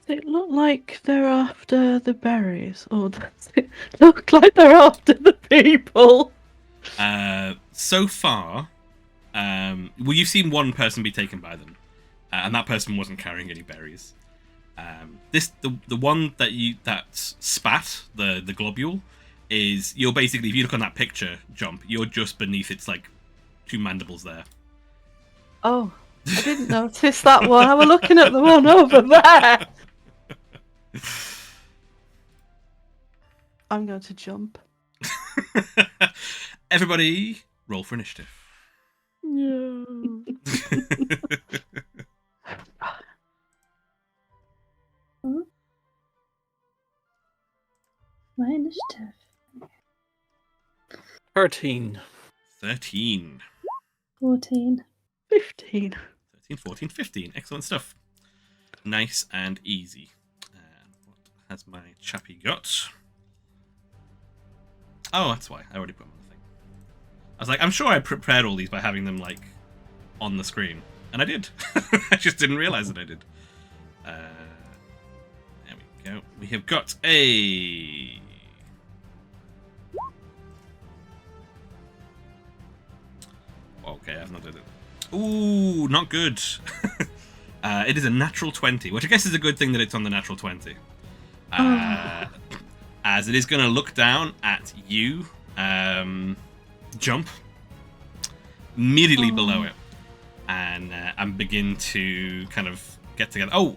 They look like they're after the berries, or does it look like they're after the people? So far, well, you've seen one person be taken by them, and that person wasn't carrying any berries. The one that spat the globule is, you're basically, if you look on that picture, Jomp, you're just beneath its like two mandibles there. Oh, I didn't notice that one. I was looking at the one over there. I'm going to jump. Everybody, roll for initiative. Yeah. My initiative. 13. 13. 14. 15. 13, 14, 15. Excellent stuff. Nice and easy. What has my chappy got? Oh, that's why. I already put them on the thing. I was like, I'm sure I prepared all these by having them, like, on the screen. And I did. I just didn't realize that I did. There we go. We have got a... Okay, I've not done it. Ooh, not good. It is a natural 20, which I guess is a good thing that it's on the natural 20. As it is going to look down at you, Jump, immediately below it, and begin to kind of get together. Oh,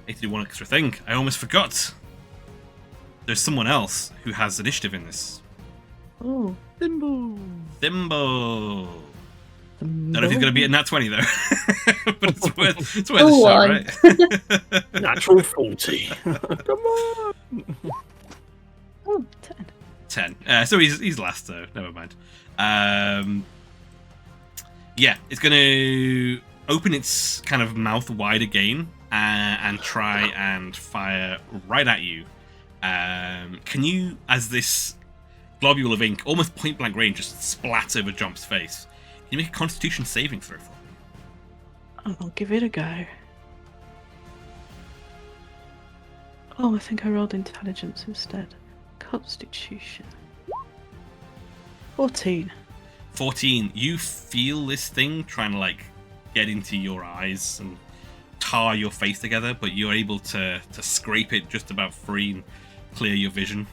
I need to do one extra thing. I almost forgot. There's someone else who has initiative in this. Oh, Thimble. Don't know if he's going to be at nat 20 though, but it's worth a shot, right? Natural 40. Come on. Oh, 10. 10. So he's last though. Never mind. Yeah, it's going to open its kind of mouth wide again and try and fire right at you. Can you, as this globule of ink, almost point blank range, just splats over Jomp's face? Can you make a Constitution saving throw for me? I'll give it a go. Oh, I think I rolled intelligence instead. Constitution. 14. 14. You feel this thing trying to like get into your eyes and tar your face together, but you're able to scrape it just about free and clear your vision.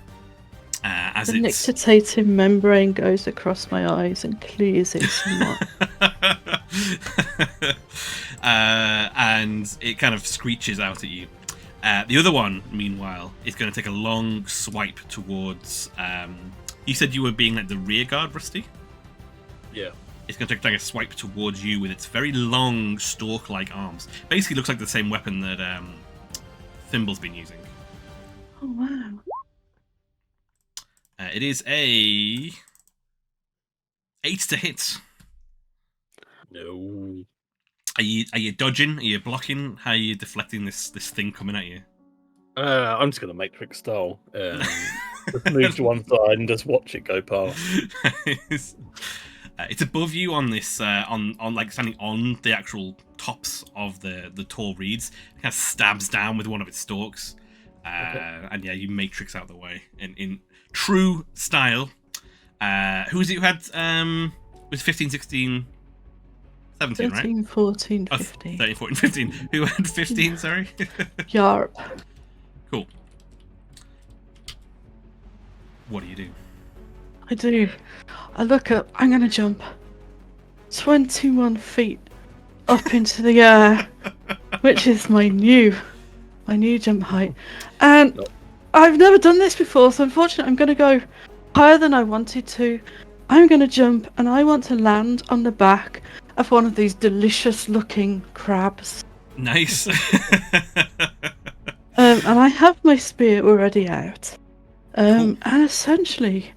As the nictitating membrane goes across my eyes and clears it somewhat. And it kind of screeches out at you. The other one, meanwhile, is going to take a long swipe towards... you said you were being like the rear guard, Rusty? Yeah. It's going to take a swipe towards you with its very long stalk-like arms. Basically looks like the same weapon that Thimble's been using. Oh, wow. It is a 8 to hit. No. Are you dodging? Are you blocking? How are you deflecting this thing coming at you? I'm just going to Matrix style. Just move to one side and just watch it go past. It's above you on this, on like standing on the actual tops of the tall reeds. It kind of stabs down with one of its stalks, and yeah, you matrix out the way in true style. Who was it who had was 15, 16, 17, 13, right? 14, 15. 13, 14, 15. Who had 15, sorry? Yarp. Cool. What do you do? I do. I look up. I'm going to jump 21 feet up into the air, which is my new jump height. And I've never done this before, so unfortunately I'm going to go higher than I wanted to. I'm going to jump, and I want to land on the back of one of these delicious-looking crabs. Nice. And I have my spear already out. And essentially,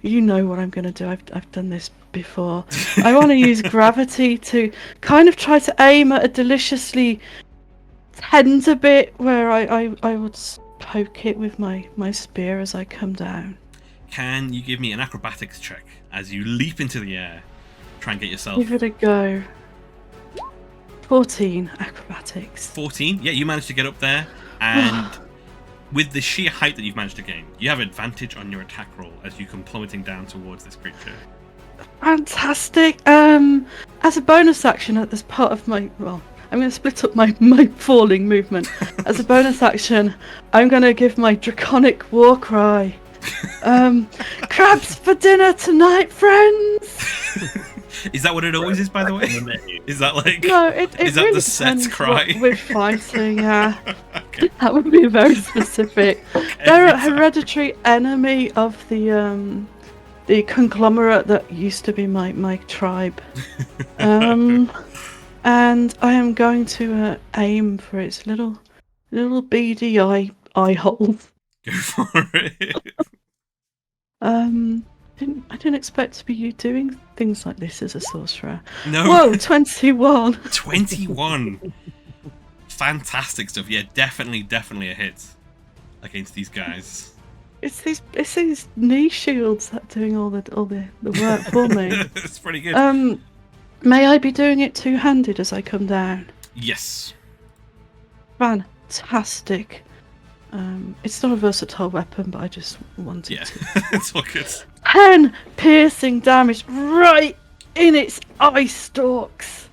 you know what I'm going to do. I've done this before. I want to use gravity to kind of try to aim at a deliciously tender bit where I would poke it with my spear as I come down. Can you give me an acrobatics check as you leap into the air? Try and get yourself. Give it a go. 14 acrobatics. 14? Yeah, you managed to get up there, and with the sheer height that you've managed to gain, you have advantage on your attack roll as you come plummeting down towards this creature. Fantastic. As a bonus action, as part of my I'm going to split up my falling movement. As a bonus action, I'm going to give my draconic war cry. Crabs for dinner tonight, friends. Is that what it always is, by the way? Is that like? No, it is that really the set cry? What we're fighting, yeah. Okay. That would be very specific. They're a hereditary enemy of the conglomerate that used to be my tribe. And I am going to aim for its little beady eye hole. Go for it. I didn't expect to be doing things like this as a sorcerer. No. Whoa, 21. 21. Fantastic stuff. Yeah, definitely a hit against these guys. It's these knee shields that are doing all the work for me. It's pretty good. May I be doing it two-handed as I come down? Yes. Fantastic. It's not a versatile weapon, but I just wanted to. It's all good. 10 piercing damage right in its eye stalks.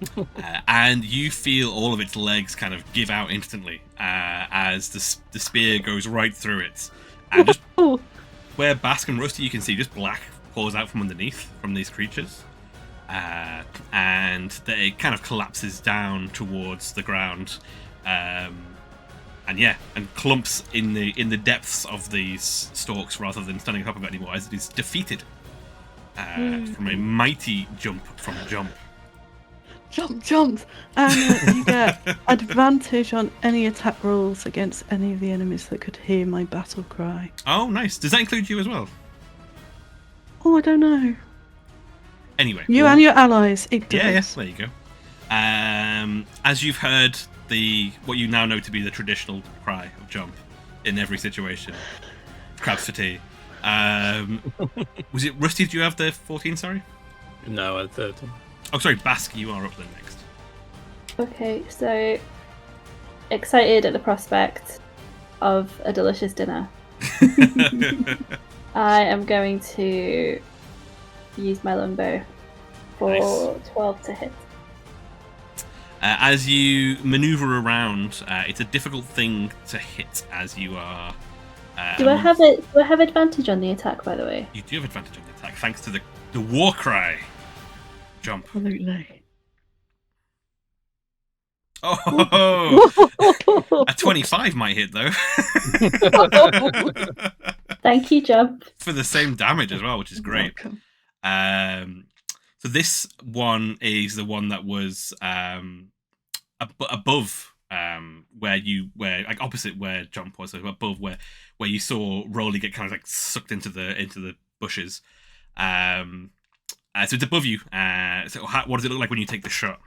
And you feel all of its legs kind of give out instantly as the spear goes right through it. And just where Basque and Rusty, you can see just black pours out from underneath from these creatures. And it kind of collapses down towards the ground. And clumps in the depths of these stalks rather than standing on top of it anymore, as it is defeated from a mighty jump from Jomp. Jump! And you get advantage on any attack rolls against any of the enemies that could hear my battle cry. Oh, nice. Does that include you as well? Oh, I don't know. Anyway. You and your allies, it does. Yeah, there you go. As you've heard what you now know to be the traditional cry of Jomp in every situation. Crabs for tea. Was it Rusty? Did you have the 14? Sorry. No, I had 13. Oh, sorry, Basque. You are up there next. Okay, so excited at the prospect of a delicious dinner. I am going to use my longbow for Nice. 12 to hit. As you maneuver around, it's a difficult thing to hit as you are. Do I have advantage on the attack, by the way? You do have advantage on the attack thanks to the war cry. Jump. Absolutely. Oh, a 25 might hit though. Thank you, Jump. For the same damage as well, which is great. So this one is the one that was above where like opposite where Jump was, so above where you saw Rolly get kind of like sucked into the bushes. So it's above you. So what does it look like when you take the shot?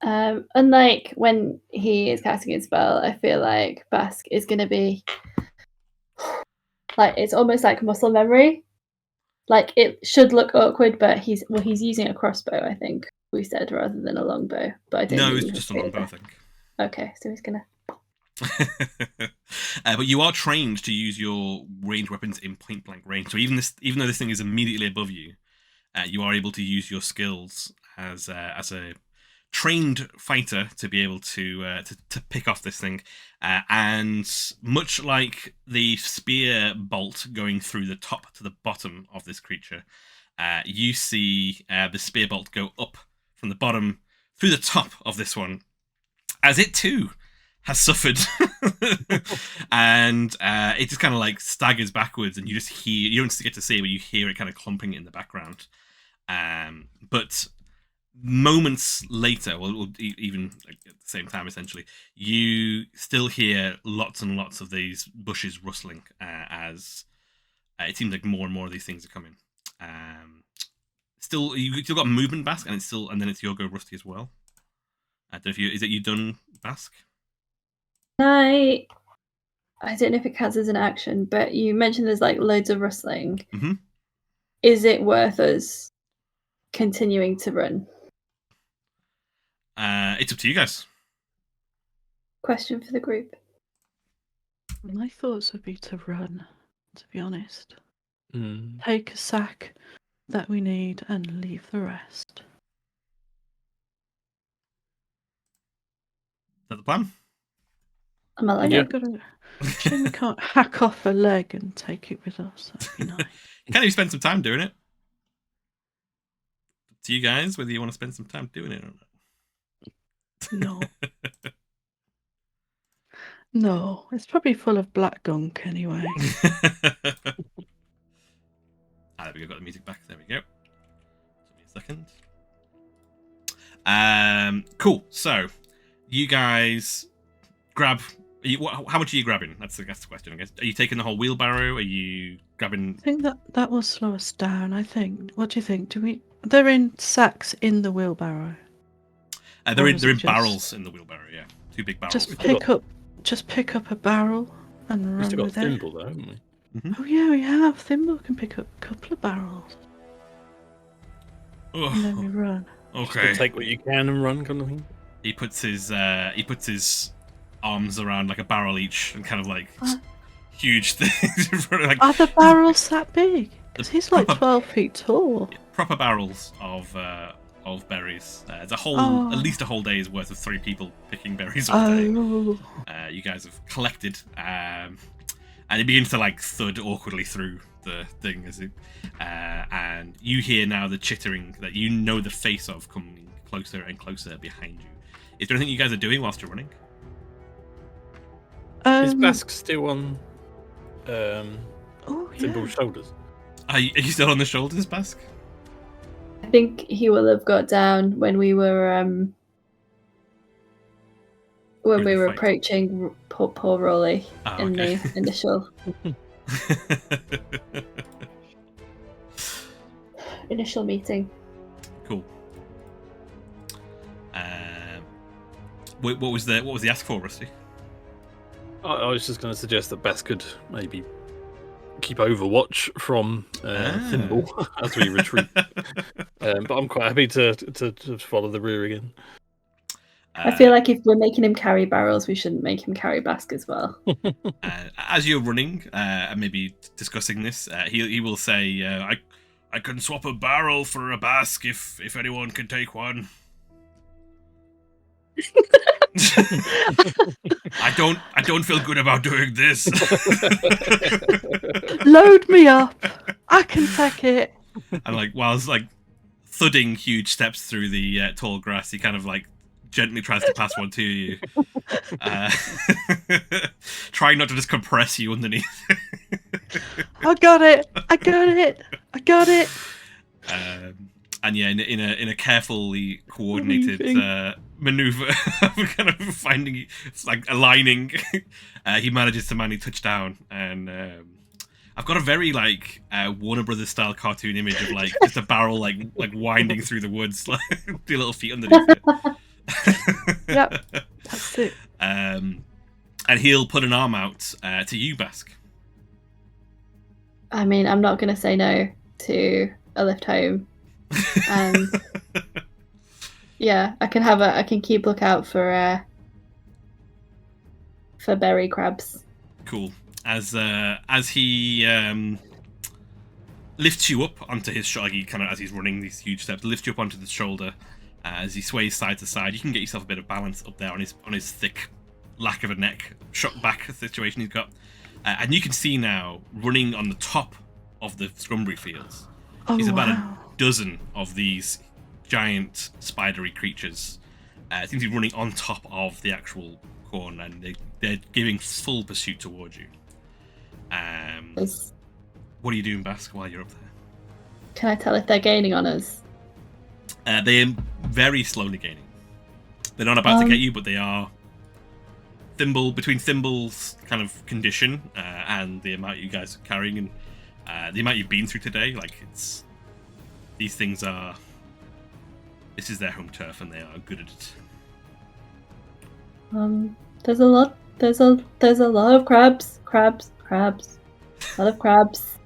Unlike when he is casting a spell, I feel like Basque is going to be like, it's almost like muscle memory. Like it should look awkward, but he's using a crossbow, I think we said, rather than a longbow. But I don't No, think it's you just a have to longbow, I say think. that. Okay, so he's gonna. But you are trained to use your ranged weapons in point blank range. So even though this thing is immediately above you, you are able to use your skills as a trained fighter to be able to pick off this thing. And much like the spear bolt going through the top to the bottom of this creature, you see the spear bolt go up from the bottom through the top of this one, as it too has suffered. And it just kind of like staggers backwards, and you just hear, you don't get to see it, but you hear it kind of clumping in the background. But moments later, well, even like at the same time, essentially, you still hear lots and lots of these bushes rustling as it seems like more and more of these things are coming. You still got movement, Basque, and then it's your go, Rusty, as well. I don't know if is it you done, Basque? I don't know if it counts as an action, but you mentioned there's like loads of rustling. Mm-hmm. Is it worth us continuing to run? It's up to you guys. Question for the group. My thoughts would be to run, to be honest. Mm. Take a sack that we need and leave the rest. Is that the plan? Am I like Yeah. Shame we can't hack off a leg and take it with us. That'd be nice. You can't even spend some time doing it. Up to you guys whether you want to spend some time doing it or not. No. No, it's probably full of black gunk anyway. There we go, got the music back. There we go. Give me a second. Cool. So, you guys grab. How much are you grabbing? That's the question, I guess. Are you taking the whole wheelbarrow? Are you grabbing? I think that will slow us down. I think. What do you think? They're in sacks in the wheelbarrow. They're in barrels in the wheelbarrow. Yeah, 2 big barrels. Just pick up a barrel and run We've still got with it. Thimble though, haven't we? Mm-hmm. Oh yeah, we have. Thimble can pick up a couple of barrels. Oh, And then we run. okay. Take what you can and run, kind of thing. He puts his arms around like a barrel each, and kind of like huge things in front of like. Are the barrels that big? Because he's like 12 feet tall. Proper barrels of berries. It's at least a whole day's worth of 3 people picking berries all day. You guys have collected, and it begins to like thud awkwardly through the thing and you hear now the chittering that you know the face of coming closer and closer behind you. Is there anything you guys are doing whilst you're running? Is Basque still on Thimble's shoulders? Are you still on the shoulders, Basque? I think he will have got down when we were approaching poor Rolly in the initial meeting. Cool. What was the ask for, Rusty? I was just going to suggest that Bess could maybe keep overwatch from Thimble as we retreat. But I'm quite happy to follow the rear again. I feel like if we're making him carry barrels, we shouldn't make him carry Basque as well. As you're running and maybe discussing this, he will say, I can swap a barrel for a Basque if anyone can take one. I don't feel good about doing this. Load me up. I can take it. And like whilst like thudding huge steps through the tall grass, he kind of like gently tries to pass one to you, trying not to just compress you underneath. I got it. And yeah, in a carefully coordinated maneuver, kind of finding, like aligning, he manages to manage touchdown, and I've got a very like Warner Brothers style cartoon image of like just a barrel like winding through the woods, like 2 little feet underneath it. Yep, that's it. And he'll put an arm out to you, Basque. I mean, I'm not going to say no. to a lift home, and yeah, I can keep lookout for berry crabs. Cool. As he lifts you up onto his shoulder, as he's running these huge steps, lifts you up onto the shoulder. As he sways side to side, you can get yourself a bit of balance up there on his thick lack of a neck, shot back situation he's got. And you can see now, running on the top of the Scrumberry fields, is about a dozen of these giant spidery creatures. It seems to be running on top of the actual corn, and they're giving full pursuit towards you. What are you doing, Basque, while you're up there? Can I tell if they're gaining on us? They are very slowly gaining. They're not about to get you, but they are between Thimble's kind of condition and the amount you guys are carrying and the amount you've been through today. These things are. This is their home turf, and they are good at it. There's a lot of crabs. A lot of crabs.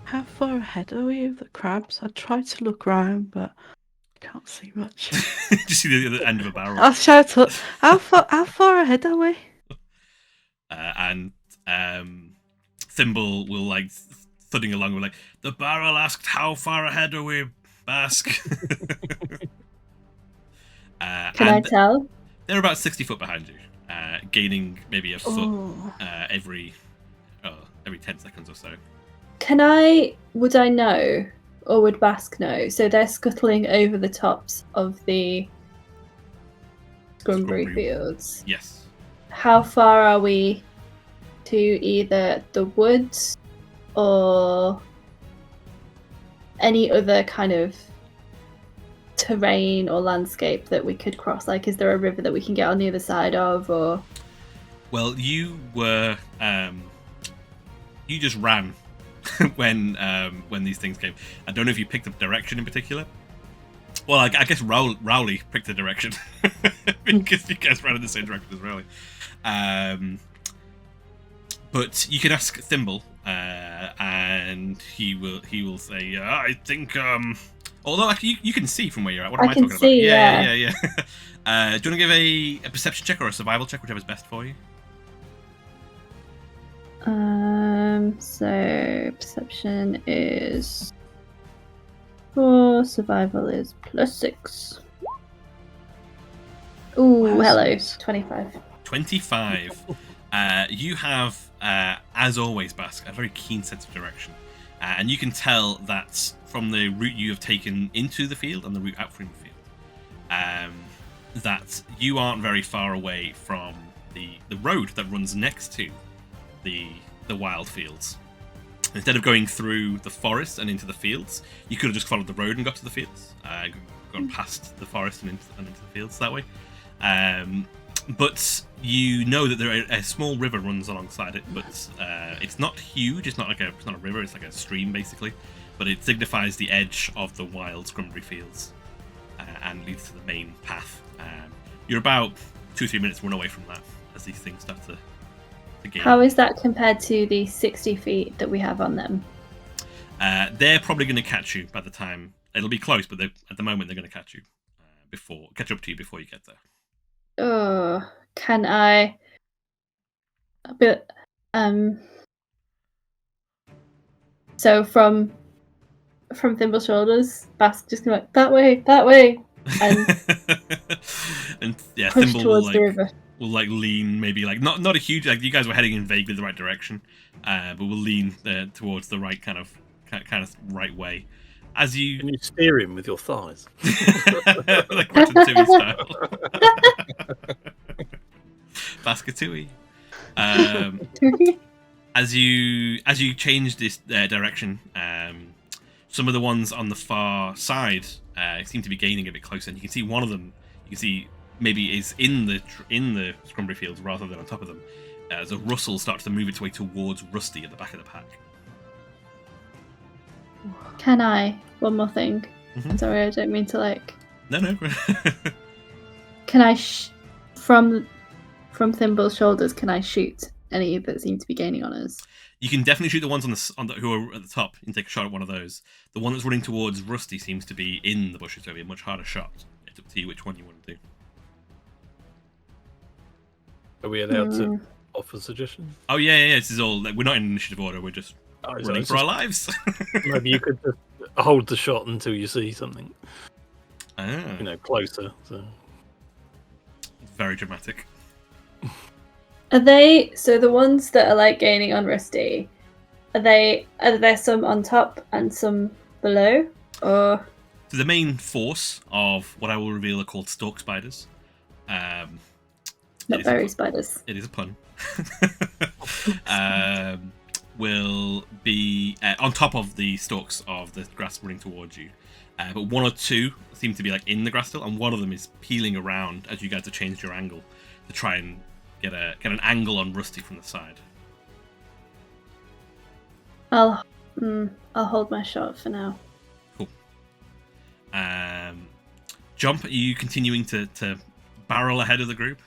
How far ahead are we of the crabs? I tried to look round, but I can't see much. Just see the end of a barrel. I'll shout up. How far ahead are we? And Thimble will thudding along with the barrel asked how far ahead are we, Basque? Can I tell? They're about 60 foot behind you, gaining maybe a foot every 10 seconds or so. Would I know, or would Basque know? So they're scuttling over the tops of the Scrumberry fields. Yes. How far are we to either the woods or any other kind of terrain or landscape that we could cross? Is there a river that we can get on the other side of, or? Well, you were you just ran when these things came. I don't know if you picked up direction in particular. Well, I guess Rowley picked the direction because you guys ran in the same direction as Rowley. But you can ask Thimble, and he will say, I think. Although actually you can see from where you're at. What am I talking about? Yeah. Do you want to give a perception check or a survival check, whichever's best for you? So perception is 4, survival is +6. Ooh, hello, 25. 25. You have, as always, Basque, a very keen sense of direction. And you can tell that from the route you have taken into the field and the route out from the field, that you aren't very far away from the road that runs next to the wild fields. Instead of going through the forest and into the fields, you could have just followed the road and got to the fields, gone past the forest and into the fields that way. But you know that a small river runs alongside it, but it's not huge. It's not a river. It's like a stream basically, but it signifies the edge of the wild Scrumberry fields and leads to the main path. You're about 2 or 3 minutes run away from that as these things start to gain. How is that compared to the 60 feet that we have on them? They're probably going to catch you by the time. It'll be close, but at the moment they're going to catch you catch up to you before you get there. Oh, can I? But so from Thimble's shoulders, Basque just going that way, and and yeah, push Thimble towards the river. Will lean, maybe not a huge, you guys were heading in vaguely the right direction, but will lean towards the right kind of right way. As you Can you steer him with your thighs? like Ratatouille style. Basketouille. As you change this direction, some of the ones on the far side seem to be gaining a bit closer, and you can see one of them. You can see maybe is in the Scrumberry fields rather than on top of them. As a rustle starts to move its way towards Rusty at the back of the pack. Can I? One more thing. Mm-hmm. I'm sorry, I don't mean to No. Can I from Thimble's shoulders? Can I shoot any that seem to be gaining on us? You can definitely shoot the ones on the who are at the top and take a shot at one of those. The one that's running towards Rusty seems to be in the bushes, so it'll be a much harder shot. It's up to you which one you want to do. Are we allowed to offer suggestions? Oh yeah. This is all. We're not in initiative order. We're just running for our lives. Maybe you could just hold the shot until you see something. Closer. So. Very dramatic. Are they the ones that are like gaining on Rusty? Are there some on top and some below, or? So the main force of what I will reveal are called stalk spiders. Not berry spiders. It is a pun. Will be on top of the stalks of the grass running towards you. But one or two seem to be like in the grass still, and one of them is peeling around as you guys have changed your angle to try and get an angle on Rusty from the side. I'll hold my shot for now. Cool. Jomp, are you continuing to barrel ahead of the group?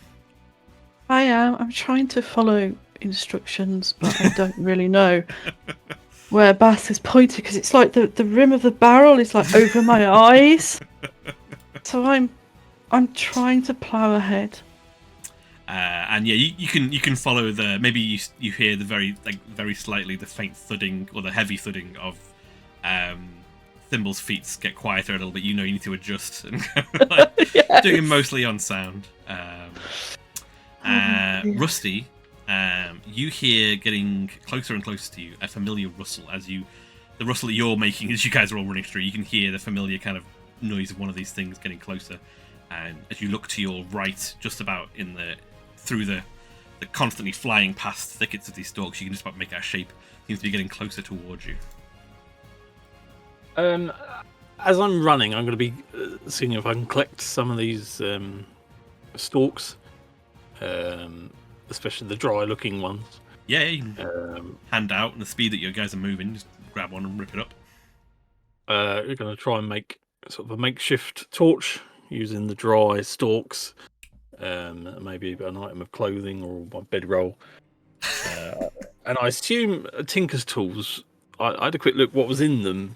I am. I'm trying to follow instructions, but I don't really know where Basque is pointed because it's like the rim of the barrel is like over my eyes. So I'm trying to plow ahead. And yeah, you can follow the. Maybe you hear the very slightly the faint thudding or the heavy thudding of Thimble's feet get quieter a little bit. You know you need to adjust and Yes. doing it mostly on sound. Rusty, you hear getting closer and closer to you a familiar rustle the rustle that you're making as you guys are all running through. You can hear the familiar kind of noise of one of these things getting closer, and as you look to your right, just about through the constantly flying past thickets of these stalks, you can just about make out a shape. It seems to be getting closer towards you. As I'm running, I'm going to be seeing if I can collect some of these stalks, especially the dry-looking ones. Yeah, you can hand out, and the speed that you guys are moving, just grab one and rip it up. We're going to try and make sort of a makeshift torch using the dry stalks, maybe an item of clothing or my bedroll. And I assume Tinker's tools. I had a quick look what was in them,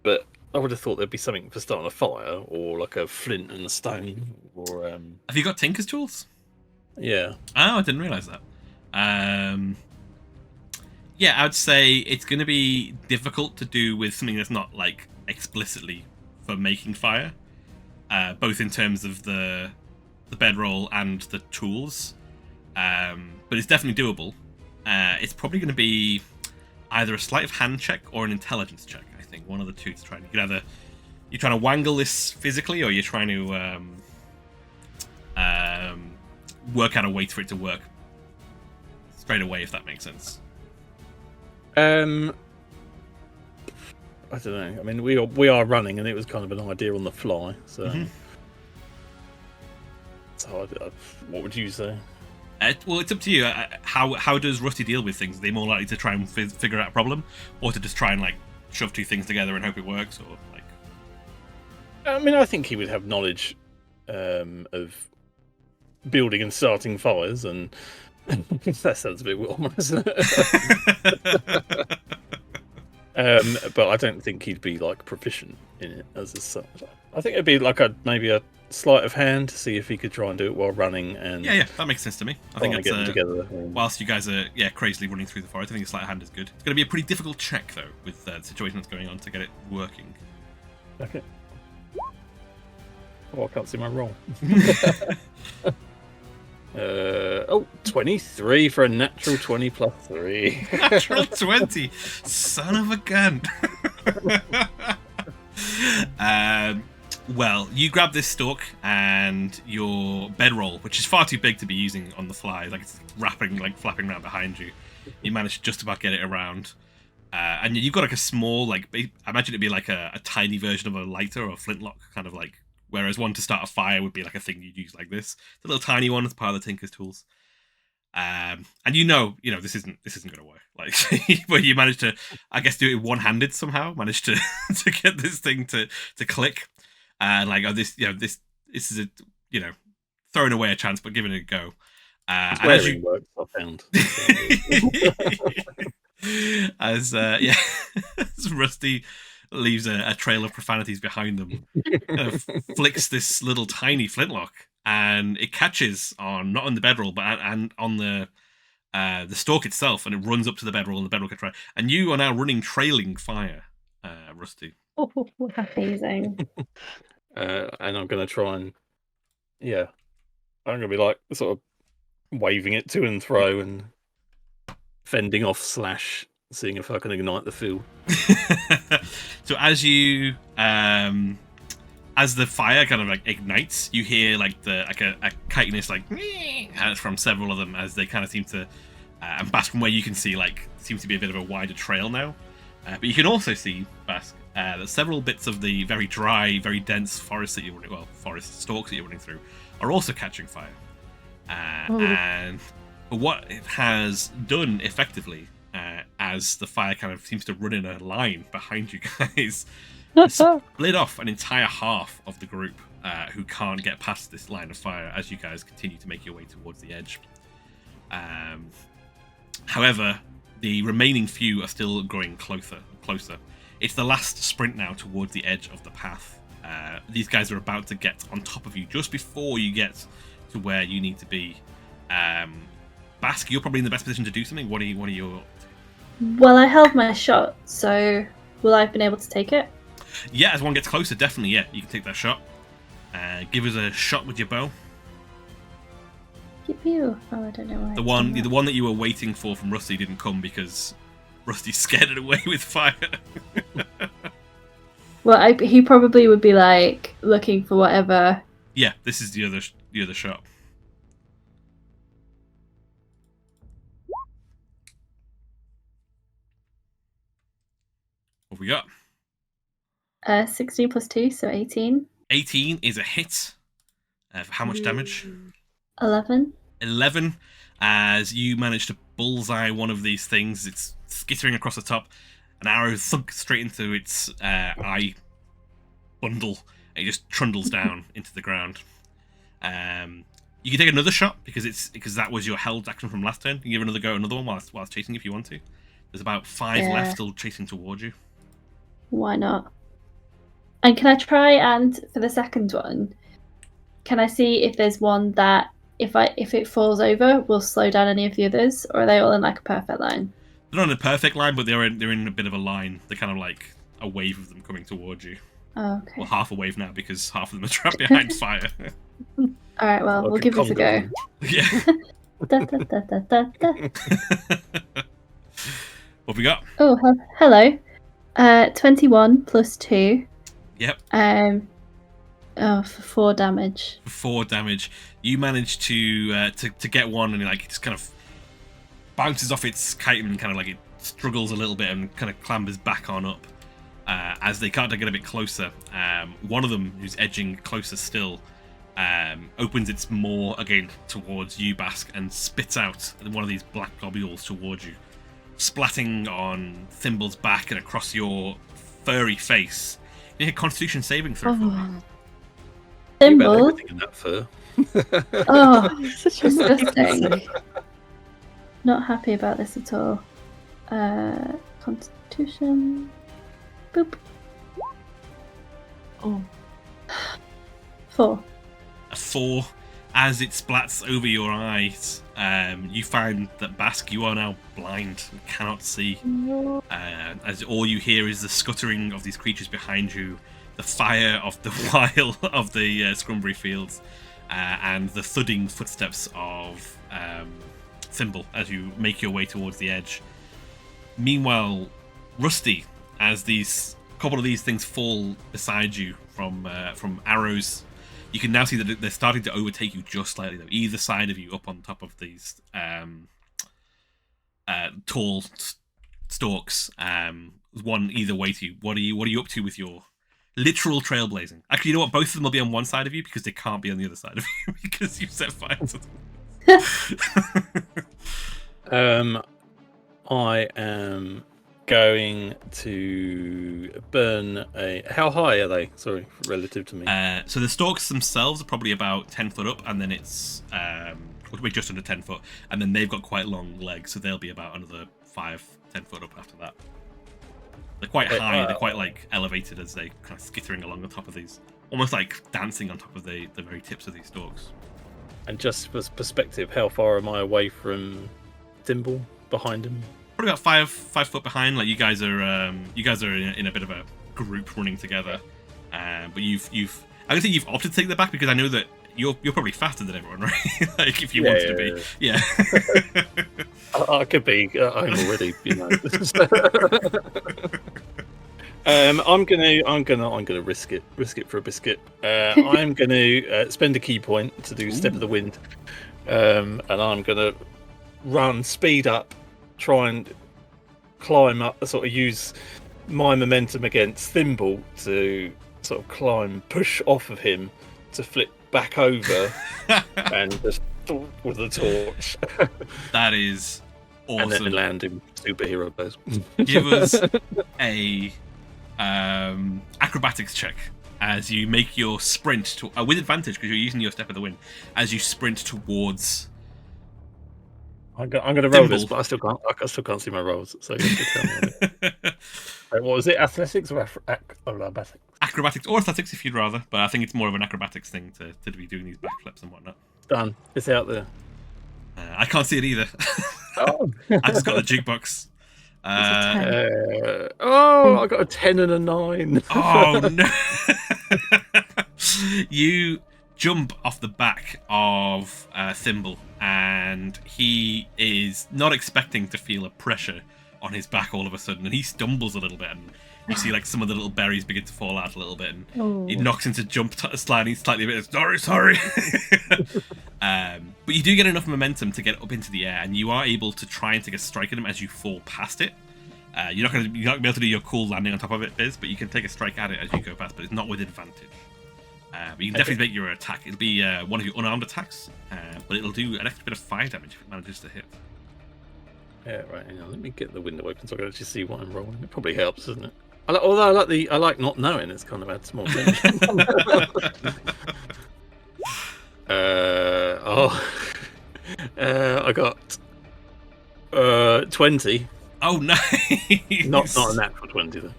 but I would have thought there'd be something for starting a fire, or like a flint and a stone, or. Have you got Tinker's tools? Yeah. Oh, I didn't realise that. Yeah, I'd say it's going to be difficult to do with something that's not like explicitly for making fire, both in terms of the bedroll and the tools. But it's definitely doable. It's probably going to be either a sleight of hand check or an intelligence check. I think one of the two to try. You're trying to wangle this physically, or you're trying to work out a way for it to work straight away, if that makes sense. I don't know. I mean, we are running, and it was kind of an idea on the fly. So, what would you say? Well, it's up to you. How does Rusty deal with things? Are they more likely to try and figure out a problem, or to just try and like shove two things together and hope it works, or like? I mean, I think he would have knowledge of building and starting fires, and that sounds a bit warm, doesn't it? But I don't think he'd be like proficient in it as such. I think it'd be like maybe a sleight of hand to see if he could try and do it while running. And yeah, that makes sense to me. I think get them together. Whilst you guys are crazily running through the forest, I think a sleight of hand is good. It's going to be a pretty difficult check though, with the situation that's going on, to get it working. Okay. Oh, I can't see my roll. 23 for a natural 20 plus 3. Natural 20, son of a gun. Well, you grab this stalk and your bedroll, which is far too big to be using on the fly, like it's flapping around behind you. You manage to just about get it around, and you've got like a small, I imagine it'd be like a tiny version of a lighter or a flintlock, kind of like. Whereas one to start a fire would be like a thing you'd use like this. It's a little tiny one as part of the Tinker's tools. And you know this isn't going to work. Like, but you managed to, I guess, do it one-handed somehow. Managed to get this thing to click. And this is a throwing away a chance, but giving it a go. Swearing works, I found. as Rusty leaves a trail of profanities behind them, kind of flicks this little tiny flintlock, and it catches on not on the bedroll, but and on the stalk itself, and it runs up to the bedroll, and the bedroll gets right. And you are now running trailing fire, Rusty. Oh, amazing. And I'm going to try and, I'm going to be like sort of waving it to and fro and fending off / seeing if I can ignite the field. So as you as the fire kind of like ignites, you hear like a chitinous like from several of them as they kind of seem to and Basque, from where you can see, like seems to be a bit of a wider trail now, but you can also see, Basque, that several bits of the very dry, very dense forest that you're running, forest stalks that you're running through, are also catching fire. And what it has done effectively, as the fire kind of seems to run in a line behind you guys, split off an entire half of the group who can't get past this line of fire as you guys continue to make your way towards the edge. However, the remaining few are still growing closer. It's the last sprint now towards the edge of the path. These guys are about to get on top of you just before you get to where you need to be. Basque, you're probably in the best position to do something. What are your... Well, I held my shot, so will I have been able to take it? Yeah, as one gets closer, definitely, yeah. You can take that shot. Give us a shot with your bow. Pew. Oh, I don't know why. The one that you were waiting for from Rusty didn't come because Rusty scared it away with fire. Well, he probably would be like looking for whatever. Yeah, this is the other shot. What have we got? 16 plus 2, so 18. 18 is a hit. For how much damage? 11. 11. As you manage to bullseye one of these things, it's skittering across the top. An arrow thunk straight into its eye bundle. And it just trundles down into the ground. You can take another shot because that was your held action from last turn. You can give another go, another one while it's chasing if you want to. There's about 5 left still chasing towards you. Why not? And can I try and for the second one, can I see if there's one that if it falls over will slow down any of the others, or are they all in like a perfect line? They're not in a perfect line, but they're in a bit of a line. They're kind of like a wave of them coming towards you. Oh, okay. Well, half a wave now because half of them are trapped behind fire. All right, well, we'll give this a go. Yeah. Da, da, da, da, da, da. What have we got? Oh, hello. 21 plus 2. Yep. For 4 damage. 4 damage. You manage to get one, and it just kind of bounces off its kite and kind of like it struggles a little bit and kind of clambers back on up. As they can't get a bit closer, one of them, who's edging closer still, opens its maw again towards you, Basque, and spits out one of these black globules towards you, splatting on Thimble's back and across your furry face. You need a Constitution saving throw for me. Thimble? Everything in that fur. Oh, such a disgusting. Not happy about this at all. Constitution. Boop. Oh. 4. A 4. As it splats over your eyes, you find that, Basque, you are now blind and cannot see. As all you hear is the scuttering of these creatures behind you, the fire of the Scrumberry fields, and the thudding footsteps of Thimble as you make your way towards the edge. Meanwhile, Rusty, as these couple of these things fall beside you from arrows, you can now see that they're starting to overtake you just slightly, though. Either side of you, up on top of these tall stalks. One either way to you. What are you up to with your literal trailblazing? Actually, you know what? Both of them will be on one side of you because they can't be on the other side of you because you've set fire to them. I am going to burn a... How high are they? Sorry, relative to me. So the stalks themselves are probably about 10 foot up, and then it's or just under 10 foot, and then they've got quite long legs, so they'll be about another 5-10 foot up after that. They're quite high. They're quite like elevated as they kind of skittering along the top of these, almost like dancing on top of the very tips of these stalks. And just for perspective, how far am I away from Thimble behind him? Probably about 5 foot behind. Like you guys are in a bit of a group running together. But I don't think you've opted to take the back because I know that you're probably faster than everyone, right? Like if you wanted to be, yeah. I could be. I'm already, I'm gonna risk it for a biscuit. I'm gonna spend a key point to do Step of the Wind, and I'm gonna speed up, try and climb up, sort of use my momentum against Thimble to sort of climb, push off of him to flip back over and just with the torch. That is awesome. And then land in superhero pose. Give us a acrobatics check as you make your sprint with advantage because you're using your Step of the Wind as you sprint towards. I'm going to roll this, but I still can't see my rolls. So you have to tell me. What was it? Athletics or acrobatics? Acrobatics or athletics, if you'd rather. But I think it's more of an acrobatics thing to be doing these backflips and whatnot. Done. It's out there. I can't see it either. Oh. I just got the jukebox. I got a 10 and a 9. Oh no! You jump off the back of Thimble, and he is not expecting to feel a pressure on his back all of a sudden, and he stumbles a little bit, and you see like some of the little berries begin to fall out a little bit, and he knocks into Jump sliding slightly a bit. Sorry. But you do get enough momentum to get up into the air, and you are able to try and take a strike at him as you fall past it. You're not going to be able to do your cool landing on top of it, Biz, but you can take a strike at it as you go past, but it's not with advantage. But you can definitely make your attack. It'll be one of your unarmed attacks, but it'll do an extra bit of fire damage if it manages to hit. Yeah, right. Hang on, let me get the window open so I can actually see what I'm rolling. It probably helps, doesn't it? Although I like not knowing. It's kind of adds more tension. I got 20. Oh, nice. Not a natural 20 though.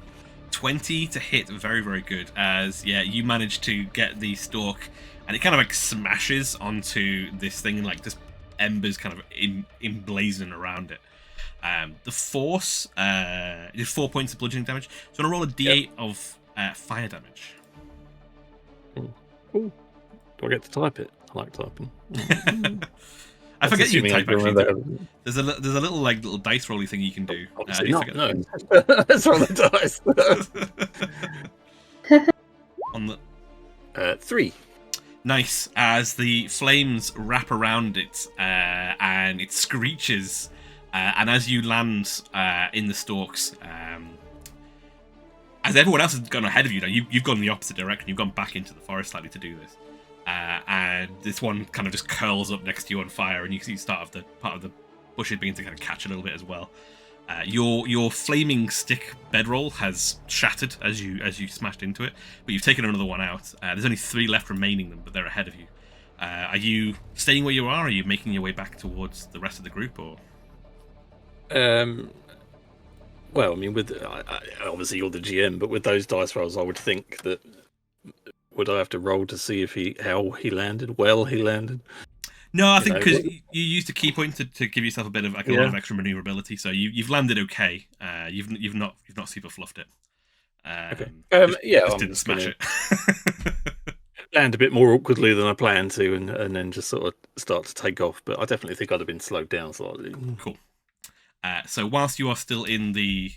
20 to hit, very, very good. As you manage to get the stalk, and it kind of like smashes onto this thing, and like just embers kind of emblazoned around it. The force is 4 points of bludgeoning damage. So I'm gonna roll a d8 of fire damage. Ooh. Do I get to type it? I like typing. I forget you type actually. There's a little dice rolly thing you can do. Obviously not. No. Let's roll the dice. On the 3. Nice. As the flames wrap around it, and it screeches, and as you land in the stalks, as everyone else has gone ahead of you, now you've gone in the opposite direction. You've gone back into the forest slightly to do this. And this one kind of just curls up next to you on fire, and you see part of the bushes begin to kind of catch a little bit as well. Your flaming stick bedroll has shattered as you smashed into it, but you've taken another one out. There's only 3 left remaining, but they're ahead of you. Are you staying where you are? Or are you making your way back towards the rest of the group, or? Well, I mean, with obviously you're the GM, but with those dice rolls, I would think that. Would I have to roll to see how he landed? Well, he landed. No, I think because you used a key point to give yourself a bit of a lot of extra maneuverability, so you've landed okay. You've not super fluffed it. Okay. Just didn't smash it. Land a bit more awkwardly than I planned to, and then just sort of start to take off. But I definitely think I'd have been slowed down slightly. Cool. So whilst you are still in the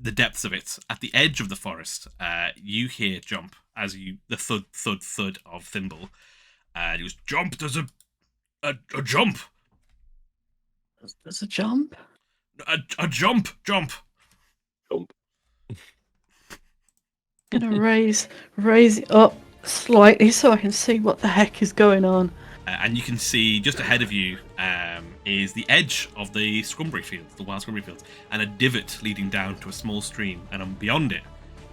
depths of it, at the edge of the forest, you hear Jump as the thud of Thimble. He goes, "Jump! There's a jump. There's a jump. A jump. Jump. Gonna raise it up slightly so I can see what the heck is going on. And you can see just ahead of you is the edge of the Scrumberry fields, the wild Scrumberry fields, and a divot leading down to a small stream. And beyond it,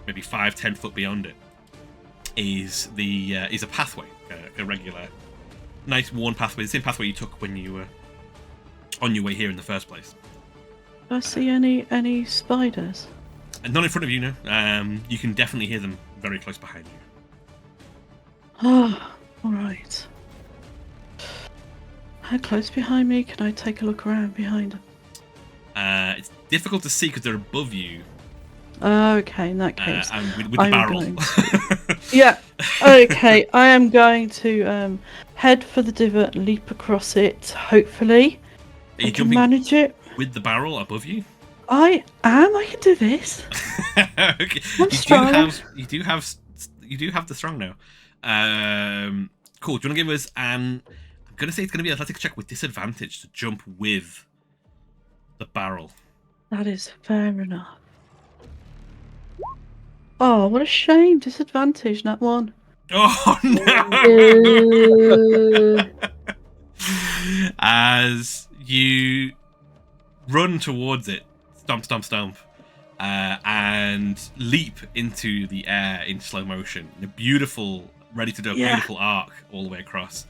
maybe 5-10 foot beyond it, is a pathway, a regular, nice worn pathway, the same pathway you took when you were on your way here in the first place. Do I see any spiders? And not in front of you, no. You can definitely hear them very close behind you. Oh, all right. How close behind me? Can I take a look around behind them? It's difficult to see because they're above you. Okay, in that case, and with the barrel. Yeah. Okay, I am going to head for the divot, leap across it. Hopefully, Are you I can jumping manage it. with the barrel above you? I am. I can do this. Okay. I'm strong. You do have the strong now. Cool. Do you want to give us an? I'm gonna say it's gonna be an athletics check with disadvantage to jump with the barrel. That is fair enough. Oh, what a shame! Disadvantage, that one. Oh no! Ooh. As you run towards it, stomp, stomp, stomp, and leap into the air in slow motion, in a beautiful, ready to do a beautiful arc all the way across.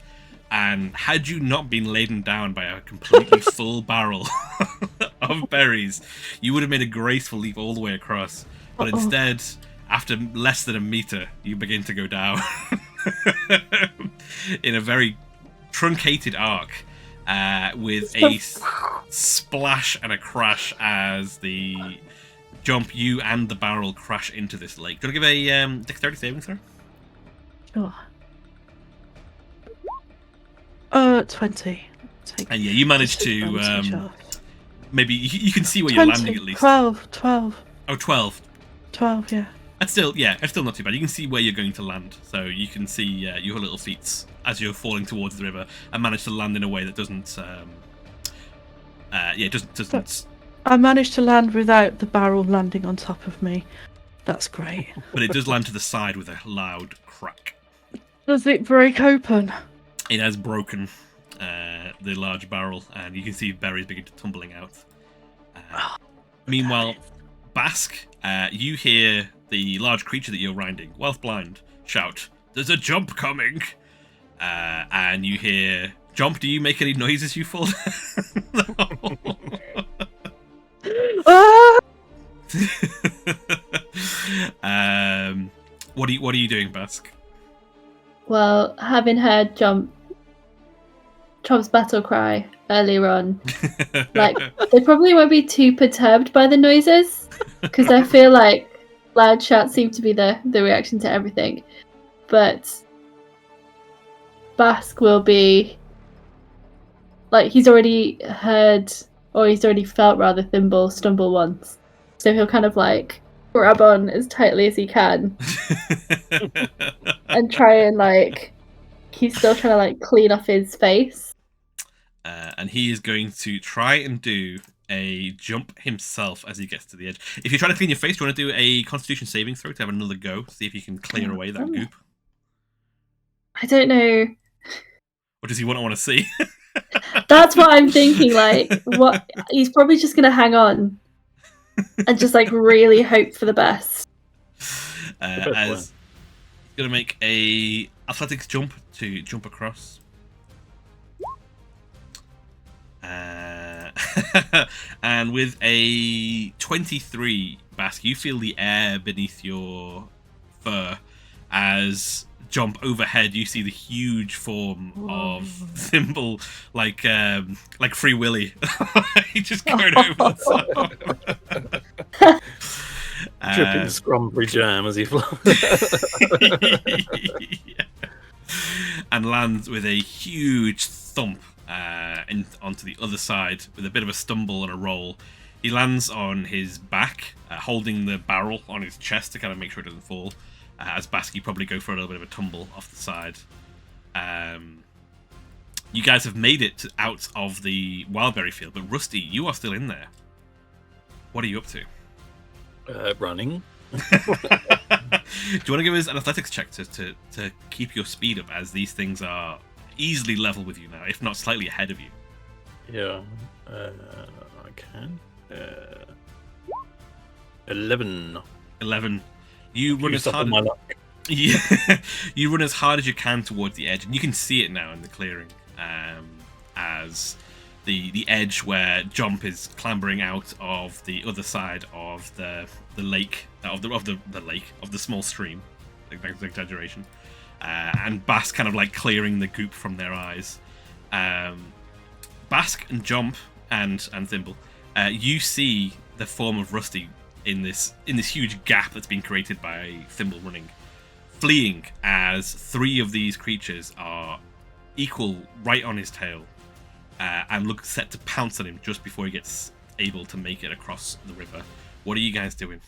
And had you not been laden down by a completely full barrel of berries, you would have made a graceful leap all the way across. But instead, after less than a meter, you begin to go down in a very truncated arc with a splash and a crash as the jump, you and the barrel crash into this lake. Do you want to give a dexterity saving throw? Sure. 20. And yeah, you managed to maybe you can see where 20, you're landing at least. 12. Oh, 12. 12, yeah. It's still not too bad. You can see where you're going to land, so you can see your little feet as you're falling towards the river, and manage to land in a way that doesn't. Doesn't. I managed to land without the barrel landing on top of me. That's great. But it does land to the side with a loud crack. Does it break open? It has broken the large barrel, and you can see berries begin to tumbling out. Meanwhile, Basque, you hear the large creature that you're riding, whilst blind, shout, "There's a jump coming!" And you hear, "Jomp, do you make any noise as you fall?" What are you doing, Basque? Well, having heard Chomp's battle cry earlier on, like they probably won't be too perturbed by the noises, because I feel like loud shouts seem to be the reaction to everything. But Basque will be like, he's already heard, or he's already felt rather, Thimble stumble once, so he'll kind of like grab on as tightly as he can and try and like, he's still trying to like clean off his face. And he is going to try and do a jump himself as he gets to the edge. If you're trying to clean your face, do you want to do a Constitution saving throw to have another go? See if you can clear away that goop. I don't know. Or does he want to see? That's what I'm thinking. Like, what? He's probably just gonna hang on and just like really hope for the best. As he's gonna make a athletics jump to jump across. And with a 23, Basque, you feel the air beneath your fur as Jomp overhead. You see the huge form of Thimble, like Free Willy. He just going over the side. Dripping Scrumberry jam as he flies. Yeah. And lands with a huge thump onto the other side with a bit of a stumble and a roll. He lands on his back, holding the barrel on his chest to kind of make sure it doesn't fall. As Basque, you probably go for a little bit of a tumble off the side. You guys have made it out of the wildberry field, but Rusty, you are still in there. What are you up to? Running. Do you want to give us an athletics check to keep your speed up, as these things are easily level with you now, if not slightly ahead of you? Yeah, I can. 11. 11. You run as Use up hard. all my luck. You run as hard as you can towards the edge, and you can see it now in the clearing, as the edge where Jomp is clambering out of the other side of the lake, of the small stream. That's an exaggeration. And Basque kind of like clearing the goop from their eyes. Basque and Jomp and Thimble, you see the form of Rusty in this huge gap that's been created by Thimble running, fleeing as 3 of these creatures are equal right on his tail, and look set to pounce on him just before he gets able to make it across the river. What are you guys doing?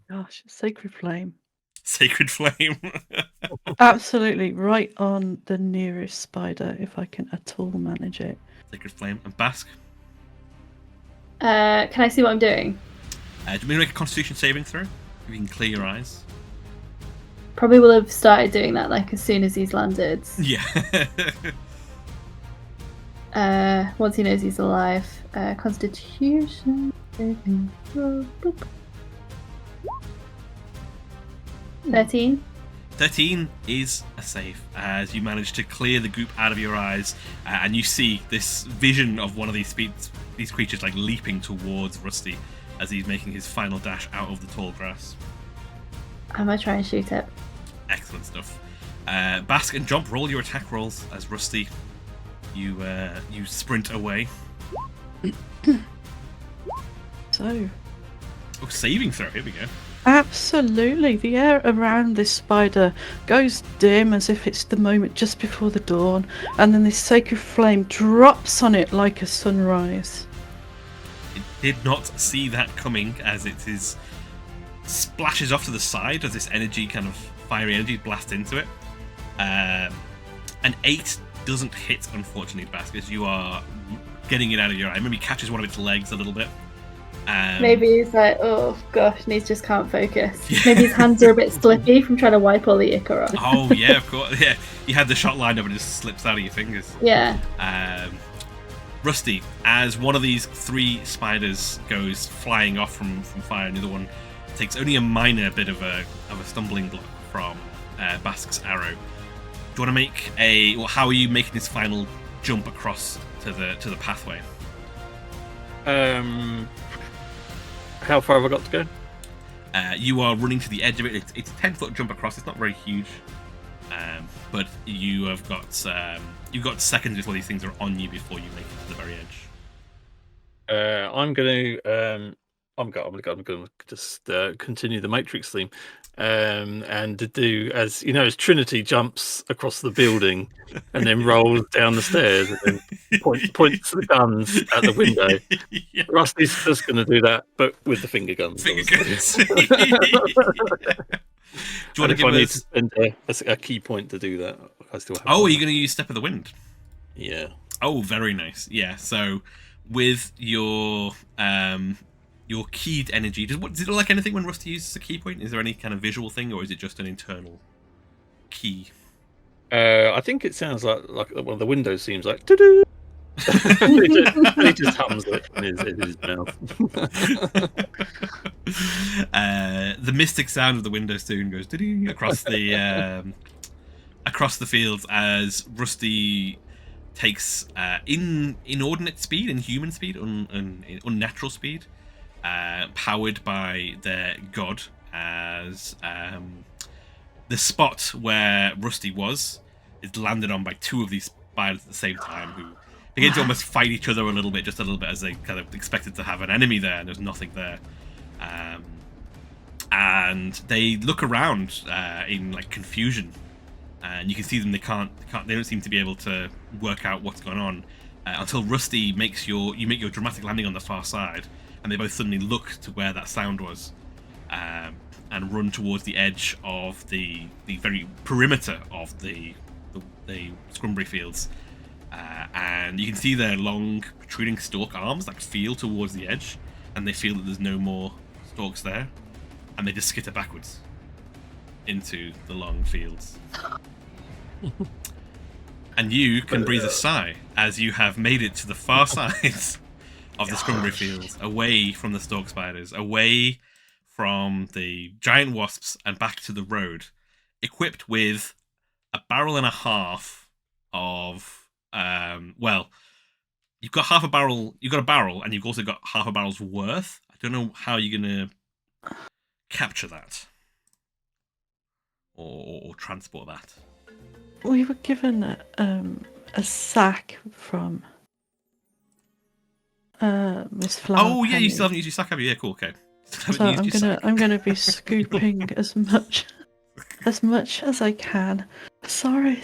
Gosh, Sacred Flame. Sacred Flame. Absolutely, right on the nearest spider, if I can at all manage it. Sacred Flame. And Basque? Can I see what I'm doing? Do you want me to make a Constitution saving throw? If you can clear your eyes. Probably will have started doing that like as soon as he's landed. Yeah. Once he knows he's alive. Constitution. 13. 13 is a save, as you manage to clear the goop out of your eyes, and you see this vision of one of these creatures like leaping towards Rusty as he's making his final dash out of the tall grass. I'm gonna try and shoot it. Excellent stuff. Basque and Jomp, roll your attack rolls as Rusty. You sprint away. So. Oh, saving throw. Here we go. Absolutely. The air around this spider goes dim as if it's the moment just before the dawn, and then this sacred flame drops on it like a sunrise. It did not see that coming, as it splashes off to the side as this energy, kind of fiery energy, blasts into it. An 8 doesn't hit, unfortunately, Basque, as you are getting it out of your eye. Maybe catches one of its legs a little bit. Maybe he's like, oh gosh, and he just can't focus. Maybe his hands are a bit slippy from trying to wipe all the ichor off. Oh yeah, of course. Yeah, you had the shot lined up and it just slips out of your fingers. Yeah. Rusty, as one of these 3 spiders goes flying off from fire, and the other one takes only a minor bit of a stumbling block from Basque's arrow. Do you want to make how are you making this final jump across to the pathway? How far have I got to go? You are running to the edge of it. It's a 10-foot jump across. It's not very huge, but you've got seconds before these things are on you before you make it to the very edge. I'm going to just continue the Matrix theme, and to do as Trinity jumps across the building and then rolls down the stairs and then points the guns at the window. Yeah. Rusty's just going to do that, but with the finger guns. Do you want to give need to spend a key point to do that? I still have. Oh, are you going to use Step of the Wind? Yeah. Oh, very nice. Yeah. So with your keyed energy, does it look like anything when Rusty uses a key point? Is there any kind of visual thing, or is it just an internal key? I think it sounds like one of the windows seems like doo-doo. he just hums it in his mouth. The mystic sound of the window soon goes doo-doo across the fields as Rusty takes inordinate speed, inhuman speed, unnatural speed, powered by their god, as the spot where Rusty is landed on by 2 of these spiders at the same time, who begin to almost fight each other a little bit, as they kind of expected to have an enemy there, and there's nothing there. And they look around in like confusion, and you can see them. They don't seem to be able to work out what's going on until Rusty you make your dramatic landing on the far side, and they both suddenly look to where that sound was, and run towards the edge of the very perimeter of the Scrumberry fields, and you can see their long protruding stalk arms like feel towards the edge, and they feel that there's no more stalks there, and they just skitter backwards into the long fields. And you can breathe a sigh as you have made it to the far side of the Scrumberry fields, away from the stalk spiders, away from the giant wasps and back to the road, equipped with a barrel and a half of you've got half a barrel. You've got a barrel, and you've also got half a barrel's worth. I don't know how you're gonna capture that or transport that. We were given a sack from Miss Flower. Oh yeah, Penny. you still haven't used your sack, have you? Yeah, cool. Okay. So I'm gonna be scooping as much as I can. Sorry.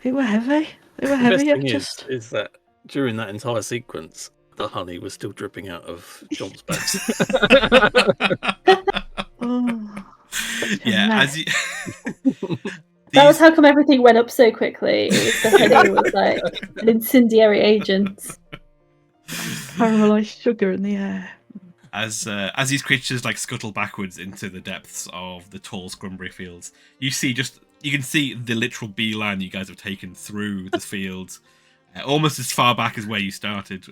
It were heavy. It were heavy. The best thing is that during that entire sequence, the honey was still dripping out of Jomp's back. Oh, yeah, as you. That was how come everything went up so quickly. It was the honey was like an incendiary agent. Caramelized sugar in the air. As these creatures like scuttle backwards into the depths of the tall Scrumberry fields, you can see the literal beeline you guys have taken through the fields, almost as far back as where you started,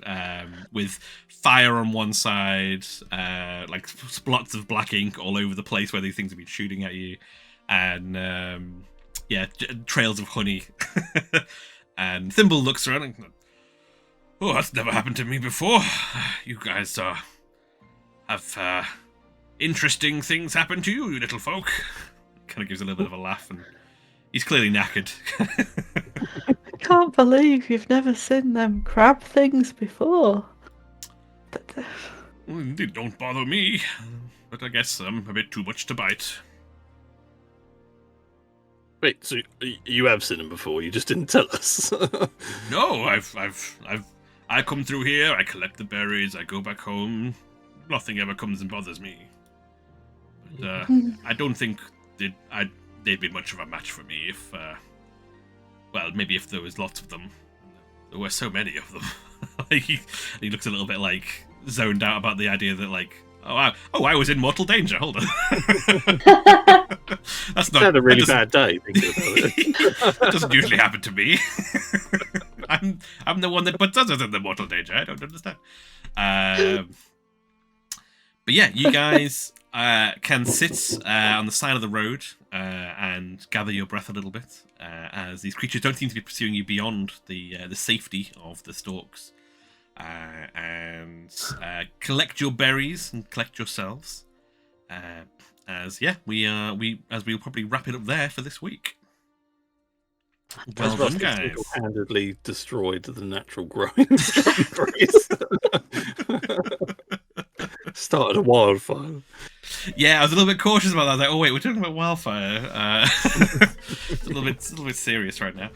with fire on one side, like splots of black ink all over the place where these things have been shooting at you, and trails of honey. And Thimble looks around and, oh, that's never happened to me before. You guys have interesting things happen to you, you little folk. Kind of gives a little bit of a laugh, and he's clearly knackered. I can't believe you've never seen them crab things before. They don't bother me, but I guess I'm a bit too much to bite. Wait, so you have seen them before? You just didn't tell us. No, I come through here. I collect the berries. I go back home. Nothing ever comes and bothers me. But I don't think they'd be much of a match for me if, maybe if there was lots of them. There were so many of them. He looks a little bit like zoned out about the idea that like, I was in mortal danger. Hold on. That's not had a really bad day. Thinking about it. That doesn't usually happen to me. I'm the one that puts others in the mortal danger. I don't understand. But yeah, you guys can sit on the side of the road and gather your breath a little bit, as these creatures don't seem to be pursuing you beyond the safety of the stalks. And collect your berries and collect yourselves. We'll probably wrap it up there for this week. Well done, guys. Single-handedly destroyed the natural growing strawberries. Started a wildfire. Yeah, I was a little bit cautious about that. I was like, oh wait, we're talking about wildfire. It's a little bit serious right now.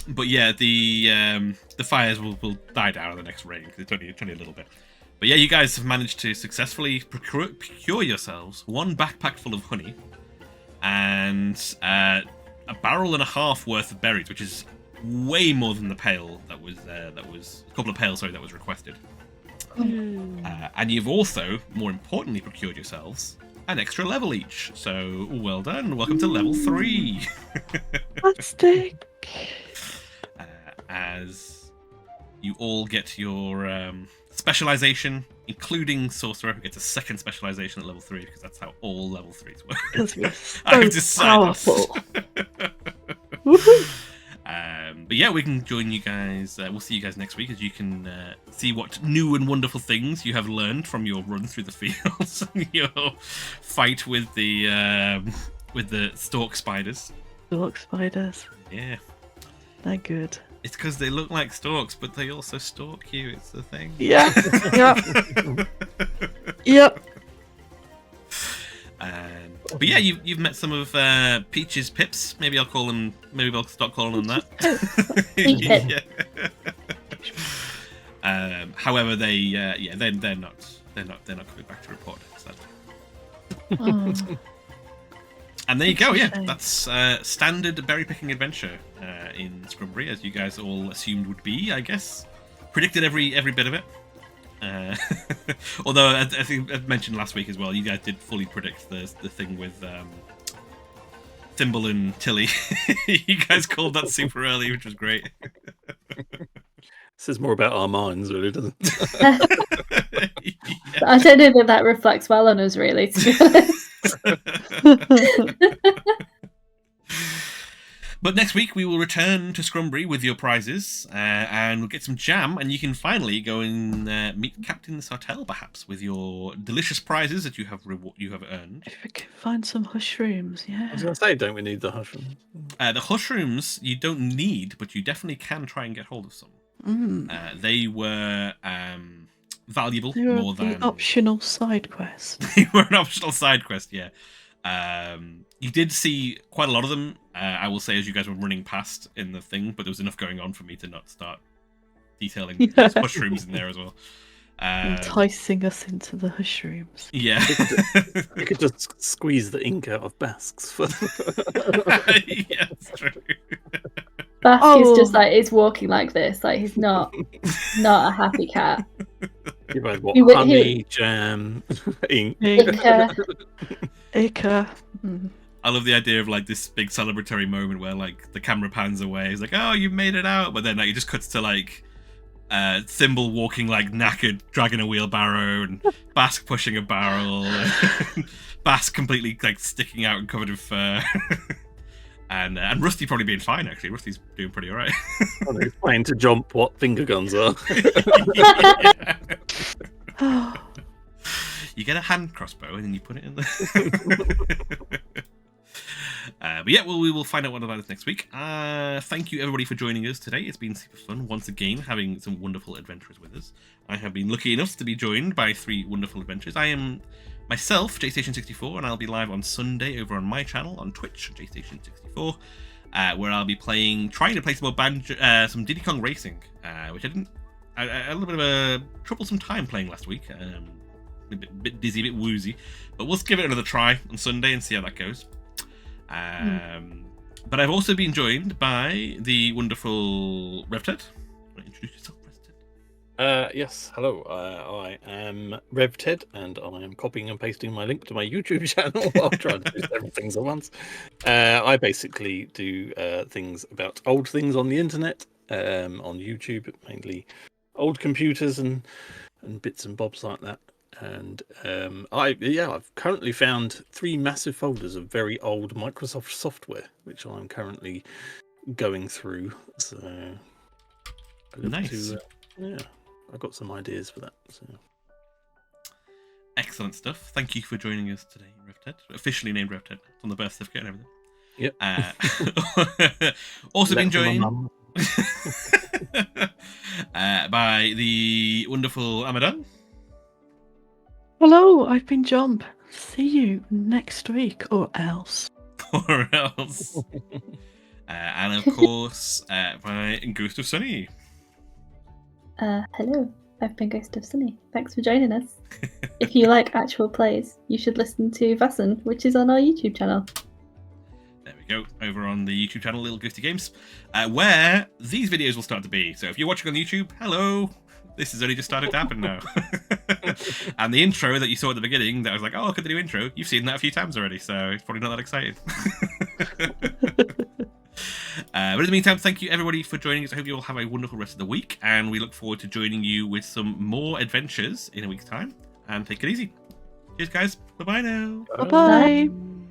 But yeah, the fires will die down in the next rain because it's only a little bit. But yeah, you guys have managed to successfully procure yourselves one backpack full of honey and a barrel and a half worth of berries, which is way more than the pail that was a couple of pails, sorry, that was requested. And you've also, more importantly, procured yourselves an extra level each. So, well done. Welcome to level 3. Fantastic. As you all get your specialization, including Sorcerer, who gets a second specialization at level 3, because that's how all level 3s work. Because we're so I've decided. powerful. But yeah, we can join you guys. We'll see you guys next week, as you can see what new and wonderful things you have learned from your run through the fields, your fight with the stalk spiders. Stalk spiders. Yeah, They're good. it's because they look like stalks, but they also stalk you. It's the thing. Yeah. Yep. But yeah, you've met some of Peach's pips. Maybe I'll start calling them that. Peach pip. Yeah. However, they're not coming back to report. Sadly. Oh. And there you go. Yeah, that's standard berry picking adventure in Scrumberry, as you guys all assumed would be. I guess predicted every bit of it. Although I think I mentioned last week as well, you guys did fully predict the thing with Thimble and Tilly. You guys called that super early, which was great. Says more about our minds, really, doesn't it? Yeah. I don't know that reflects well on us, really, to be honest. But next week we will return to Scrumberry with your prizes, and we'll get some jam, and you can finally go and meet Captain Sartell, perhaps, with your delicious prizes that you have earned. If we can find some mushrooms, yeah. I was going to say, don't we need the mushrooms? The mushrooms you don't need, but you definitely can try and get hold of some. They were valuable more than an optional side quest. They were an optional side quest, yeah. You did see quite a lot of them, I will say, as you guys were running past in the thing, but there was enough going on for me to not start detailing those mushrooms in there as well. Enticing us into the mushrooms. Yeah. You could just squeeze the ink out of Basques. Yeah, that's true. Basque is just like, is walking like this, like he's not a happy cat. You've had what? Honey, jam, ink. Ica. I love the idea of like this big celebratory moment where like the camera pans away. It's like, oh, you made it out, but then like it just cuts to like Thimble walking like knackered, dragging a wheelbarrow, and Basque pushing a barrel, and Basque completely like sticking out and covered in fur. And Rusty probably being fine, actually. Rusty's doing pretty alright. Oh, he's playing to Jomp what finger guns are. Yeah. You get a hand crossbow and then you put it in the... But yeah, well, we will find out what about it next week. Thank you, everybody, for joining us today. It's been super fun, once again, having some wonderful adventurers with us. I have been lucky enough to be joined by 3 wonderful adventurers. I am myself, JStation64, and I'll be live on Sunday over on my channel on Twitch, JStation64, where I'll be trying to play some more some Diddy Kong Racing, which I had a little bit of a troublesome time playing last week. A bit dizzy, a bit woozy, but we'll give it another try on Sunday and see how that goes. But I've also been joined by the wonderful RevTed. Introduce yourself, RevTed. Yes, hello. I am RevTed, and I am copying and pasting my link to my YouTube channel while trying to do several things at once. I basically do things about old things on the internet, on YouTube, mainly old computers and bits and bobs like that. And I've currently found 3 massive folders of very old Microsoft software, which I'm currently going through. So nice. I got some ideas for that. So. Excellent stuff. Thank you for joining us today, RevTed. Officially named RevTed. It's on the birth certificate and everything. Yep. Also been joined by the wonderful Amadan. Hello, I've been Jomp. See you next week, or else. Or else. And of course, by Ghost of Sunny. Hello, I've been Ghost of Sunny. Thanks for joining us. If you like actual plays, you should listen to Vaesen, which is on our YouTube channel. There we go, over on the YouTube channel, Little Ghosty Games, where these videos will start to be. So if you're watching on YouTube, hello! This has only just started to happen now. And the intro that you saw at the beginning, that I was like, oh, look at the new intro, you've seen that a few times already, so it's probably not that exciting. But in the meantime, thank you everybody for joining us. I hope you all have a wonderful rest of the week, and we look forward to joining you with some more adventures in a week's time. And take it easy. Cheers, guys. Bye-bye now. Bye-bye. Bye.